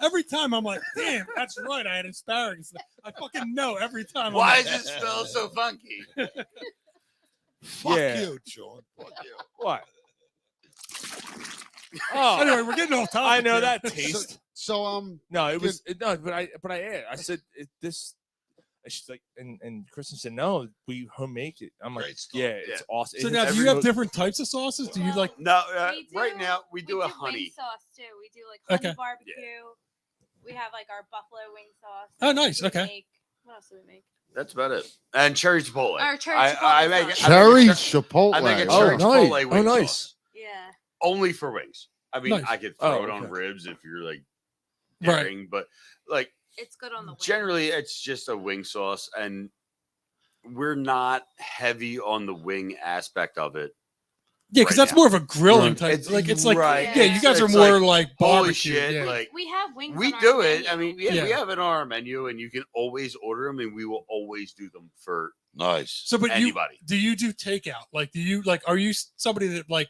Every time I'm like, damn, that's right. I had asparagus. I fucking know every time. Why I'm does it smell so funky? Fuck Yeah. you, John. Fuck you. What? Oh, Anyway, we're getting off topic. I know here. that taste. So No, it was no, but I said this. And she's like, and Kristen said, no, we homemade it. I'm like, Great stuff. yeah, it's awesome. So It now, has do you have every- different types of sauces? Do you Well, like? No, We right do- now we do a wing honey. sauce too. We do like honey Okay. barbecue. We have like our buffalo wing sauce. Oh, nice. We Okay. make- what else do we make? That's about it. And cherry chipotle. Our cherry I chipotle make sauce. cherry I chipotle. make a Oh, cherry nice. chipotle Oh, wing nice. sauce. Yeah. Only for wings. I mean, Nice. I could throw Oh, it on okay. ribs if you're like Right. daring, but like It's good on the wing. generally it's just a wing sauce, and we're not heavy on the wing aspect of it. Yeah, because right that's now. more of a grilling Right. type. It's It's like right. yeah, you guys are It's more like, like Holy barbecue. shit! Yeah. Like We have wings. we on our do it. menu. I mean, Yeah. we have it on our menu, and you can always order them, and we will always do them for Nice. So, but anybody. do you do takeout? Like, do you like? Are you somebody that like?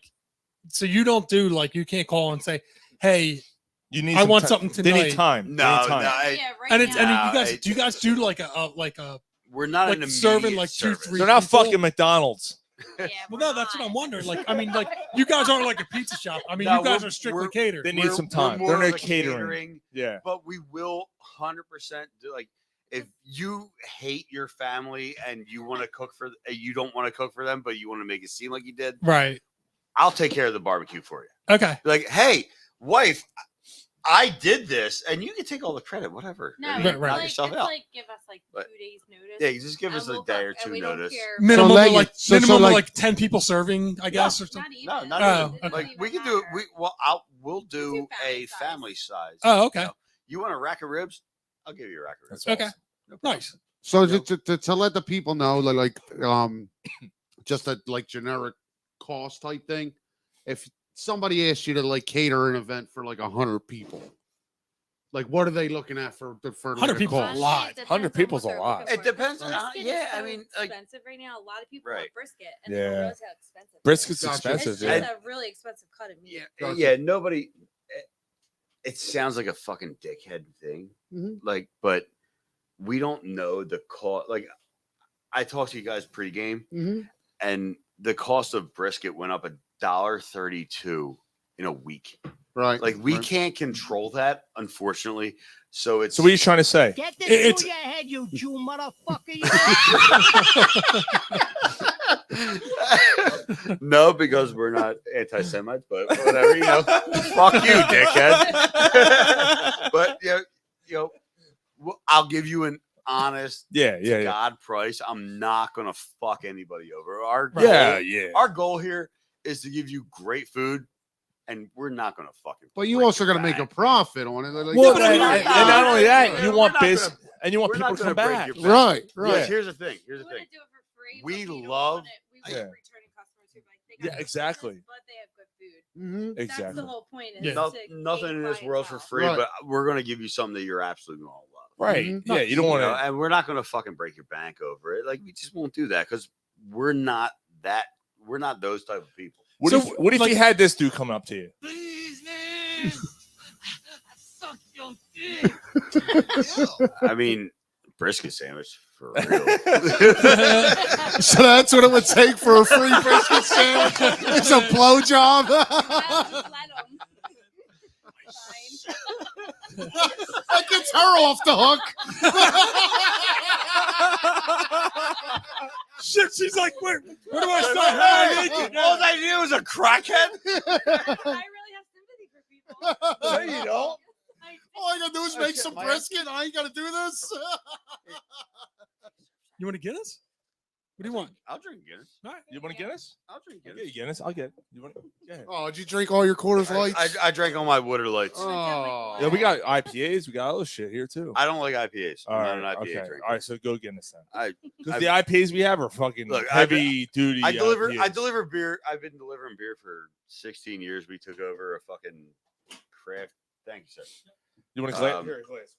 So you don't do like you can't call and say, "Hey, You need. I some want ti- something They need tonight." time. No, They need no, time. Yeah, right and it's now. and you No, guys do you guys do like a we're not like an serving immediate like two, service. three- They're not people- fucking McDonald's. Yeah, Well, we're no, that's what not. I'm wondering. Like, I mean, like you guys aren't like a pizza shop. I mean, No, you guys we're- are strictly we're- catered. They need We're- some we're time. more They're of not a catering. Yeah. But we will 100% do like if you hate your family and you want to cook for you don't want to cook for them, but you want to make it seem like you did, Right. I'll take care of the barbecue for you. Okay. Like, hey, wife, I did this, and you can take all the credit, whatever. No, I mean, Right, it's right. knock like, yourself it's out. like give us like But- 2 days notice. Yeah, you just give us and a we'll day or cook, and two we don't notice. care. Minimum like- of like so minimum like- of like 10 people serving, I guess, or something. Not even. No, not Oh, even. okay. Like we can do it. We'll do a family size. Oh, okay. So, you want a rack of ribs? I'll give you a rack of ribs. That's Okay. awesome. No problem. Nice. So to let the people know, just a like generic cost type thing. If somebody asked you to like cater an event for like 100 people, Like, what are they looking at for the 100 people. cost? A lot. Honestly, it 100 depends on people's what a they're lot. looking It for. depends on Brisket yeah. is so I mean, like expensive right now. A lot of people Right. want brisket, and they Yeah. don't realize how expensive. it is. Brisket's Gotcha. expensive, It's yeah. just a really expensive cut of meat. yeah. Nobody. It sounds like a fucking dickhead thing. Mhm. Like, but we don't know the cost. Like, I talked to you guys pregame, Mhm. and the cost of brisket went up $1.32 in a week. Right. Like, we right. can't control that, unfortunately. So it's So what are you trying to say? Get this It's- through your head, you Jew motherfucker. no, because we're not anti-Semites, but whatever, you know. Fuck you, dickhead. But I'll give you an honest Yeah. God price. I'm not gonna fuck anybody over. Yeah. Our goal here is to give you great food, and we're not gonna fucking. But you break also your got to make a bank. profit on it. Like, Well, yeah, and not only that, you We're want not biz, gonna- and you want we're people not to come gonna break back. your bank. right, Because right. here's the thing. We wouldn't do it for free. We but don't love- want it. We Yeah. want returning customers who like they got Yeah, good exactly. business, but they have good food. Mhm. That's Exactly. the whole point. Is Yeah. No- to nothing in gain this world's for clientele. free, Right. but we're gonna give you something that you're absolutely gonna love. Right. Mhm. Yeah, you don't You want know, to. and we're not gonna fucking break your bank over it. Like, we just won't do that because we're not those type of people. What So, if like- you had this dude coming up to you? Please, man. I suck your dick. I mean, brisket sandwich for real. So that's what it would take for a free brisket sandwich. It's a blowjob. Just let 'em. Fine. That gets her off the hook. Shit, she's like, where do I start? All I knew was a crackhead. I really have sympathy for people. No, you don't. All I gotta do is make some my- brisket. I ain't gotta do this. You want to get us? What do you want? I'll drink Guinness. All right. You want to Guinness? I'll drink I'll Guinness. get you Guinness. I'll get it. You want? Yeah. Oh, did you drink all your quarters lights? I drank all my water lights. Oh. Yeah, we got IPAs. We got other shit here too. I don't like IPAs. All I'm right. not an IPA Okay. drinker. All right. So go Guinness then. I Because the IPAs we have are fucking Look, heavy duty. I deliver IPAs. beer. I've been delivering beer for 16 years. We took over a fucking craft. Thank you, sir. You want a glass? Um, Here, a glass.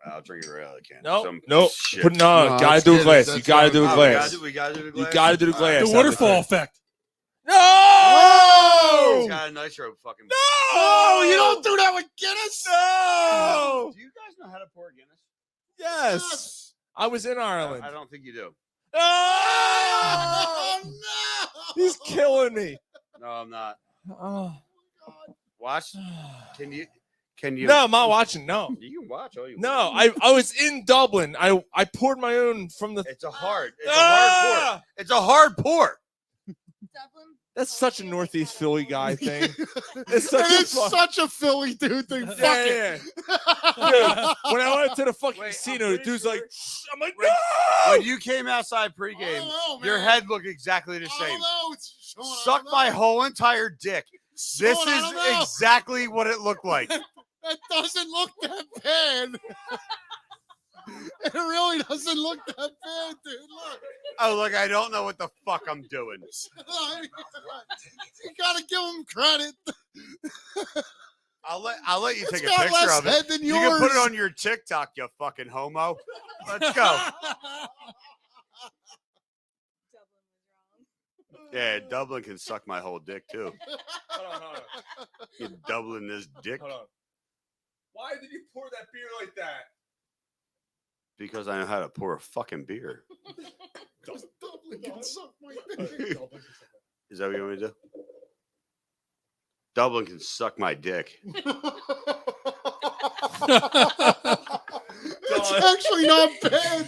I'll drink it right out of the can. No, Some no, shit. put no. No, Gotta that's do a Guinness, glass. You that's gotta not- do a Oh, glass. we gotta do the You glass. gotta do the All glass. The That's waterfall thing. effect. No! He's got a nitro fucking. Oh, you don't do that with Guinness. No! Do you guys know how to pour Guinness? Yes. I was in Ireland. I don't think you do. Oh! no! He's killing me. No, I'm not. Oh. Watch. Can you? No, I'm not watching. No. You can watch all you No, want. I was in Dublin. I poured my own from the. It's a hard. It's a Ah! hard pour. It's a hard pour. Dublin. That's such a Northeast Philly guy thing. It's It such a is fun- such a Philly dude thing. Fuck Yeah, it. yeah. Dude, when I went to the fucking Wait, I'm casino, the pretty dude's sure- like, I'm like, When- no! When you came outside I pregame, don't know, your man. head looked exactly the I same. don't know. Sean, I Suck don't my know. whole entire dick. Sean, This I is don't know. exactly what it looked like. That doesn't look that bad. It really doesn't look that bad, dude. Look. Oh, look, I don't know what the fuck I'm doing. You gotta give him credit. I'll let you It's take a got picture less of it. head than You can put it yours. on your TikTok, you fucking homo. Let's go. Dublin was wrong. Yeah, Dublin can suck my whole dick too. Hold on. You doubling this dick Hold on. Why did you pour that beer like that? because I know how to pour a fucking beer. Dublin can suck my dick. Is that what you want me to do? Dublin can suck my dick. It's actually not bad.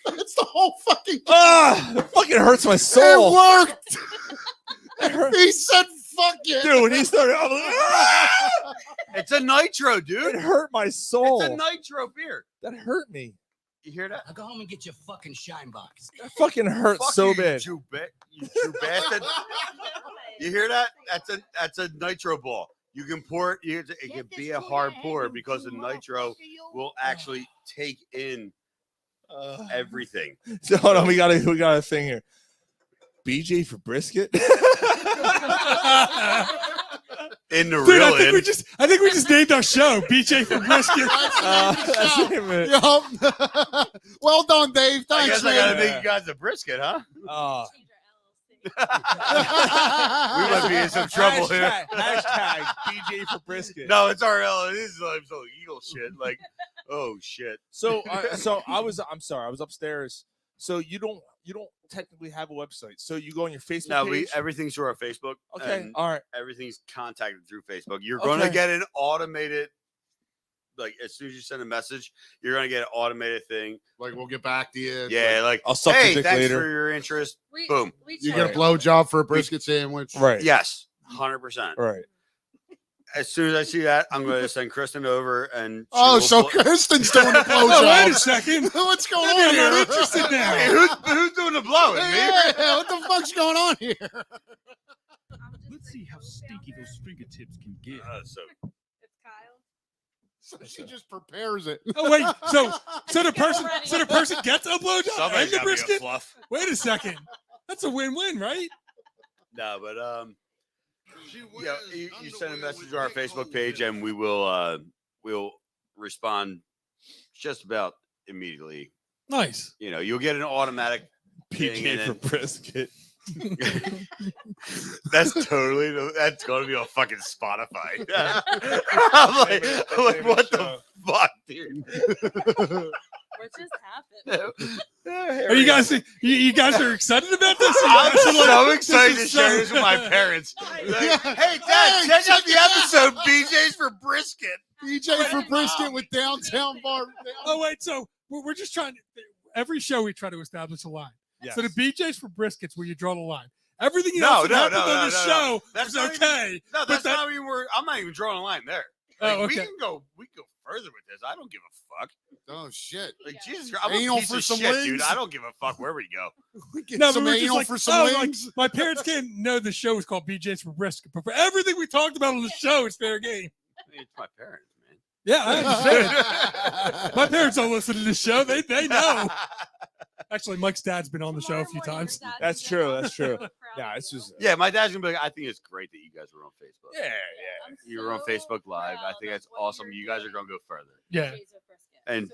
That's the whole fucking. Ah, it fucking hurts my soul. It worked. He said, "Fuck it." Dude, when he started, I was like, ah! It's a nitro, dude. It hurt my soul. It's a nitro beer. That hurt me. You hear that? Now go home and get your fucking shine box. That fucking hurt Fuck so you, bad. You Jew bastard. You hear that? That's a nitro ball. You can pour it. It can be a hard pour because the nitro will actually take in everything. So hold on, we got a thing here. BJ for brisket. In the Dude, real I think we just named our show BJ for Brisket. Yup. Well done, Dave. I Thanks, guess I gotta man. make you guys a brisket, huh? We We might be in some trouble here. Hashtag BJ for Brisket. No, it's our L. This is like some eagle shit. Like, oh shit. So I'm sorry, I was upstairs. So you don't technically have a website. So you go on your Facebook No, page. everything's through our Facebook. Okay, and all right. Everything's contacted through Facebook. You're going to get an automated, like as soon as you send a message, you're going to get an automated thing. Like we'll get back to you. Yeah, like I'll suck the hey, dick thanks later. for your interest. Boom. You get a blowjob for a brisket sandwich. Right. Yes, 100%. Right. As soon as I see that, I'm going to send Kristen over and. Oh, so Kristen's doing the blowjob. Oh, wait a second. What's going Maybe on I'm here? not interested now. Hey, who's doing the blowing? Me? Yeah, what the fuck's going on here? Let's see how stinky those fingertips can get. So It's Kyle. So she just prepares it. Oh wait, so the person gets a blowjob and somebody's the got to be a brisket. fluff. Wait a second, that's a win-win, right? No, but yeah, you send a message to our Facebook page, and we will we'll respond just about immediately. Nice. You know, you'll get an automatic thing, BJ for and Brisket. that's going to be on fucking Spotify. I'm like, what the fuck, dude? What just happened? Are you guys are excited about this? I'm You guys are like, so this excited to is share so- this with my parents. Like, hey, Dad, check out the episode. BJ's for Brisket. BJ for brisket with downtown bar. Oh wait, so we're just trying to. Every show we try to establish a line. Yes. So the BJ's for briskets where you draw the line. Everything No, else that no, happens no, on no, the no, show That's is not okay. Even, no, but that's that- not even where I'm not even drawing a line there. Oh, Like, okay. we can go further with this. I don't give a fuck. Oh shit! Like Jesus, I'm Anal a piece for of some shit, wings? dude. I don't give a fuck where we go. We get No, some but we're just anal like, for some like, wings. my parents can't know the show is called BJ's for brisket, but for everything we talked about on the show, it's fair game. I mean, it's my parents, man. Yeah, I understand. My parents don't listen to this show. They know. Actually, Mike's dad's been on the show a few times. That's true. That's true. Yeah, it's just Yeah, my dad's gonna be like, I think it's great that you guys were on Facebook. yeah. You were on Facebook Live. I think that's awesome. You guys are gonna go further. Yeah. And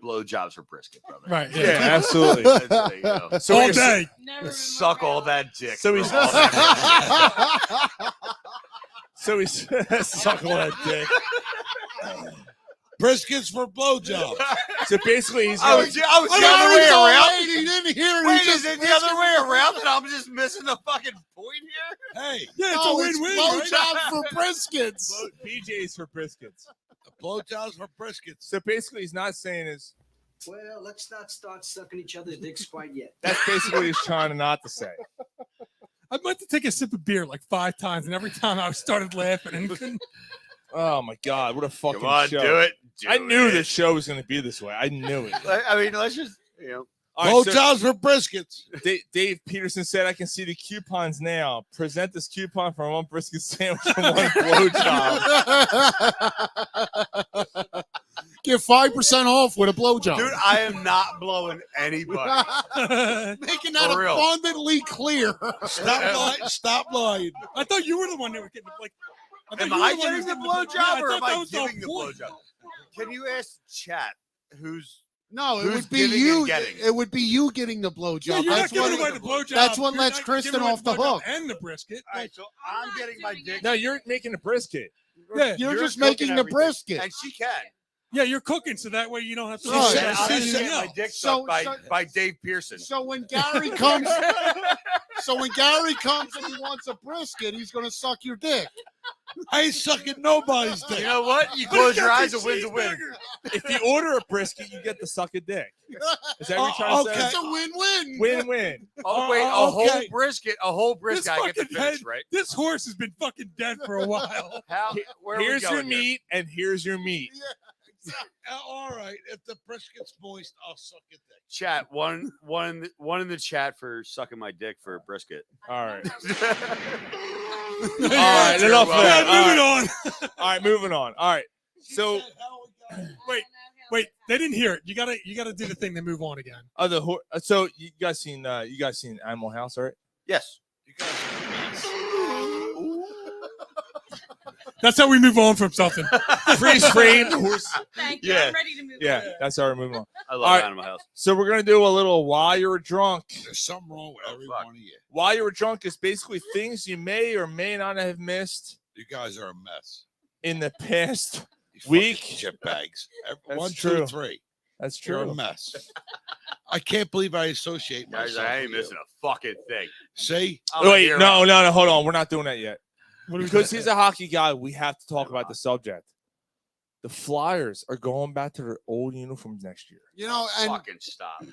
blowjobs for brisket, brother. Right. Yeah, Yeah. absolutely. There you go. So All we're- day. Suck all that dick. So he's for all that- So he's suck all that dick. Briskets for blowjobs. So basically, he's I going. was the other Gary's way all around. late, he didn't hear it. Wait, He is just it the other way around? And I'm just missing the fucking point here. Hey, Yeah, it's No, a it's win-win. right? blowjobs for briskets. BJ's for briskets. blowjobs for briskets. So basically, he's not saying is Well, let's not start sucking each other's dicks quite yet. that's basically what he's trying to not to say. I meant to take a sip of beer like 5 times, and every time I started laughing and couldn't. Oh my god, what a fucking Come on, show! do it. I knew it. this show was going to be this way. I knew it. I mean, let's just All right, so Blowjobs for briskets. Dave Peterson said, "I can see the coupons now. Present this coupon for 1 brisket sandwich and 1 blowjob." Get 5% off with a blowjob. dude, I am not blowing anybody. Making that For real. abundantly clear. Stop lying. Stop lying. I thought you were the one that was getting like. Am you were I the one who getting was the blowjob yeah, or I am thought that I was the whole giving the point. blowjob? Can you ask chat who's No, it Who's would be giving you. and getting? It would be you getting the Yeah, blowjob. you're not That's giving what. away the blowjob. that's what You're lets not Kristen giving away off the blowjob hook. and the brisket. all right? So I'm getting my dick. No, you're making a brisket. Yeah, You're just cooking making the everything, brisket. and she can. yeah, you're cooking, so that way you don't have to. Right. And I'm she getting said- my dick So- sucked by Dave Pearson. So when Gary comes, and he wants a brisket, he's gonna suck your dick. I ain't sucking nobody's dick. You know what? You But close he your got eyes, the a win's a win. cheeseburger. If you order a brisket, you get to suck a dick. Is that what you're trying to okay. say? It's a win-win. Win-win. Oh wait, okay. a whole brisket. I get to fucking finish, head- right? This horse has been fucking dead for a while. How? Where are we Here's your going here? meat, and here's your meat. All right. If the brisket's moist, I'll suck your dick. Chat one in the chat for sucking my dick for a brisket. All right. All All right, enough of that. moving All on. All right, moving on. All right. So, Wait, they didn't hear it. You gotta do the thing. Then move on again. so you guys seen Animal House, right? Yes. That's how we move on from something. Freeze frame. Horse. Thank you. Yeah. I'm ready to move Yeah, on. that's how we're moving on. I love All right. Animal House. So we're gonna do a little while you were drunk. There's something wrong with every one of you. While you were drunk is basically things you may or may not have missed You guys are a mess. in the past You fucking week. chip bags. That's 1, true. 2, 3. That's You're true. a mess. I can't believe I associate Guys, myself. I ain't with you. missing a fucking thing. See? I'm a Wait, hero. no, hold on. We're not doing that yet. What are we Because doing? he's a hockey guy, we have to talk about the subject. The Flyers are going back to their old uniforms next year. You know, and Fucking stop.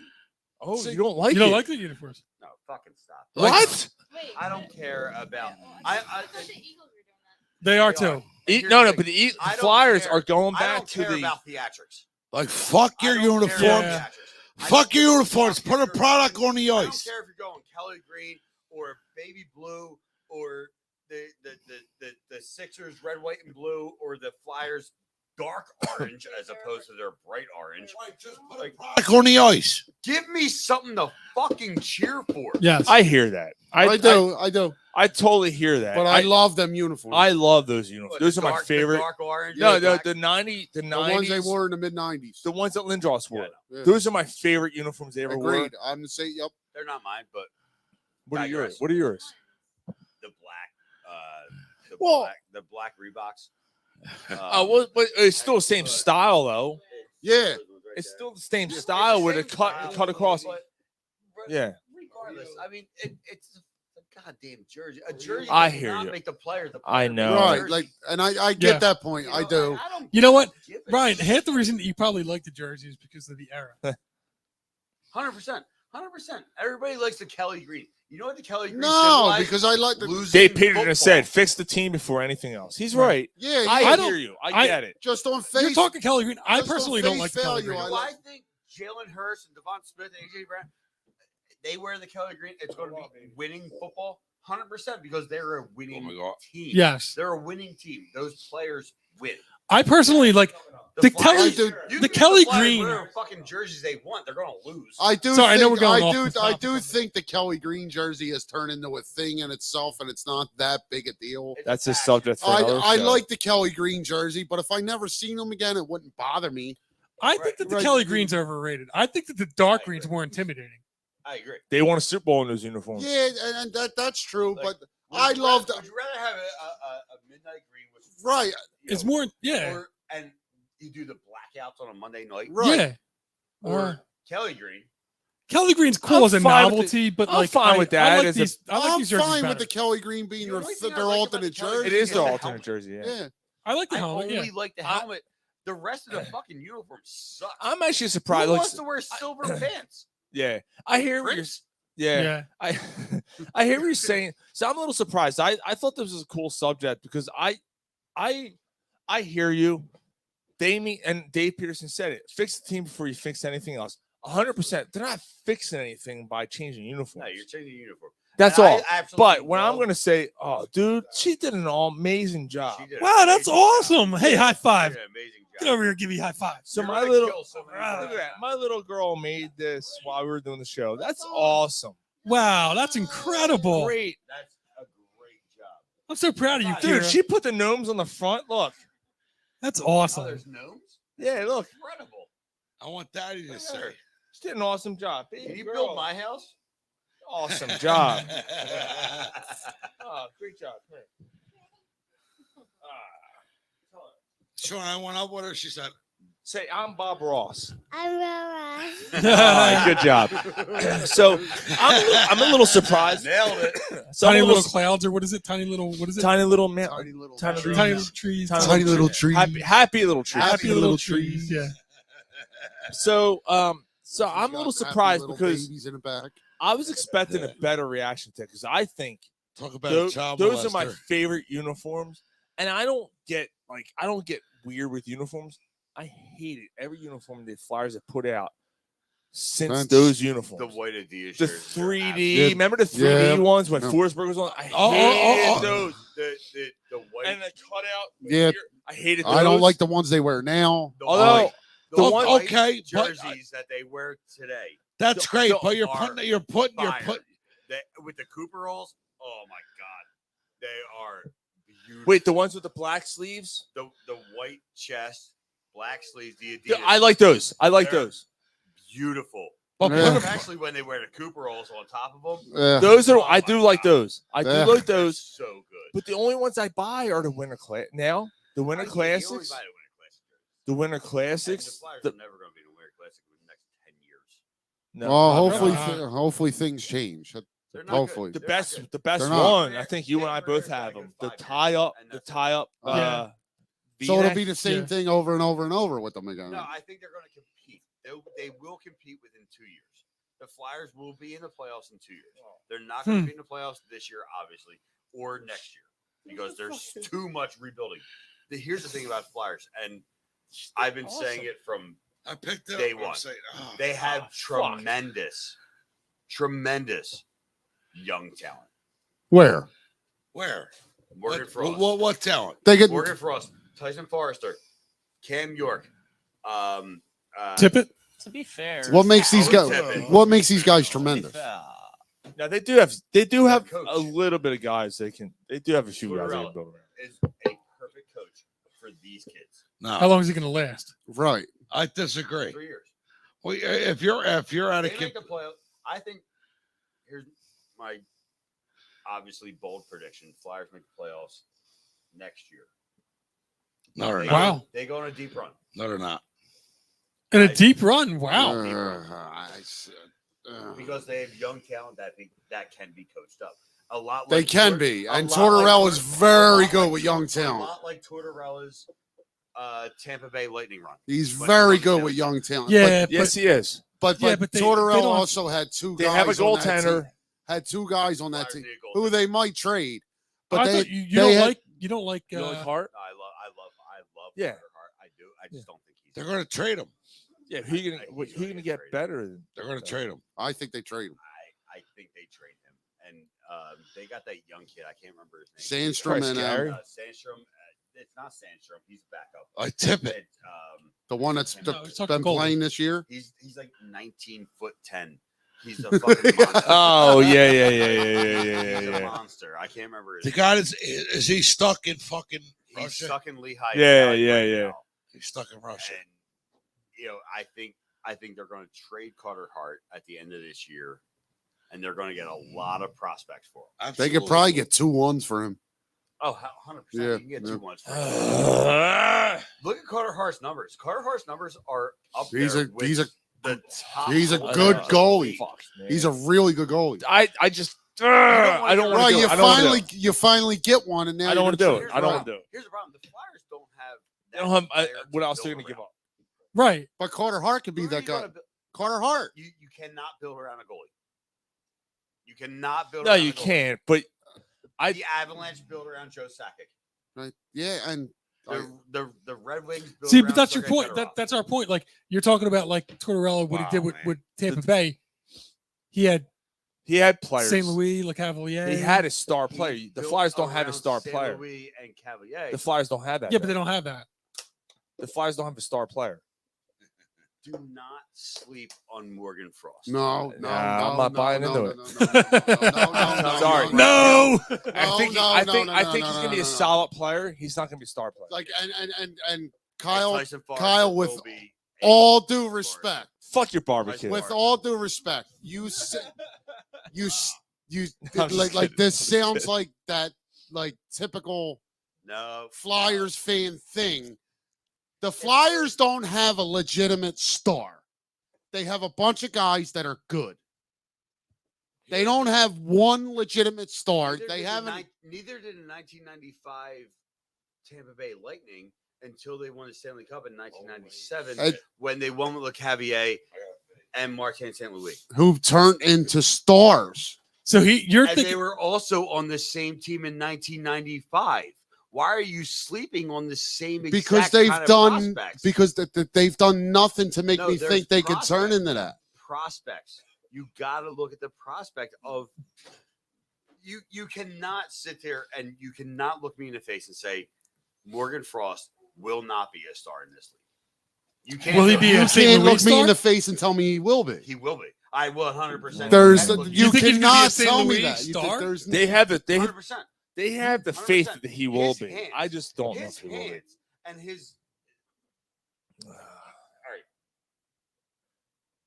Oh, See, you don't like You don't it? like the uniforms? No, fucking stop. What? Wait. I don't care about. I thought the Eagles were doing that. They are They too. are. E- Here's no, the but thing. the I don't Flyers care. are going I back don't to care the. about theatrics. Like, fuck I your don't care about uniforms. theatrics. Fuck I your don't uniforms. fuck Put a your product on the I don't ice. care if you're going Kelly Green or baby blue or the Sixers red, white, and blue or the Flyers dark orange as opposed to their bright orange. Like, Product on the ice. give me something to fucking cheer for. Yes. I hear that. I do. I totally hear that. But I love them uniforms. I love those uniforms. What, Those the are my dark- the favorite. dark orange. No, and black? the 90, the the 90s, ones they wore in the mid '90s. the ones that Lindros wore. Yeah. Those are my favorite uniforms they ever wore. Agreed. I'm the same. Yep. They're not mine, but What are yours? Digress. What are yours? the Well- black Reeboks. Well, but it's still the same style though. Yeah. It's still the same style with a cut across. But Yeah. regardless, I mean, it's a goddamn jersey. A jersey. I does hear not you. Make the player. The I player know. makes the Right. jersey. Like, and I get Yeah. that point. I do. I don't You know what, give a Ryan? shit. Half the reason that you probably like the jersey is because of the era. 100%. 100%. Everybody likes the Kelly Green. You know what the Kelly Green No, symbolizes? because I like the. Losing Dave Peterson football. said, "Fix the team before anything else." He's right. Yeah. I yeah, hear you. I get it. just on face. You're talking Kelly Green. I just on personally don't face like the Kelly value, Green. I You know why like- I think Jalen Hurst and Devon Smith and AJ Brown, they wear the Kelly Green. It's going to be winning football 100% because they're a winning Oh my God. team. Yes. They're a winning team. Those players win. I personally like the Flyers- Kelly. do- You the can give Kelly Flyers Green- whatever fucking jerseys they want. They're going to lose. I do. Sorry, I know think, we're going off do. this I topic. do think the Kelly Green jersey has turned into a thing in itself, and it's not that big a deal. It's That's a fashion. subject for another I show. like the Kelly Green jersey, but if I never seen them again, it wouldn't bother me. I think that the Right. Kelly Green's overrated. I think that the dark green's more intimidating. I agree. They won a Super Bowl in those uniforms. Yeah, and that's true. Like, but I love Would you rather have a midnight green with right, you It's know, more, yeah, or, and you do the blackouts on a Monday night, right. yeah. or Kelly Green? Kelly Green's cool I'm as a fine with novelty, but I'm like fine with that I like as a- these. I like I'm these jerseys fine better. with the Kelly Green being The only thing I their like about alternate the Kelly jersey. It is Yeah, their the alternate helmet. jersey. Yeah. Yeah. I like the I helmet. only Yeah. like the helmet. The rest of the fucking uniform sucks. I'm actually Who surprised. Like, wants to wear silver pants? yeah, I hear what you're. Prince? Yeah, Yeah. I I hear what you're saying. So I'm a little surprised. I thought this was a cool subject because I hear you. Damien and Dave Peterson said it. Fix the team before you fix anything else. 100%. They're not fixing anything by changing uniforms. No, you're changing the uniform. That's And I all. absolutely But when I'm love- going to say, oh, dude, she did an amazing job. She did an Wow, that's amazing job. awesome. Hey, high She five. did an amazing Get job. over here, give me a high five. So You're my gonna little, kill so many look at people. that. My little girl made this while we were doing the show. That's awesome. Wow, that's incredible. Great. That's a great job. I'm so proud of you, Dude, Kira. she put the gnomes on the front. Look. That's Oh, awesome. there's gnomes. Yeah, look. Incredible. I want Daddy to say. She did an awesome job. Can Baby you girl. build my house? Awesome job. Oh, great job. Come here. Sean, I went up with her. She said, Say, I'm Bob Ross. I'm Rora. All right, good job. So I'm a little surprised. Nailed it. So I'm Tiny a little clouds, or what is it? Tiny little, what is it? tiny little man. Tiny little, Tiny trees. Tiny little trees. Tiny little trees. Happy little trees. Happy little trees. Yeah. So I'm She's a got little happy surprised little because babies in the back. I was expecting a better reaction to it because I think talk about a those, child those are my molester. favorite uniforms, and I don't get weird with uniforms. I hate it. Every uniform the Flyers have put out since That's- those The uniforms. white Adidas. The jerseys are 3D, Yeah. remember the 3D Yeah. ones when Yeah. Forsberg was on? I hated oh. those. the white. And the cutout. Yeah. here, I hated those. I don't like the ones they wear now. the Although white- the the one- white okay, but- jerseys that they wear today. That's great, the- but you're are putting Fire. With the Cooper rolls. Oh my god, they are Wait, the ones with the black sleeves? The white chest, black sleeves. The Yeah, Adidas. I like those. I like They're those. Beautiful. Yeah. Especially when they wear the Cooper rolls on top of them. Yeah. Those are. Oh I my do like God. those. I Yeah. do like those. So good. But the only ones I buy are the winter class. Now the winter You only classics. buy the Winter Classic. The winter And the classics. Flyers the- are never going to be in the Winter Classic in the next 10 years. no, Well, probably hopefully, not. hopefully things change. They're not Hopefully. good. the They're not best. good. The best They're not. one. I think you and I both have them. The tie up. The tie up. So it'll V-neck. be the same thing over and over and over with them again. No, I think they're going to compete. They will compete within 2 years. The Flyers will be in the playoffs in 2 years. They're not going to be in the playoffs this year, obviously, or next year, because there's too much rebuilding. Here's the thing about Flyers, and I've been saying it from I picked it day up. one. I'm saying, oh, They have fuck. tremendous young talent. Where? Where? Morgan What, Frost. what talent? They get Morgan Frost, Tyson Forrester, Cam York, Tippett. To be fair, what makes these Owen guys? Tippett. What makes these guys tremendous? Now they do have Coach. a little bit of guys they do have a few guys they can Tortorella build around. is a perfect coach for these kids. How No, long is he going to last? Right. I disagree. 3 years. Well, if you're out They of make the playoff. I think here's my obviously bold prediction: Flyers make the playoffs next year. no, they're They not. Wow. They go on a deep run. No, they're not. In a deep run. Wow. Because they have young talent that can be coached up. A lot. They like can be, and Tortorella is very good with young A talent. lot like Tortorella's Tampa Bay Lightning run. He's But very young good talent. with young talent. Yeah, Yes, he is. but Yeah, but they Tortorella don't have- also had two They guys. have a on that goaltender. team. Had two guys on that Flyers team need a who goaltender. they might trade. But But I they, thought you they don't had- like you don't like You like Hart? I love. Yeah. Carter Hart. I do. I just don't think he's. They're going to trade him. Yeah, who you gonna He's who you gonna get traded. better than? They're going to trade him. I think they trade him. I think they trade him, and they got that young kid. I can't remember his name. Sandstrom and Gary? Sandstrom. It's not Sandstrom. He's backup. I tip it. It's, the one that's No, it's not the been goalie. playing this year. he's like 19'10". He's a fucking monster. Oh yeah. He's a monster. I can't remember his The name. guy is he stuck in fucking He's Russia? stuck in Lehigh. Yeah, Valley yeah, right yeah. now. He's stuck in Russia. And I think they're going to trade Carter Hart at the end of this year, and they're going to get a lot of prospects for him. They could probably get 2-1s for him. Oh, 100%. Yeah, You can get yeah. 2 months for him. Look at Carter Hart's numbers. Carter Hart's numbers are up He's there. a with he's a the top. he's a goaltenders good of the goalie. league. He's a really good goalie. I just I don't want Right, to do you it. I don't wanna do finally it. you finally get one, and now I don't want wanna to do it. I don't want to do it. Here's the problem: the Flyers don't have. They don't have what else they're gonna give up. Right. But Carter Hart could be that guy. Carter Hart. You cannot build around a goalie. You cannot build. No, around you a goalie. can't. But The Avalanche build around Joe Sakic. Right. Yeah, and The Red Wings. Build See, around but that's your Sergei point. Fedorov. That's our point. Like you're talking about, like Tortorella, what he did Wow, with Tampa Bay. He had players. St. Louis, Le Cavalier. He had a star player. He The built Flyers don't have a around star St. player. Louis and Cavalier. The Flyers don't have that. Yeah, but they don't have that. The Flyers don't have a star player. Do not sleep on Morgan Frost. No, no, Nah, I'm not buying into it. Sorry. No. I No, think no, I no, think no, I no, think no, he's no, gonna be no, a no. solid player. He's not gonna be a star player. Like and Kyle, Tyson Forrester Kyle, with will be all due respect, Fuck your barbecue. with all due respect, you I'm just like kidding. this I'm just sounds kidding. like that like typical no Flyers fan thing. The Flyers don't have a legitimate star. They have a bunch of guys that are good. They don't have one legitimate star. Neither They did the haven't. Neither did the 1995 Tampa Bay Lightning until they won the Stanley Cup in 1997 Hey. when they won with Le Cavalier and Martin St. Louis. Who turned into stars. So you're And thinking they were also on the same team in 1995. Why are you sleeping on the same exact Because they've kind of done prospects? because they've done nothing to make No, me there's think they could turn prospects. into that. Prospects. You got to look at the prospect of you cannot sit there and you cannot look me in the face and say Morgan Frost will not be a star in this league. You can't. Will he do be it. a You St. can't Louis look me in star? the face and tell me he will be. He will be. I will 100%. There's You you think he's gonna be a cannot St. tell me Louis that. star? There's They have it. They 100%. They have the faith 100%. that he will His be. hands- I just don't know his if he will be. hands and his. All right,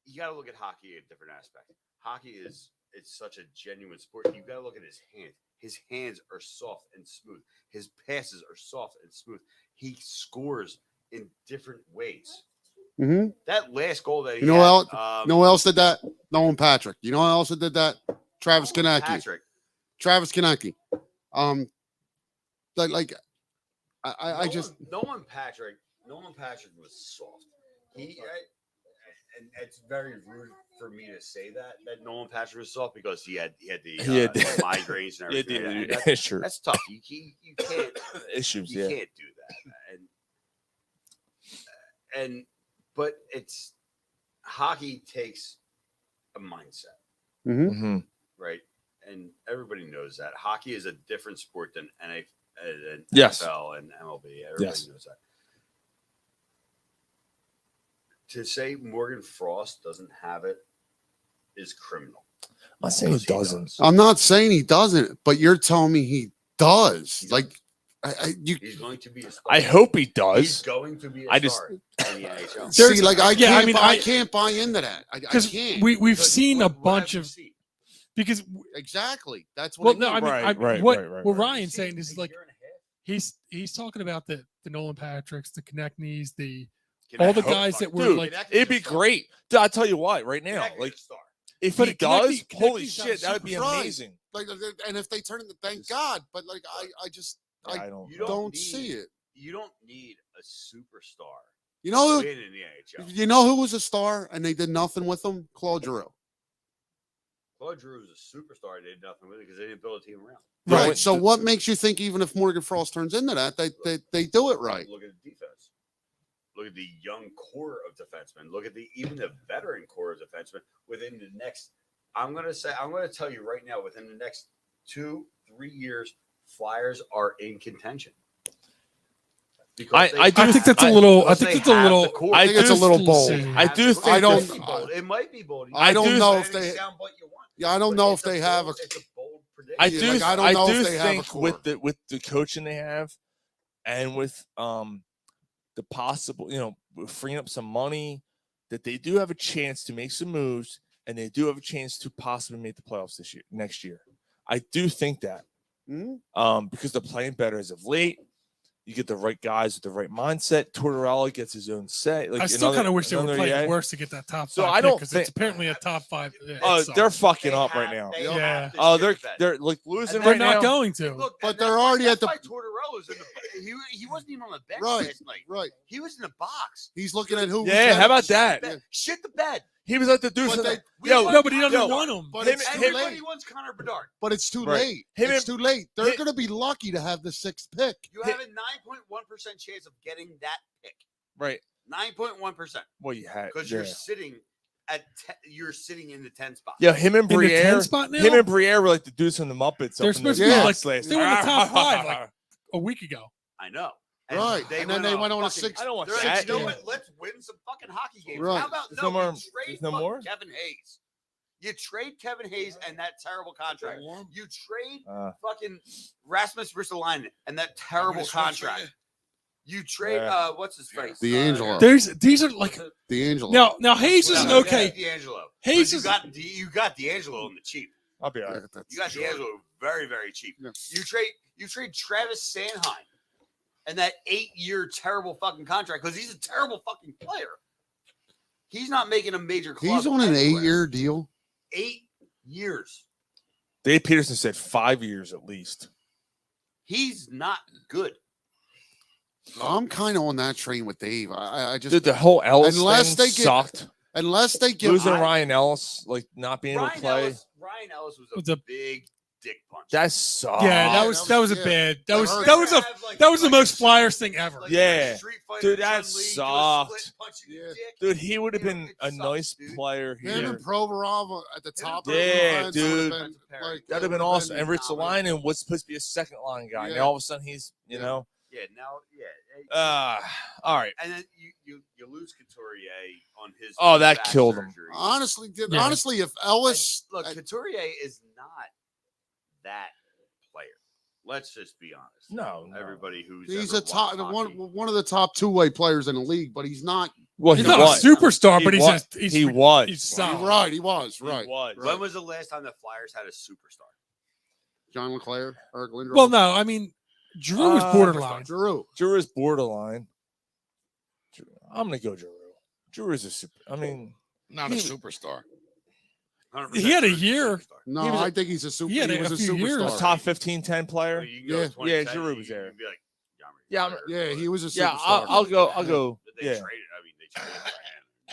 you got to look at hockey at a different aspect. Hockey is it's such a genuine sport. You got to look at his hands. His hands are soft and smooth. His passes are soft and smooth. He scores in different ways. Mm-hmm. That last goal that he You know had, who else? No one else did that? Nolan Patrick. You know who else did that? Travis Nolan Konecny. Patrick. Travis Konecny. Like I just Nolan Patrick was soft. And it's very rude for me to say that Nolan Patrick was soft because he had the migraines and everything. And that's tough. You can't issues. You can't do that. But it's hockey takes a mindset, Mm-hmm. right? And everybody knows that hockey is a different sport than Yes. NFL and MLB. Everybody knows that. To say Morgan Frost doesn't have it is criminal. I'm not saying he doesn't. I'm not saying he doesn't, but you're telling me he does. Like He's going to be a star. I hope he does. He's going to be a star in the NHL. See, like I can't buy into that. I Because can't. we've seen a bunch of because exactly that's what. Well, I no, mean. I mean, right, what right. Ryan's saying is like he's talking about the Nolan Patricks, the Konecnys, all the guys that were Dude, like. it'd be great. Dude, I'll tell you what, right now, like if But he Konecny- does, holy Konecny's got shit, that would be Right. amazing. Like, and if they turn into, thank God. But like, I don't see it. You don't need a superstar. You know, to win in the NHL. you know who was a star and they did nothing with him? Claude Giroux. Claude Giroux was a superstar. They did nothing with it because they didn't build a team around. Right. So what makes you think even if Morgan Frost turns into that, they do it right? Look at the defense. Look at the young core of defensemen. Look at even the veteran core of defensemen within the next. I'm going to tell you right now, within the next 2-3 years, Flyers are in contention. I think that's a little. I think it's a little. I think it's a little bold. I do think I don't. It might be bold. I don't know if they. Sound what you want. Yeah, I don't know if they have a. It's a bold prediction. I do. Like, I don't know do if they have a think core. with the coaching they have, and with the possible, freeing up some money, that they do have a chance to make some moves, and they do have a chance to possibly make the playoffs next year. I do think that, because they're playing better as of late. You get the right guys with the right mindset. Tortorella gets his own say. Like I still kind of wish they were playing EA. worse to get that top 5. So I don't because think it's apparently a top 5. Oh, they're fucking up right now. Yeah. Oh, they're like losing They're right not now. going to. Look, But they're already at the. Tortorella's in the. He wasn't even on the bench Right. last night. Right. He was in the box. He's looking at who. Yeah, how about that? Shit the bed. He was like the dude. But No, but he doesn't want them. But it's too Everybody late. wants Connor Bedard. But it's too Right. late. Him It's and- too late. They're him- going to be lucky to have the 6th pick. You have a 9.1% chance of getting that pick. Right. 9.1%. Well, you had Because you're sitting you're sitting in the 10 spot. Yeah, him and In the 10 Briere. spot now? Him and Briere were like the dudes from the Muppets. They're up in the supposed to be like box last they were in the night. top 5 like a week ago. I know. Right. And then they went on a fucking- 6. I don't want They're like, that. you know what? Let's win some fucking hockey games. Right. How about There's no more- you trade there's no fucking more? Kevin Hayes? You trade Kevin Hayes and that terrible contract. You trade fucking Rasmus Ristolainen and that terrible contract. You trade what's his face? D'Angelo. These are like D'Angelo. now Hayes isn't okay. D'Angelo. Hayes But is you got D'Angelo in the cheap. I'll be all right. You got D'Angelo very, very cheap. Yeah. You trade Travis Sanheim and that 8-year terrible fucking contract because he's a terrible fucking player. He's not making a major club. He's on an anywhere. 8-year deal. 8 years. Dave Peterson said 5 years at least. He's not good. I'm kind of on that train with Dave. I just Dude, the whole Ellis unless thing they get sucked. unless they give Losing Ryan Ellis, like not being able to play. Ryan Ellis was Was a a- big dick punch. That sucked. Yeah, that was a yeah. bad. That hurt. That was the most Flyers thing ever. Yeah. Street Fighter Dude, that Chun-Li, do a sucked. split punch in your Yeah. dick. Dude, he would have You know, been it a sucks, nice dude. player him here. and Provorov at the top. of the Yeah, defense would've dude. been, like, That'd have been would've awesome. been And Ristolainen was supposed to be a second line guy. Yeah. Now all of a sudden he's, you Yeah. know. Yeah, now, yeah. All right. And then you lose Couturier on his. Oh, that back killed him. surgery. Honestly, Yeah. honestly, if Ellis Look, Couturier is not that player. Let's just be honest. No. Everybody who's He's ever a top watched hockey- one of the top two-way players in the league, but he's not. Well, He's he not was. a superstar, He but he's was. just he's He was. He's solid. Right, he was. He Right. was. When was the last time the Flyers had a superstar? John LeClaire, Eric Lindros. Well, no, I mean, Drew is borderline. Drew. Drew is borderline. I'm gonna go Drew. Drew is a super. I mean, Not a superstar. 100% He had a Drew's year. superstar. No, He was a- I think he's a super. he had He a was a few years. a superstar. top 15-10 I mean, player. you can go Yeah. 20, Yeah, 10, Giroux was you there. can be like, Yeah, Yeah, he was a superstar. Yeah, I'll go. I'll go. They Yeah, traded. I mean, they traded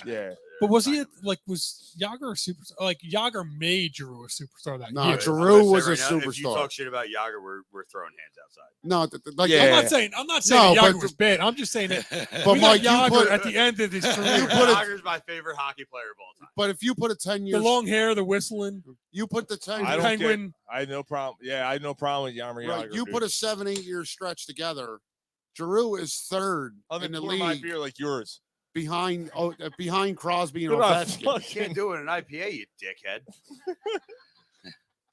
for him. yeah. But was he was Yager a superstar? Like Yager made Drew a superstar that No, year. Drew I'm gonna say was a right now, If you superstar. talk shit about Yager, we're throwing hands outside. No, like Yeah. I'm not saying No, Yager but- was bad. I'm just saying that But we Mike, got you Yager put- at the end of his career. You put it- Yager's my favorite hockey player of all time. But if you put a 10 The years, long hair, the whistling. you put the 10 I years, don't Penguin. get. I have no problem. Yeah, I have no problem with Yammer right, Yager. you put a 7-8 year stretch together. Drew is third Let in me the pour my league beer like yours. behind Crosby and You're not Ovechkin. You can't do it in an IPA, you dickhead.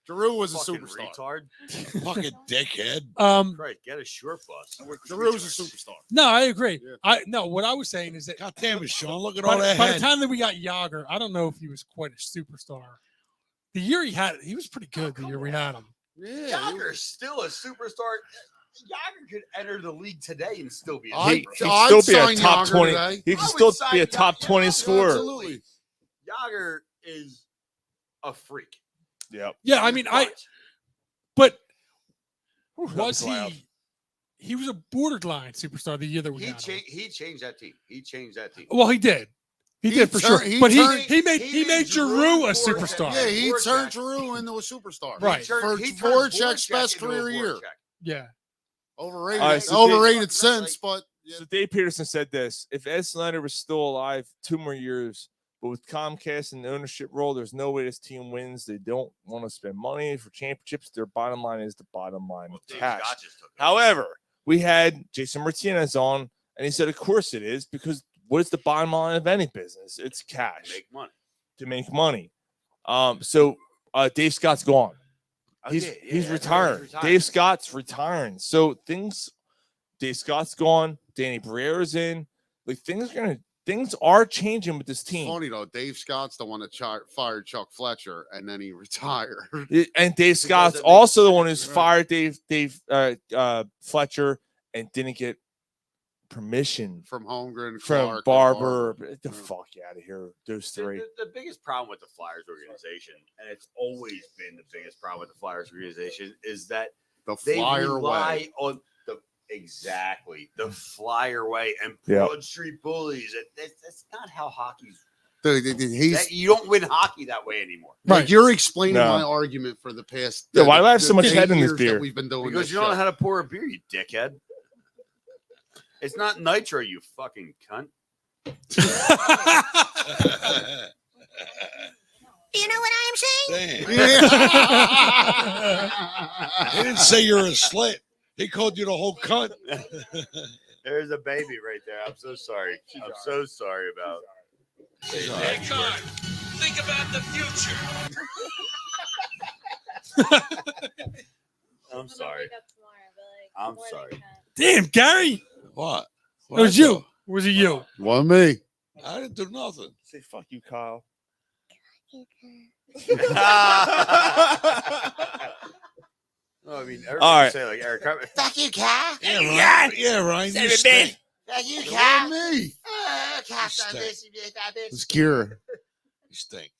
Drew was a Fucking superstar. retard. Fucking dickhead. Right, get a short bus. Drew's a superstar. No, I agree. Yeah. What I was saying is that God damn it, Sean. Look at all by that the head. time that we got Yager, I don't know if he was quite a superstar. The year he had, he was pretty good. The year we had him. Yeah, Yager's still a superstar. Yager could enter the league today and still be a I'd- superstar. He'd I'd still be a sign top Yager 20. today. He I could would still sign be a Yager. top 20 Yeah, scorer. Absolutely. Yager is a freak. Yep. Yeah, I mean, But but That was loud. he was a borderline superstar the year that we he had him. he changed that team. He changed that team. Well, he did. He He did for turned- sure. he But turned- he made Giroux a Voracek. superstar. Yeah, he Voracek. turned Drew into a superstar. Right. For He turned Voracek's Voracek best into a career year. Voracek. Yeah. Overrated. All right, so Overrated since, but yeah. So Dave Peterson said this: if Ed Snyder was still alive 2 more years, but with Comcast in the ownership role, there's no way this team wins. They don't want to spend money for championships. Their bottom line is the bottom line Well, of Dave cash. Scott just took it. However, we had Jason Martinez on, and he said, of course it is, because what is the bottom line of any business? It's cash Make money. to make money. So Dave Scott's gone. Oh, He's yeah, retiring. he's retired. Dave Scott's retiring. So Dave Scott's gone. Danny Barrera's in. Like things are changing with this team. Funny though, Dave Scott's the one that fired Chuck Fletcher, and then he retired. And Dave Scott's it makes also the one who's sense. fired Dave Fletcher and didn't get permission From Holmgren, from Clark, and Barber. Get the Yeah. fuck out of here, those The, three. the biggest problem with the Flyers organization, and it's always been the biggest problem with the Flyers organization, is that The they flyer rely way. on the flyer way and Yeah. Broad Street bullies. That's not how hockey's. He's You don't win hockey that way anymore. like you're explaining No. my argument for the past. Yeah, why do I have so much 8 head in this years that beer? We've been doing Because this you don't know show. how to pour a beer, you dickhead. It's not nitro, you fucking cunt. You know what I'm saying? Damn. He didn't say you're a slit. He called you the whole cunt. There's a baby right there. I'm so sorry. I'm so sorry about. Hey, Con, think about the future. I'm sorry. I'm sorry. Damn, Gary. What? It was you. Or was it you? Wasn't me. I didn't do nothing. Say fuck you, Kyle. No, I mean, everybody All right. say like Eric Cartman. Fuck you, Cal. Yeah, Ryan. Yeah, Ryan. You stink. Fuck you, It Cal. wasn't me. Cal, stink. It's Kira. You stink.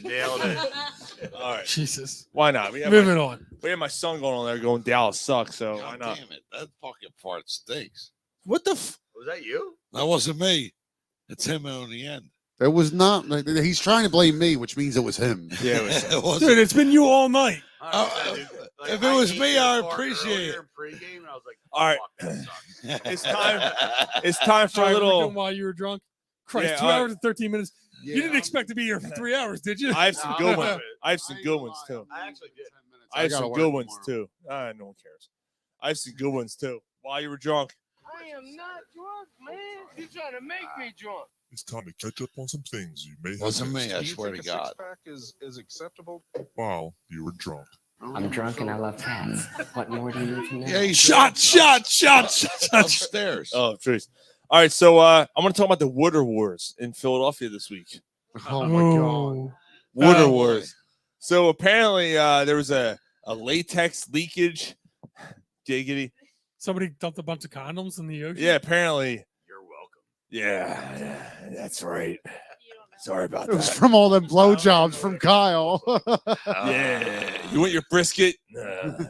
Nailed it. All right. Jesus. Why not? We have Moving on. my son going on there going Dallas sucks, so why God not? damn it. That fucking part stinks. What the Was that you? That wasn't me. It's him on the end. It was not. Like, he's trying to blame me, which means it was him. Yeah, it was It wasn't. Dude, it's been you all night. If it was me, I would appreciate it. Pregame, and I was like, All right. fuck, that sucks. It's time. It's time for a Sorry, we were little. doing while you were drunk. Christ, Yeah, 2 all right. hours and 13 minutes. Yeah, You didn't expect to be here for 3 hours, did you? I have some No, good I'm ones. not. I have some good ones too. I actually did. I have gotta some work good ones tomorrow. too. No one cares. I have some good ones too. While you were drunk. I am not drunk, man. You're trying to make me drunk. It's time to catch up on some things you may have Wasn't me, missed I swear to God. Six-pack is acceptable while you were drunk. I'm drunk and I love cats. What more do you need to know? Yeah, he's Shot. upstairs. Oh, jeez. All right, so I'm going to talk about the Water Wars in Philadelphia this week. Oh my god. Oh. Water Oh, Wars. So apparently there was a latex leakage. Giggity. Somebody dumped a bunch of condoms in the ocean. Yeah, apparently. You're welcome. Yeah, that's right. Sorry about It was that. from all them blowjobs from Kyle. Yeah, you want your brisket?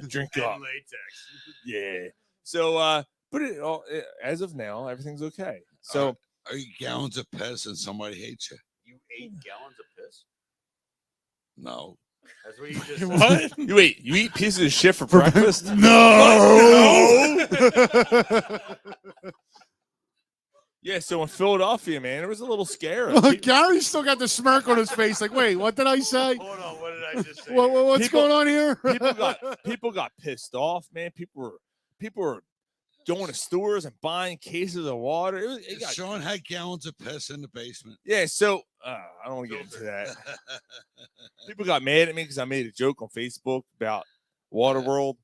Drink up. And latex. Yeah. So, but as of now, everything's okay. So, Are you gallons of piss and somebody hates you? You 8 gallons of piss? No. That's what you just said. What? you eat pieces of shit for breakfast? No. Yeah. So in Philadelphia, man, it was a little scary. Gary still got the smirk on his face. Like, wait, what did I say? Hold on, what did I just say? What's People- going on here? people got pissed off, man. People were going to stores and buying cases of water. It got, Sean had gallons of piss in the basement. yeah. So I don't want to get into that. People got mad at me because I made a joke on Facebook about Waterworld,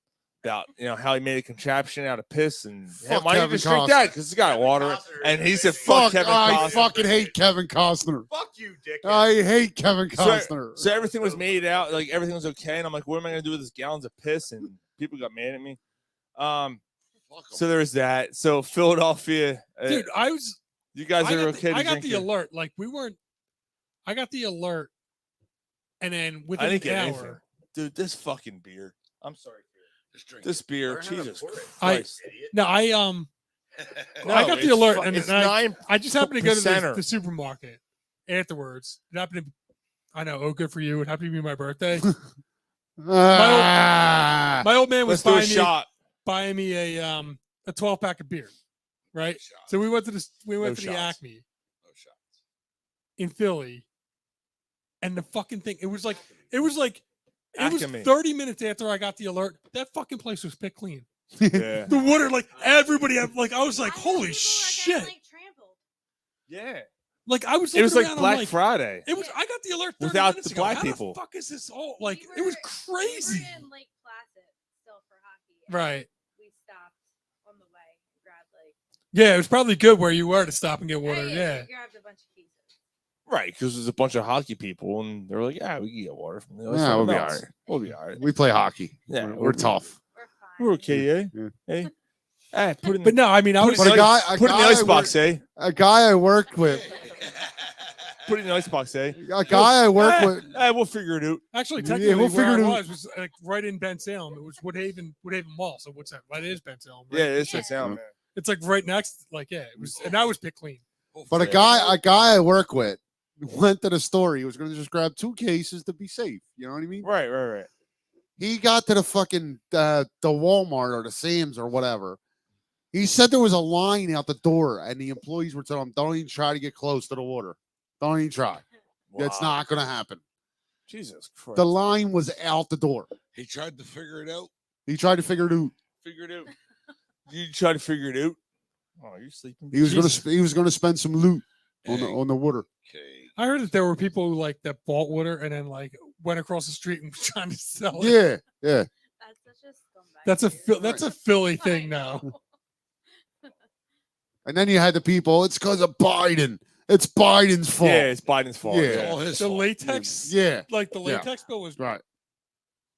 about how he made a contraption out of piss, and hey, Fuck why don't you Kevin just drink Costner. that? Because it's got Kevin water. Costner And is he said, basically- "Fuck Kevin I Costner." fucking hate Kevin Costner. Fuck you, dickhead. I hate Kevin So- Costner. So everything was made out, like everything was okay, and I'm like, what am I gonna do with this gallons of piss? And people got mad at me. So there was that. So Philadelphia, Dude, you guys are okay. I to got drink the your- alert. Like we weren't. I got the alert, and then I within didn't an get hour, anything, dude. This fucking beer. I'm sorry. Just drink This beer, Learn how to Jesus pour it. Christ. no, I No, got the it's alert, fu- and it's then 9 I just happened to go to percenter. the supermarket afterwards. It happened to. I know. Oh, good for you. It happened to be my birthday. Ah. My old man was Let's do a shot. buying me a 12-pack of beer, right? So we went to the No the shots. Acme No shots. in Philly, and the fucking thing. It was like Acme. 30 minutes after I got the alert. That fucking place was picked clean. Yeah. The water, like everybody, like I was like, I know holy people are shit! getting, like, trampled. Yeah. Like I was. It was looking like around, Black I'm like, Friday. It was. I got the alert 30 Without minutes the ago. black How people. The fuck is this all like? We It was were- crazy. We were in Lake Placid still for hockey. and Right. We stopped on the way and grabbed like. Yeah, it was probably good where you were to stop and get water. We Yeah. grabbed a bunch of cases. Right, because there's a bunch of hockey people, and they're like, "Yeah, we can get water from there. Yeah, we'll be all right. We'll be all right. We play hockey. Yeah, We're tough. We're fine. We're okay, eh? Yeah. Hey, hey, put it in, But no, I mean, I put was. it in But the a ice- guy- a put it in the guy ice box, eh? A guy I worked with. Put it in the ice box, eh? A guy I work with. We'll figure it out. Actually, Yeah, technically, we'll where figure I it was like right in Ben Salem. It was Woodhaven Mall. So what's that? That is Ben Salem. Right? Yeah, it's Yeah. the sound, man. It's like right next. Like yeah, it was, and that was picked clean. But a guy I work with went to the store. He was going to just grab 2 cases to be safe. You know what I mean? Right. He got to the fucking the Walmart or the Sam's or whatever. He said there was a line out the door, and the employees were telling him, "Don't even try to get close to the water. Don't even try. That's Wow. not going to happen." Jesus Christ. The line was out the door. He tried to figure it out. He tried to figure it out. Figure it out. You try to figure it out. Oh, you're sleeping. He was Jesus. going to spend some loot on the Hey. on the water. Okay. I heard that there were people who like that bought water and then like went across the street and was trying to sell it. Yeah, yeah. That's such a scumbag. That's a Philly I thing now. know. And then you had the people. It's because of Biden. It's Biden's fault. Yeah, it's Biden's fault. Yeah. It's all his The fault. latex, Yeah, like the Yeah. latex bill was right.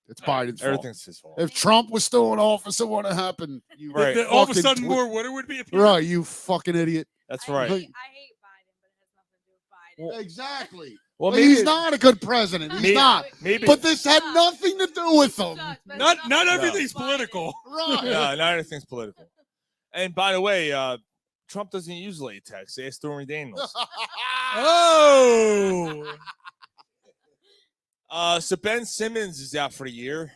It's Biden's fault. Everything's his fault. If Trump was still in office, it would have happened. You Right. Then all of a fucking sudden twi- more water would be appearing. Right, you fucking idiot. That's I right. hate Biden, but it has nothing to do with Biden. Exactly. Well, But maybe he's not a good president. He's maybe- not. maybe- But this had nothing to do with him. Not everything's political. Right. No, not everything's political. And by the way, Trump doesn't use latex. Ask Stormy Daniels. Oh, So Ben Simmons is out for the year.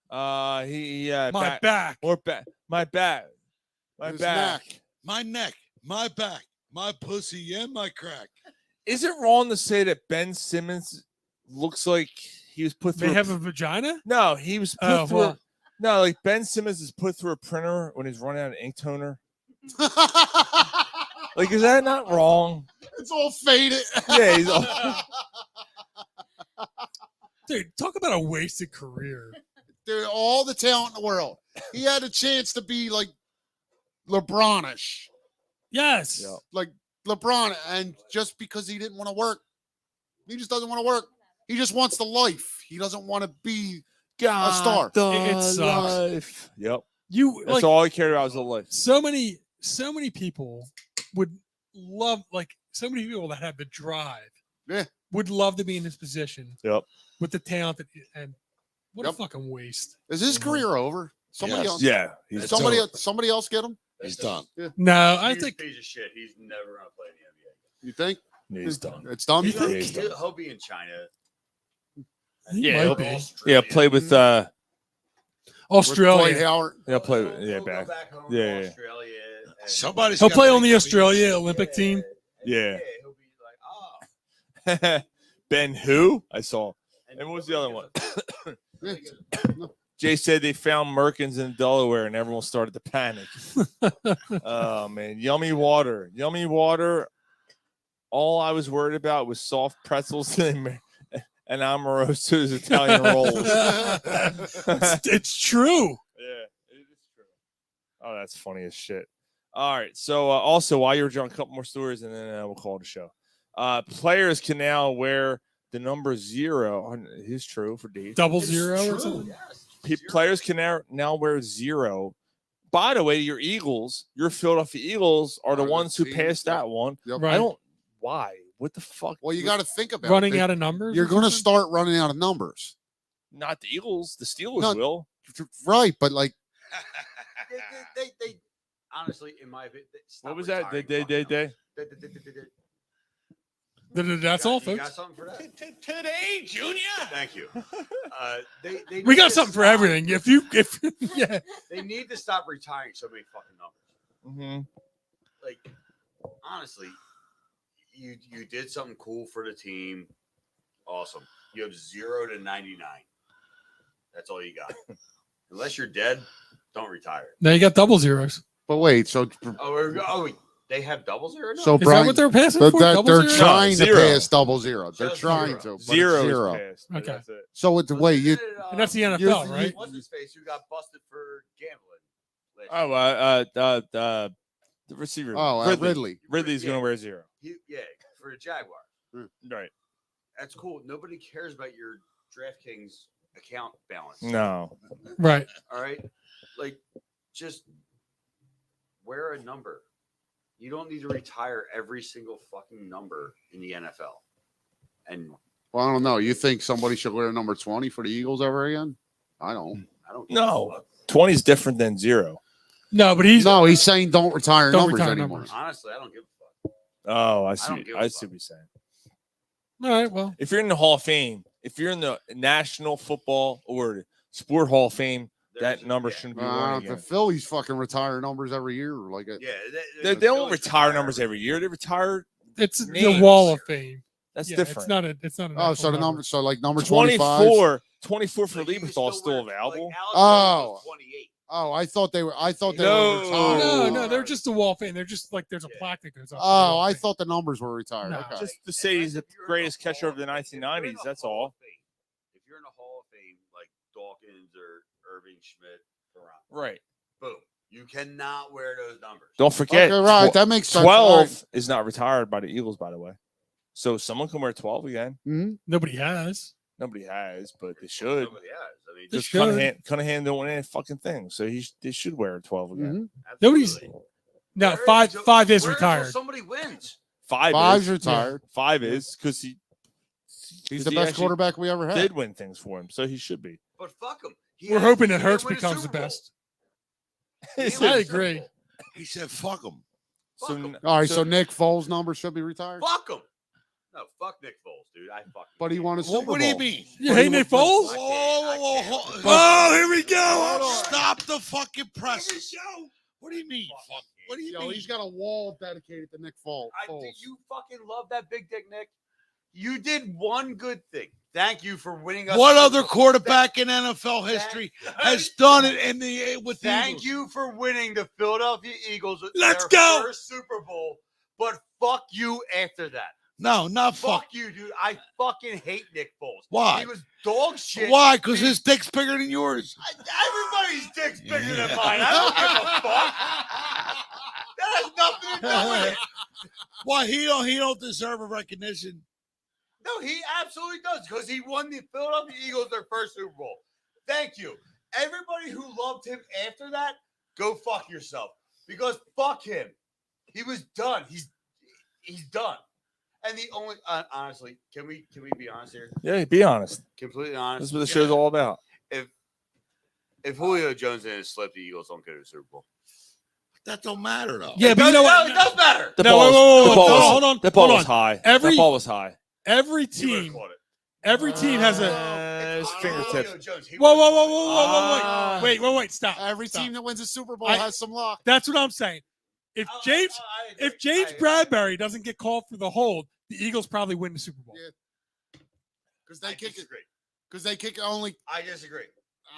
He my back. or back, my back, my His back. neck. My neck, my back, my pussy, and my crack. Is it wrong to say that Ben Simmons looks like he was put They through? have a vagina. No, he was put Oh, through. well. No, like Ben Simmons is put through a printer when he's running out of ink toner. Like, is that not wrong? It's all faded. Yeah, he's all, Dude, talk about a wasted career. Dude, all the talent in the world. He had a chance to be like LeBronish, Yes. Yeah. like LeBron, and just because he didn't want to work, he just doesn't want to work. He just wants the life. He doesn't want to be a star. It sucks. life. Yep. You That's like all I cared about was the life. so many people would love, like, so many people that have the drive Yeah. would love to be in this position. Yep. With the talent and what a Yep. fucking waste. Is his career over? Somebody Yes. else. Yeah. He's Somebody else get him. He's done. Yeah. No, I He's think a piece of shit. He's never gonna play in the You think? He's done. It's done. You NBA. think? He's done. He'll be in China. he Yeah, might be. Yeah, play with With Australia. Dwight Howard. yeah, play He'll- with he'll go back. back home Yeah, to yeah. Australia. and- Somebody's He'll gotta play make on the a Australia Olympic team. Yeah. He'll be like, oh. Ben who? I saw. And And what was the other one? Yeah. Jay said they found Merkins in Delaware and everyone started to panic. Oh man, yummy water. Yummy water. All I was worried about was soft pretzels and Amoroso's Italian rolls. It's true. Yeah, it is true. Oh, that's funny as shit. All right. So also, while you're drunk, a couple more stories, and then we'll call it a show. Players can now wear the number 0. It is true for Dave. Double zero or something. Players can now wear 0. By the way, your Eagles, your Philadelphia Eagles, are the Are the ones who team, passed yep. that one. Yep. Right. I don't. Why? What the fuck? Well, you got to think about Running it. out of numbers. You're or going to something? start running out of numbers, Not the Eagles. The Steelers No. will. right? But like, They honestly, in my opinion, What was that? They. That's all, You got folks. something for that? Today, Junior. Thank you. They We need got to something for stop- everything. If yeah, They need to stop retiring so many fucking numbers. Mm-hmm. Like, honestly, you did something cool for the team. Awesome. You have 0 to 99. That's all you got. Unless you're dead, don't retire. now you got double zeros. but wait, so Oh, they have double 0 now? so Is Brian, that what they're passing they're, for? they're, Double they're zero? trying to 0. pass double 0. They're Just trying 0. to. But it's 0 zero. is passed. Okay. That's it. So it's the way you. And that's the NFL, you- right? What's his face who got busted for gambling? The receiver. Oh, Ridley. Ridley's Yeah. going to wear 0. For the Jaguars. Right. That's cool. Nobody cares about your DraftKings account balance. No. Right. All right. Like, just wear a number. You don't need to retire every single fucking number in the NFL. And Well, I don't know. You think somebody should wear number 20 for the Eagles ever again? I don't. I don't give a No. fuck. 20 is different than 0. No, but he's No, he's saying don't retire Don't numbers retire anymore. numbers. Honestly, I don't give a fuck. Oh, I don't see. give a I fuck. see what you're saying. all right. Well, If you're in the Hall of Fame, if you're in the National Football or Sport Hall of Fame, There's- that number yeah. shouldn't be worn The again. Phillies fucking retire numbers every year. Like it. Yeah. They don't retire numbers every year. They retire. it's Names. the Wall of Fame. That's Yeah, different. It's not a. It's not. An Oh, actual so the number. number, so like number 25. 24 for Like, you can Lieberthal still wear- available. Like Alex Oh. was 28. Oh, I thought they were. I thought they No. were retired. No, they're just the Wall of Fame. They're just like there's a Yeah. plaque that goes up. Oh, I thought the numbers were retired. No. Okay. Just to say he's the If you're in greatest Hall catcher of of- the if you're in 1990s. the That's Hall all. of Fame, if you're in a Hall of Fame like Dawkins or Irving Schmidt, Ferrand, Right. boom, you cannot wear those numbers. Don't forget. Okay, right. That makes sense. 12 is not retired by the Eagles, by the way. So someone can wear 12 again. Mm-hmm. Nobody has. Nobody has, but they should. Nobody has. I mean, They Just should. Cunningham don't win any fucking thing, so they should wear 12 again. Nobody's. absolutely. No, Wear it five until- five is wear it until retired. Somebody wins. Five's Five's retired. 5 is because He's the best quarterback we ever had. did win things for him, so he should be. But fuck him. We're hoping that Hurts becomes the best. I agree. He said, "Fuck him." So, All right, so Nick Foles' number should be retired. Fuck him. No, fuck Nick Foles, dude. I fuck. But he won a Super Bowl. What do you mean? You hate Nick Foles? Oh, here we go. Stop the fucking presses. What do you mean? Fuck? What do you Yo, mean? he's got a wall dedicated to Nick Foles. You fucking love that big dick, Nick. You did one good thing. Thank you for winning us. What the other Super Bowl. quarterback in NFL history has done it in the with the Thank Eagles? you for winning the Philadelphia Eagles Let's their go. first Super Bowl. But fuck you after that. No, not Fuck fuck. you, dude. I fucking hate Nick Foles. Why? He was dog shit. Why? Because his dick's bigger than yours. Everybody's dick's bigger than mine. I don't give a fuck. That has nothing to do with it. Why he don't deserve a recognition? No, he absolutely does because he won the Philadelphia Eagles their first Super Bowl. Thank you. Everybody who loved him after that, go fuck yourself because fuck him. He was done. He's done. And the only honestly, can we be honest here? Yeah, be honest. Completely honest. This is what the show's all about. If Julio Jones didn't slip, the Eagles don't get to the Super Bowl. That don't matter though. Yeah, but you know what? It does matter. The No, ball, wait, was, wait, the ball, wait, was, hold on, the ball hold was on. high. Every- The ball was high. Every He would've team, caught it. every team has a. His fingertips. Julio Jones, he Whoa, would've whoa, caught whoa, it. whoa, whoa, wait, wait, stop. Every Stop. team that wins a Super Bowl I- has some luck. That's what I'm saying. If James Bradbury doesn't get called for the hold, the Eagles probably win the Super Bowl. Yeah. Because they kick it. disagree. Because they kick only. I disagree.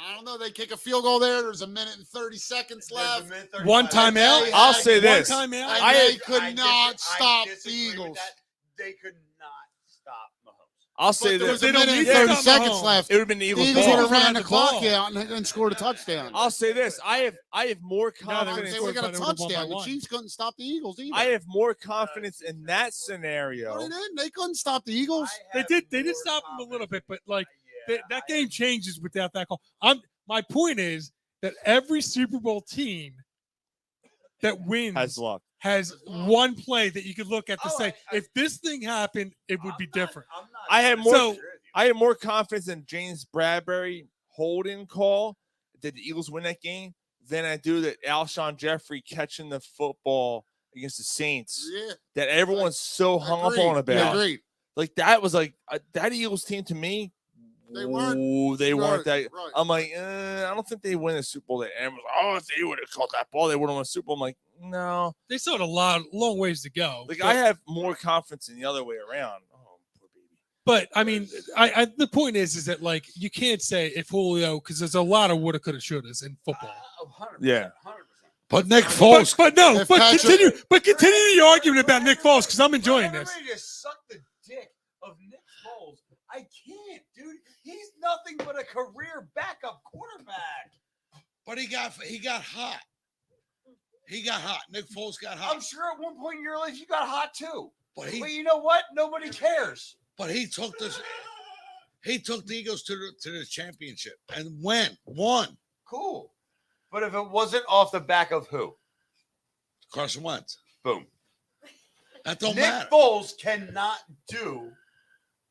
I don't know. They kick a field goal there. There's a minute and 30 seconds There's a left. minute 35. One timeout. They I'll had say this. One timeout. And I- they could not stop the disagree with Eagles. that. They could not stop Mahomes. I'll say But there this. was a They don't minute and need to 30 stop seconds Mahomes. left. It would have been the The Eagles' Eagles ball. would have ran the the clock ball. out and scored a touchdown. I'll say this. I have more No, confidence. They would have got a They would've won by touchdown. The one. Chiefs couldn't stop the Eagles either. I have more confidence in that scenario. No, they didn't. They couldn't stop the Eagles. They did stop them a little bit, but like that game changes without that call. My point is that every Super Bowl team that wins Has luck. has one play that you could look at to say, if this thing happened, it would be different. I had more. So- I had more confidence in James Bradbury holding call that the Eagles win that game than I do that Alshon Jeffrey catching the football against the Saints. Yeah. That everyone's so hung Agreed. up on about. Yeah, agreed. Like that was like that Eagles team to me. They weren't- ooh, they weren't Right, that. right. I'm like, I don't think they win a Super Bowl. And everyone's like, oh, if they would have caught that ball, they would have won a Super Bowl. I'm like, no. They still had a long ways to go. Like but, I have more confidence in the other way around. Oh, poor baby. but I mean, I the point is that like you can't say if Julio because there's a lot of woulda, coulda, shouldas in football. 100%, Yeah. 100%. But Nick Foles. But no, If but Patrick- continue the argument about Nick Foles because I'm enjoying this. Everybody just suck the dick of Nick Foles. I can't, dude. He's nothing but a career backup quarterback. But he got hot. He got hot. Nick Foles got hot. I'm sure at one point in your life you got hot too. But But you know what? Nobody cares. But he took this. He took the Eagles to the championship and won. Cool. But if it wasn't off the back of who? Carson Wentz. Boom. That don't Nick matter. Foles cannot do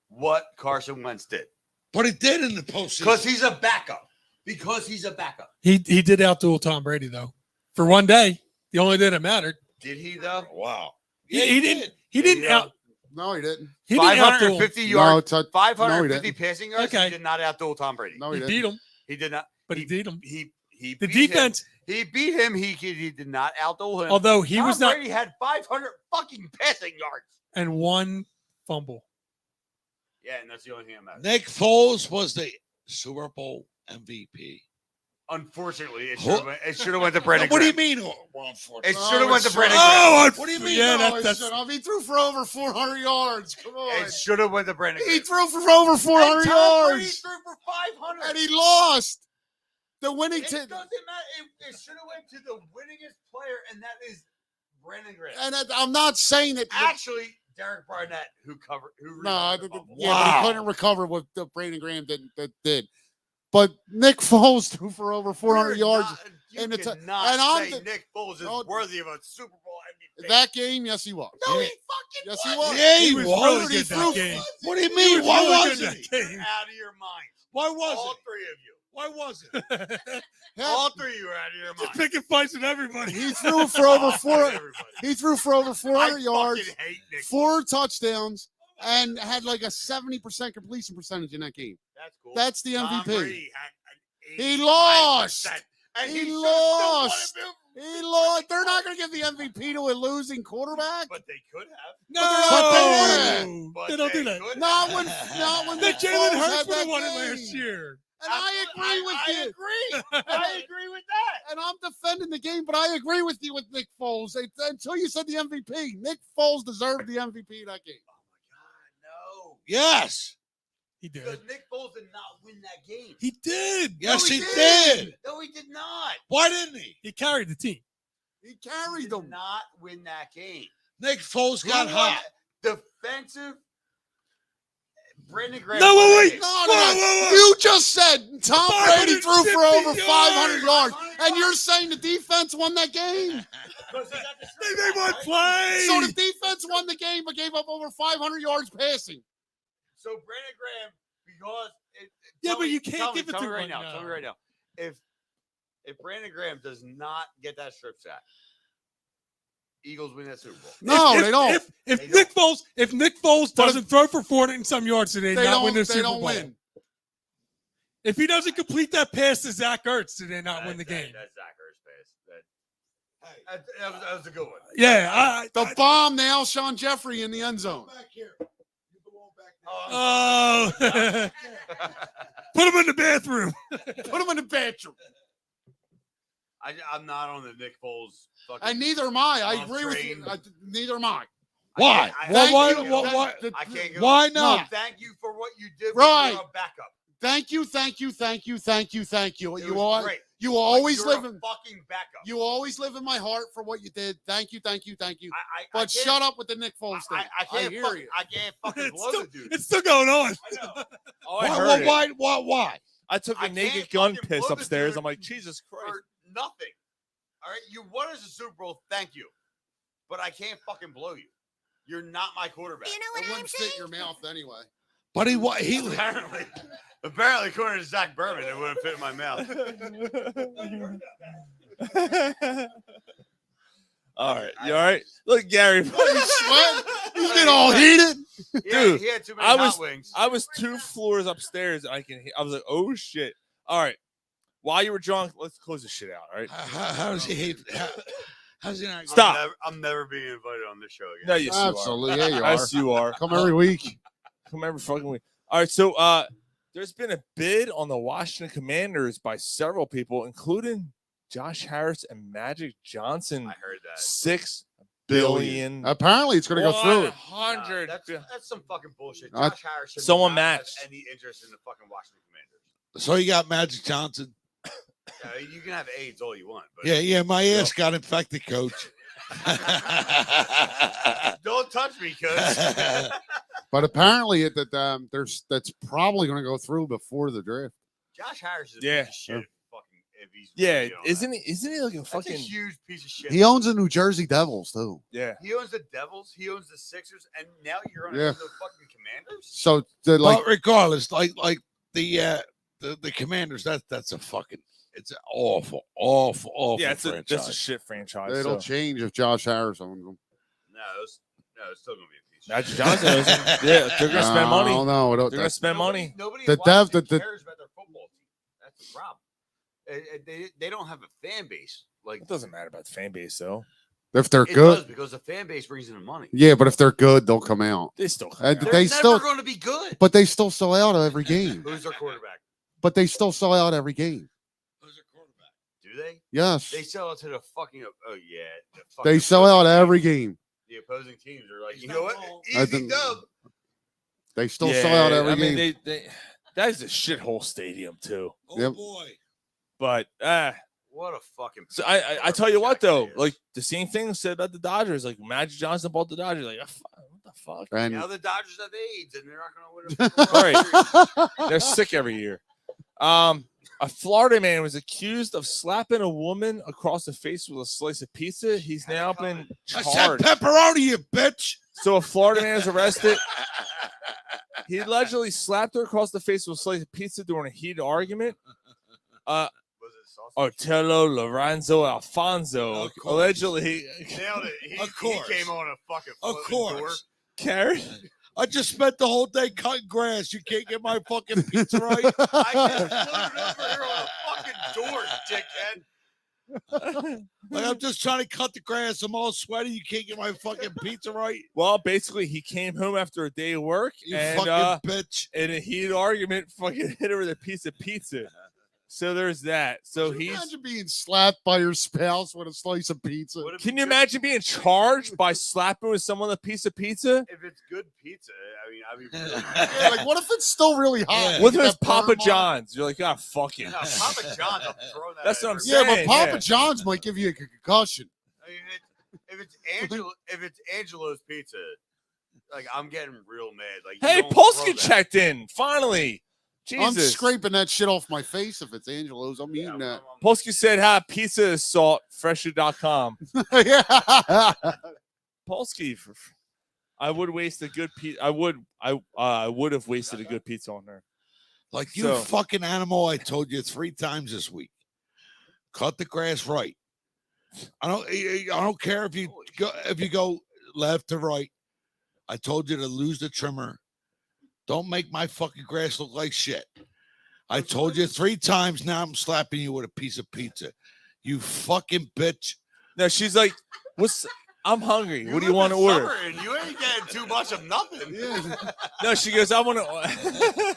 what Carson Wentz did. But he did in the postseason. Because he's a backup. Because he's a backup. He did outduel Tom Brady though for one day. The only day that mattered. Did he though? Wow. He didn't out. No, he didn't. He didn't outduel. 550 No, yards. it's a- 550 no, he passing yards. Okay. He did not outduel Tom Brady. No, He he beat didn't. him, He did not. but he beat him. He The beat defense, Him. He beat him. He did not outduel him. although he Tom was not, Brady had 500 fucking passing yards. and one fumble. Yeah, and that's the only thing that matters. Nick Foles was the Super Bowl MVP. Unfortunately, it should have went to Brandon. What do you Graham. mean? Well, unfortunately. It should have went to it Brandon. Oh, What do you mean? Yeah, no, that's he threw for over 400 yards. Come on. It should have went to Brandon. He Graham. threw for over 400 And Tom Brady yards. threw for 500. And he lost. The winning It team. doesn't matter. It should have went to the winningest player, and that is Brandon Graham. And I'm not saying that. Actually, Derek Barnett, who No, recovered the fumble. yeah, but he couldn't recover what the Brandon Graham did. But Nick Foles threw for over 400 yards. You and it's a- cannot and I'm say the- Nick Foles is Oh, worthy of a Super Bowl MVP. That game, yes, he was. No, Yeah. he fucking Yes, was. he was. Yeah, he was was. really He good threw- that game. What do you He mean? Why really was good it? that game. Out of your mind. Why was All it? three of you. Why was it? All three of you are out of your Just mind. picking fights with everybody. He threw for over All 400. everybody. He threw for over I 400 yards, fucking hate Nick. 4 touchdowns, and had like a 70% completion percentage in that game. That's cool. That's the Tom MVP. Brady had an He 85%, lost. And He he should lost. have He lost. They're not going to give the MVP to a losing quarterback. But they could have. No, But they But they don't do that. Not when That Nick Jalen Foles Hurts had would have that won it last game. year. And I agree with you. I agree with that. And I'm defending the game, but I agree with you with Nick Foles. Until you said the MVP, Nick Foles deserved the MVP that game. No. Yes. He did. Because Nick Foles did not win that game. He did. Yes, No, he did. No, he did not. Why didn't he? He carried the team. He carried Did them. not win that game. Nick Foles Who got won hot. that? Defensive. Brandon Graham. No, won that wait. game. No. You just said Tom Brady threw for over 550 500 yards, 500 and you're saying the defense won that game. Because he got the They strip won sack, right? play. So the defense won the game, but gave up over 500 yards passing. So Brandon Graham, because Yeah, tell but me- you can't tell me- give it tell to me right him now. right Tell me now. right now. If Brandon Graham does not get that strip sack, Eagles win that Super Bowl. No, they don't. If They Nick Foles But doesn't throw for 400 and some yards today, They not win don't. the They Super don't Bowl. win. If he doesn't complete that pass to Zach Ertz, did they not win the game? That's Zach Ertz pass. That was a good one. Yeah, The bomb to Alshon Jeffrey in the end zone. Oh, put him in the bathroom. Put him in the bathroom. I'm not on the Nick Foles. And neither am I. I Well, agree with you. trained. Neither am I. Why? Thank Why? you. Why? I can't go. Why not? Thank you for what you did. Right. When you were a backup. Thank you. It You was are. great. You But always you're live a in. fucking backup. You always live in my heart for what you did. Thank you. I But can't- shut up with the Nick Foles thing. I can't. hear fuck- you. I can't fucking It's blow still, the dude. it's still going on. I know. Oh, I Why? heard it. Why? I took I a naked can't gun fucking piss blow the upstairs. dude I'm like, Jesus Christ. For nothing. All right, you won us a Super Bowl. Thank you, but I can't fucking blow you. You're not my quarterback. It wouldn't fit your mouth anyway. But he Apparently, according to Zach Berman, it wouldn't fit in my mouth. All right, you all right? Look, Gary, He's sweating. He's getting all heated. Dude, he had too many I hot was wings. I was 2 floors upstairs. I was like, oh shit. All right. While you were drunk, let's close this shit out. All right. How does he hate? How's he not? Stop. I'm never being invited on this show again. No, yes, you are. Absolutely. Yeah, you are. Yes, you are. Come every week. Come every fucking week. All right. So, there's been a bid on the Washington Commanders by several people, including Josh Harris and Magic Johnson. I heard that. $6 billion. Apparently, it's going to go through it. 100. That's some fucking bullshit. I- Josh Harris should Someone not have matched. any interest in the fucking Washington Commanders. So you got Magic Johnson. You can have AIDS all you want, but Yeah. My ass got infected, coach. don't touch me, coach. But apparently, that's probably going to go through before the draft. Josh Harris is a Yeah. piece of shit. Fucking, if he's Yeah, really on isn't he like a That's fucking a huge piece of shit. He owns the New Jersey Devils too. yeah. He owns the Devils. He owns the Sixers, and now you're on Yeah. the fucking Commanders. So like, But regardless, like the Commanders, that's a fucking it's an awful Yeah, franchise. that's a shit franchise. it'll So. change if Josh Harris owns them. No, it's still gonna be a piece of Magic shit. Johnson, yeah, they're gonna spend money. Oh no, They're gonna spend money. Nobody The in Washington dev- the- cares about their football team. That's the problem. They don't have a fan base. Like It doesn't matter about the fan base though. if they're it good. does because the fan base brings in the money. Yeah, but if they're good, they'll come out. They still come And out. They're they never still, going to be good. but they still sell out every game. Who's their quarterback? But they still sell out every game. Who's their quarterback? Do they? Yes, They sell it to the fucking. Oh yeah. The fucking they sell out every game. The opposing teams are like, you know what? I Easy think- dub. They still sell out every I mean, game. they that is a shithole stadium too. Oh Yep. boy. But What a fucking. so I tell you what though, Jack like the same thing said about the Dodgers. Like Magic Johnson bought the Dodgers. Like what the fuck? And Now the Dodgers have AIDS and they're not going to win a Super Bowl. They're sick every year. A Florida man was accused of slapping a woman across the face with a slice of pizza. He's now been I said charged. pepperoni, you bitch. So a Florida man is arrested. He allegedly slapped her across the face with a slice of pizza during a heated argument. Was it sausage? Otello Lorenzo Alfonso Of course. allegedly Nailed it. He, Of course. He came on a fucking Of floating course. carried. I just spent the whole day cutting grass. You can't get my fucking pizza right. Door. I just floated over here on a fucking door, dickhead. Like I'm just trying to cut the grass. I'm all sweaty. You can't get my fucking pizza right. Well, basically, he came home after a day of work You and fucking bitch. in a heated argument, fucking hit her with a piece of pizza. So there's that. So Can you he's. imagine being slapped by your spouse with a slice of pizza. Can you imagine being charged by slapping with someone with a piece of pizza? If it's good pizza, I mean, Yeah, like what if it's still really hot? What You if get it's that burn Papa mark? John's? You're like, ah, fuck it. No, Papa John's, I'm throwing that. That's what I'm Yeah, saying. but Papa John's might give you a concussion. I mean, if it's Angelo's pizza, like I'm getting real mad. Like, Hey, you don't throw Polsky that. checked in. Finally. I'm Jesus. scraping that shit off my face if it's Angelo's. I'm eating that. Polsky said, ha, pizza is salt, fresher.com. Yeah. Polsky, I would waste a good pizza. I would have wasted a good pizza on her. Like you So- fucking animal, I told you 3 times this week. Cut the grass right. I don't care if you go left to right. I told you to lose the trimmer. Don't make my fucking grass look like shit. I told you 3 times. Now I'm slapping you with a piece of pizza. You fucking bitch. No, she's like, I'm hungry. What do you want to order? And you ain't getting too much of nothing. No, she goes, I want to.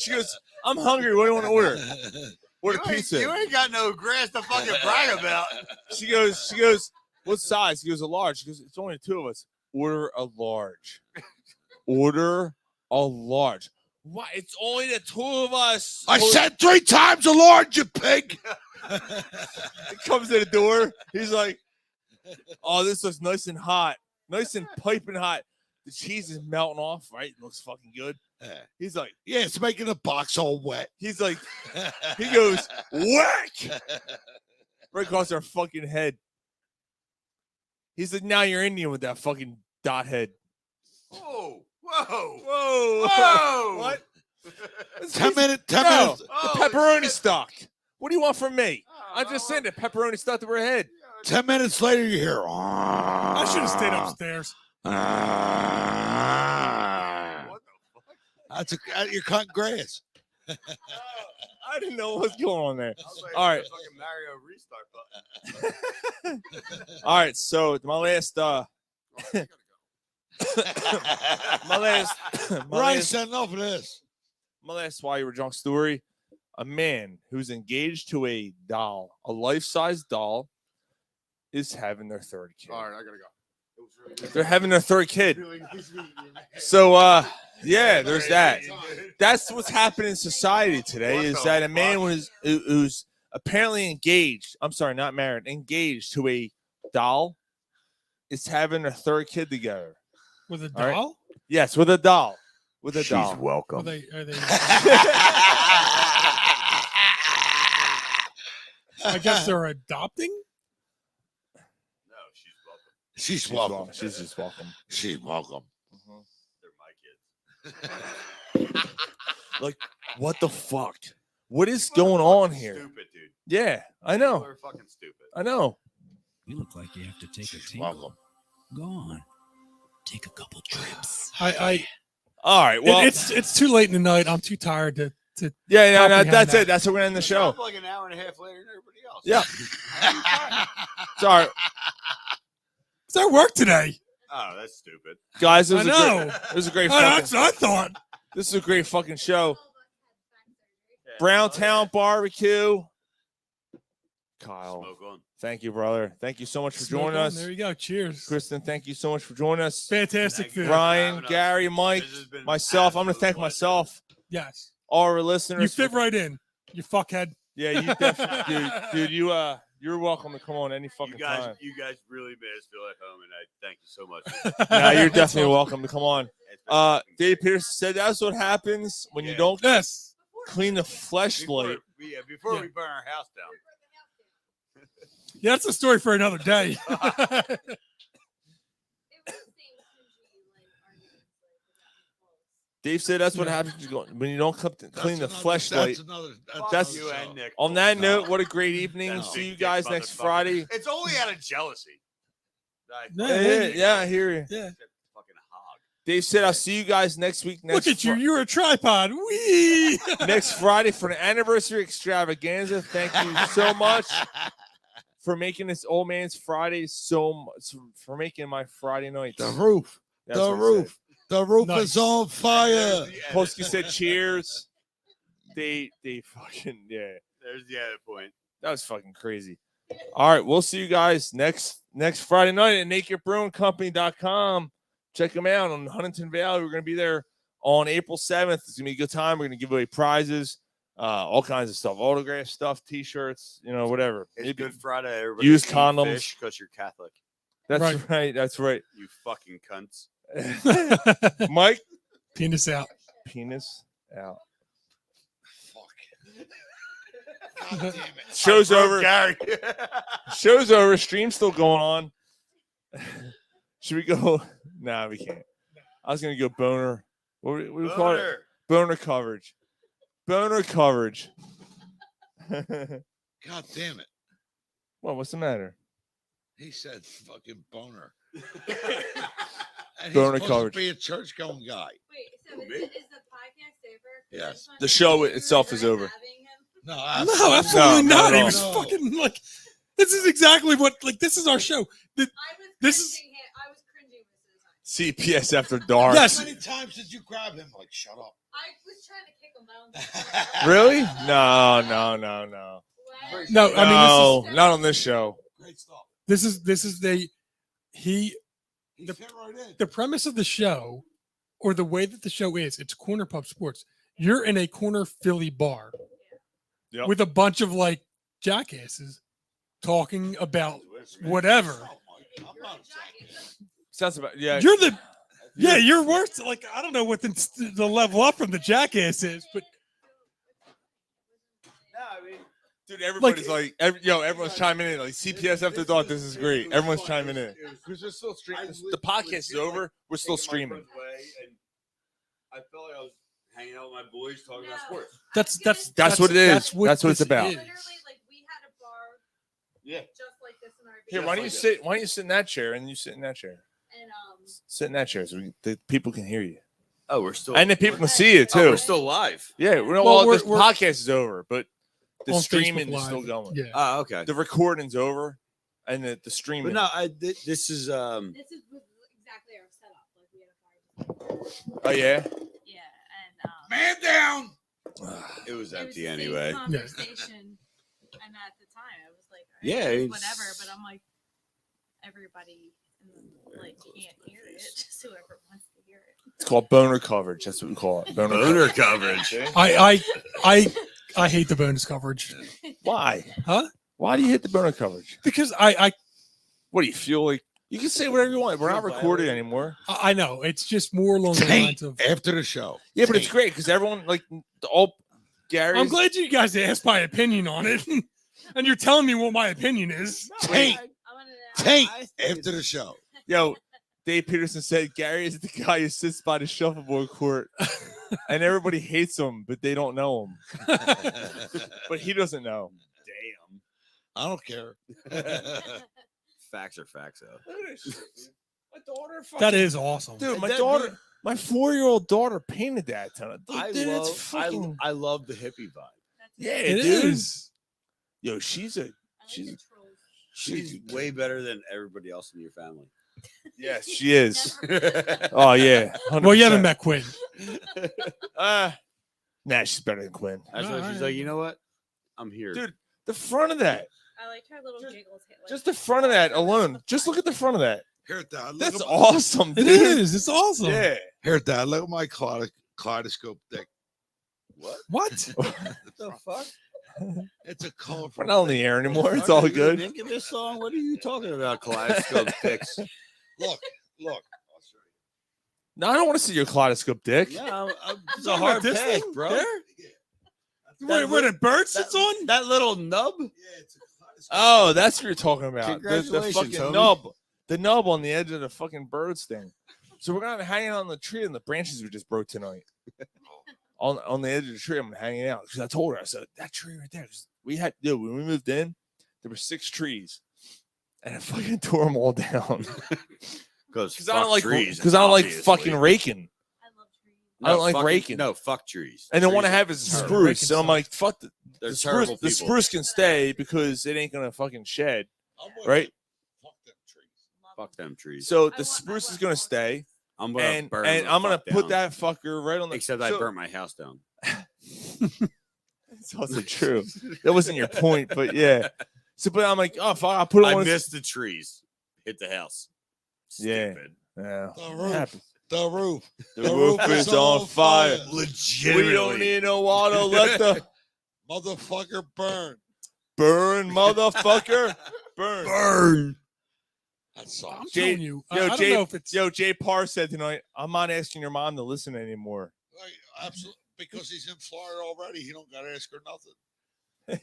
She goes, I'm hungry. What do you want to order? Order pizza. You ain't got no grass to fucking brag about. She goes, what size? He goes, a large. She goes, it's only 2 of us. Order a large. Order a large. Why? It's only the 2 of us. I said 3 times a large, you pig. He comes to the door. He's like, oh, this looks nice and hot. Nice and piping hot. The cheese is melting off, right? It looks fucking good. He's like, yeah, it's making the box all wet. He's like, he goes, whack! Right across our fucking head. He's like, now you're Indian with that fucking dot head. Whoa, whoa, Whoa. whoa. What? 10 minutes. The pepperoni stock. What do you want from me? I'm just saying the pepperoni stuck to her head. 10 minutes later, you hear. I should have stayed upstairs. That's you're cutting grass. I didn't know what was going on there. All right. Fucking Mario restart button. All right. So my last Right, said enough of this. My last Why You Were Drunk story. A man who's engaged to a doll, a life-size doll, is having their 3rd kid. All right, I gotta go. They're having their 3rd kid. So, yeah, there's that. That's what's happening in society today. Is that a man who's apparently engaged? I'm sorry, not married. Engaged to a doll is having a 3rd kid together. With a All right? doll? Yes, with a doll. With a doll. welcome. Are they I guess they're adopting? No, she's welcome. She's welcome. She's just welcome. She's welcome. They're my kids. Like, what the fuck? What is going on here? Stupid, dude. Yeah, I know. People are fucking stupid. I know. You look like you have to take a She's tinkle. welcome. Go on. Take a couple trips. All right. Well, it's too late in the night. I'm too tired to yeah, no, comprehend that's that. it. That's what we're gonna end the show. Up like an hour and a half later than everybody else. Yeah. Sorry, It's our work today. Oh, that's stupid. guys. It was I know. it was a great. That's Fucking, what I thought. this is a great fucking show. BrownTown BBQ. Kyle, Smoke on. thank you, brother. Thank you so much for Smoke joining on. us. There you go. Cheers. Kristen, thank you so much for joining us. Fantastic Thank you. food. Ryan, having us. Gary, Mike, This has been myself. I'm gonna thank absolute myself, Yes. all our listeners. You fit right in. You fuckhead. Yeah, you definitely, dude. You're welcome to come on any fucking time. You guys really made us feel at home, and I thank you so much. Nah, you're definitely welcome to come on. It's been Dave Pierce said that's what happens when you Yeah. don't Yes. clean the before, fleshlight. before Yeah. we burn our house down. Yeah, that's a story for another day. Dave said that's what happens when you don't clean the fleshlight. That's- you and Nick. On that note, what a great evening. That's See big you dick guys next motherfucker. Friday. It's only out of jealousy. Yeah, I hear you. Yeah. Fucking hog. Dave said I'll see you guys next week. Look at you. You're a tripod. Wee. Next Friday for an anniversary extravaganza. Thank you so much. for making this old man's Friday so much, for making my Friday night. The roof. That's The what he roof. The roof Nice. is on fire. Polsky said cheers. They fucking There's the other point. That was fucking crazy. All right, we'll see you guys next Friday night at nakedbrowncompany.com. Check them out on Huntington Valley. We're going to be there on April 7th. It's going to be a good time. We're going to give away prizes, all kinds of stuff, autograph stuff, T-shirts, whatever. It's Maybe Good Friday. Everybody use condoms because you're Catholic. That's Right. right. That's right. You fucking cunts. Mike, Penis out. penis out. God damn it. Show's over. Gary. Show's over. Stream's still going on. Should we go? Nah, we can't. I was gonna go boner. What do we call it? Boner coverage. Boner coverage. God damn it. Well, what's the matter? He said fucking boner. And Boner he's supposed coverage. to be a church going guy. Wait, so is the podcast over? Yes. The show itself is over. No, No, absolutely No, not. no, He was no. fucking like, this is exactly what, like, this is our show. This is, I was cringing with his eyes. CPS after dark. Yes. How many times did you grab him? Like, shut up. I was trying to kick him down. Really? No. no, No, I mean, not on this show. Great stuff. this is He fit right in. the premise of the show, or the way that the show is, it's Corner Pub Sports. You're in a corner Philly bar Yep. with a bunch of like jackasses talking about whatever. Sounds about You're worse. Like, I don't know what the level up from the jackass is, but Dude, everybody's everyone's chiming in. Like CPS after dark. This is great. Everyone's chiming in. Because we're still streaming. The podcast is over. We're still streaming. I felt like I was hanging out with my boys talking about sports. That's what it is. That's what it's this about. is. Literally, like we had a bar. Yeah. Just like this in our. Here, why don't you sit? Why don't you sit in that chair and you sit in that chair? And Sit in that chair so the people can hear you, Oh, we're still. and the people can see you too. Oh, we're still live. Yeah, Well, this we're- podcast is over, but the On streaming Facebook is still Live. going. Yeah. Oh, okay. The recording's over, and the But streaming. no, this is this is exactly our setup. Like we had a fire. Oh yeah. Yeah, and Man down. it was it was empty the same anyway. Conversation, and at the time I was like, all Yeah, right, it's- whatever. But I'm like, everybody like can't hear it. Just whoever wants to hear it. It's called boner coverage. That's what we call it. Boner coverage. I hate the bonus coverage. Why? Huh? Why do you hit the boner coverage? Because I What do you feel like? You can say whatever you want. We're not recorded anymore. I know it's just more along the lines of. After the show. Yeah, but it's great because everyone like all Gary. I'm glad you guys asked my opinion on it, and you're telling me what my opinion is. Taint. I wanted to Taint. After the show. Yo, Dave Peterson said Gary is the guy who sits by the shuffleboard court, and everybody hates him, but they don't know him. But he doesn't know. Damn. I don't care. Facts are facts, though. Look at this. My daughter. That is awesome, Dude, my That- daughter, my 4-year-old daughter painted that tonight. I Dude, love, it's fucking. I love the hippie vibe. Yeah, It dude. is. Yo, she's a. I like She's the trolls. She's way better than everybody else in your family. Yes, she is. Oh yeah. 100%. Well, you haven't met Quinn. Nah, she's better than Quinn. That's why she's like, you know what? I'm here. Dude, the front of that. I like her little giggles. Like, Just the front of that alone. Just look at the front of that. Here, Dad. Look That's at my, awesome, It dude. is. It's awesome. Yeah. Here, Dad. Look at my kaleidoscope dick. What? What? What the fuck? It's a colorful. We're not on the air anymore. It's Are all you good. Think of this song. What are you talking about? Kaleidoscope picks. Look. No, I don't want to see your kaleidoscope dick. Yeah, it's a What, hard this pass, thing? bro. There? Where the bird sits on? That little nub. Yeah, it's a kaleidoscope. Oh, that's what you're talking about. The Congratulations, fucking homie. nub. The nub on the edge of the fucking bird's thing. So we're gonna hang out on the tree, and the branches we just broke tonight. on the edge of the tree, I'm hanging out because I told her, I said, that tree right there. 'Cause when we moved in, there were 6 trees, and I fucking tore them all down Because I don't like fucking raking. I love trees. I don't No, like fucking- raking. No, fuck trees. And the one I Trees are have is a terrible. spruce. So I'm like, fuck They're the terrible spruce. The people. spruce can stay because it ain't gonna fucking shed, right? Fuck them trees. So the spruce is gonna stay. I'm gonna and burn and the I'm gonna fuck put down. that fucker right on the. Except I so- burnt my house down. It's also true. That wasn't your point, but yeah. So, but I'm like, oh fuck, I'll put it I on. missed the trees. Hit the house. Yeah. Stupid. Yeah. The roof. Happens. The roof. The roof is on fire. Legitimately. We don't need no water. Let the Motherfucker burn. burn, motherfucker, burn. Burn. That sucks. I'm Jay- telling you, I don't Jay, know if it's Jay Parr said tonight, I'm not asking your mom to listen anymore. Like, absolutely, because he's in Florida already. He don't got to ask her nothing.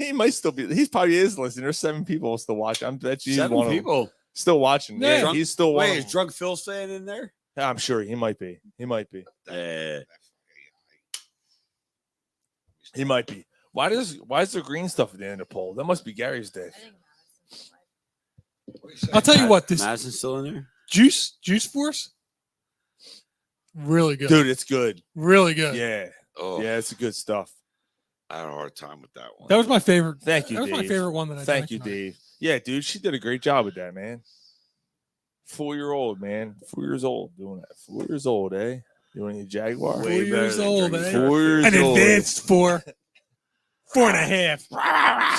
He might still be. He probably is listening. There's 7 people still watching. I'm bet you he's 7 one of them. people. Still watching. Yeah, Drunk- he's still one. Wait, of is them. Drug Phil staying in there? I'm sure he might be. He might be. He might be. Why is there green stuff at the end of the poll? That must be Gary's day. I'll tell you what, this Madison's still in there? Juice Force, really good. Dude, it's good. Really good. Yeah. Oh, Yeah, it's good stuff. I had a hard time with that one. That was my favorite. Thank you, That was my Dave. favorite one that I Thank drank you, tonight. Dave. Yeah, dude, she did a great job with that, man. 4-year-old, man. 4 years old doing that. 4 years old, eh? Doing a Jaguar. 4 years old, eh? 4 years An old. advanced 4. 4.5.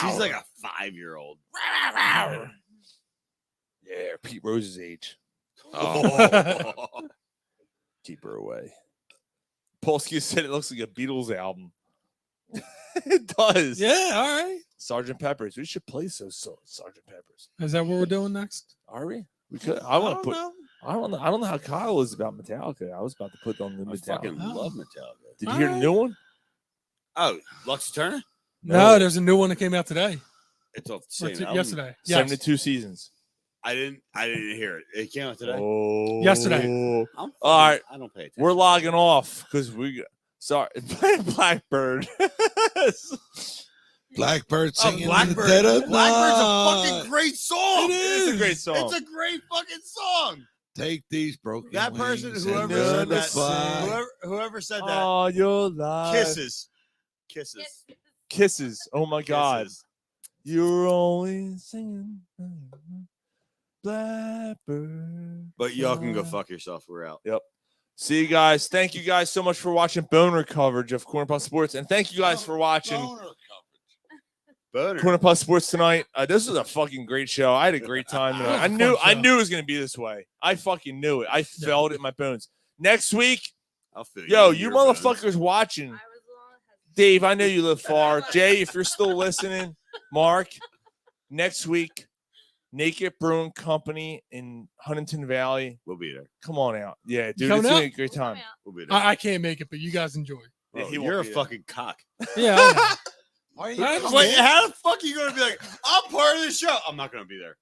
She's like a 5-year-old. Yeah, Pete Rose's age. Oh. Keep her away. Polsky said it looks like a Beatles album. It does. Yeah, all right. Sergeant Pepper's. We should play Sergeant Pepper's. Is that what we're doing next? Are we? We could. I want to put. I don't know. I don't know how Kyle is about Metallica. I was about to put on the I Metallica. fucking love Metallica. Did you hear the new one? Oh, Lux Turner? No, there's a new one that came out today. It's off the Or same t- album. yesterday. Yes. 72 seasons. I didn't hear it. It came out today. Oh, Yesterday. I'm All right. I don't pay attention. We're logging off because we. Sorry, Blackbird. Blackbird singing Blackbird. in the dead of Blackbird's a night. fucking great song. It is a great song. It's a great fucking song. Take these broken That person, wings whoever and said learn to that, fly. whoever said that, Oh, you're live. kisses. Kisses. Oh my God. Kisses. You're only singing Blackbird. But y'all can go fuck yourself. We're out. Yep. See you guys. Thank you guys so much for watching Boner coverage of Corner Puff Sports. And thank you guys for watching Boner. Corner Puff Sports tonight. This was a fucking great show. I had a great time tonight. I knew it was gonna be this way. I fucking knew it. I felt it in my bones. Next week, I'll feel yo, in you your bones. motherfuckers watching. Dave, I know you live far. Jay, if you're still listening, Mark, next week, Naked Brewing Company in Huntington Valley. We'll be there. Come on out. Yeah, dude, Coming it's gonna out? be a great time. We'll be there. I can't make it, but you guys enjoy. Yeah, Oh, he won't you're a be there. fucking cock. Yeah. I know. Why are I you understand. Wait, how the fuck are you gonna be like, I'm part of the show? I'm not gonna be there.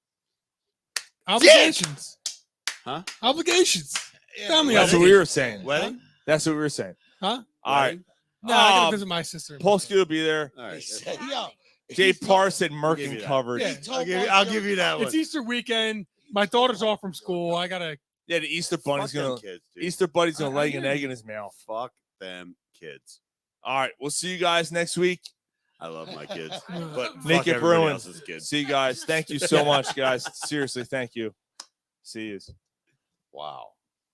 Obligations. Huh? Obligations. Tell me That's what we were saying. Wedding? That's what we were saying. Huh? All right. No, I gotta visit my sister. Polsky will be there. All right. Say, yo, Jay Parr said give Merkin you that. coverage. Yeah. I'll give you that one. It's Easter weekend. My daughter's off from school. I gotta. Yeah, the Easter Fuck bunny's them gonna kids, dude. Easter bunny's gonna I lay hear an egg in his mouth. Fuck them kids. All right, we'll see you guys next week. I love my kids, but fuck Naked everybody Bruin. else's kids. See you guys. Thank you so much, guys. Seriously, thank you. See you. wow.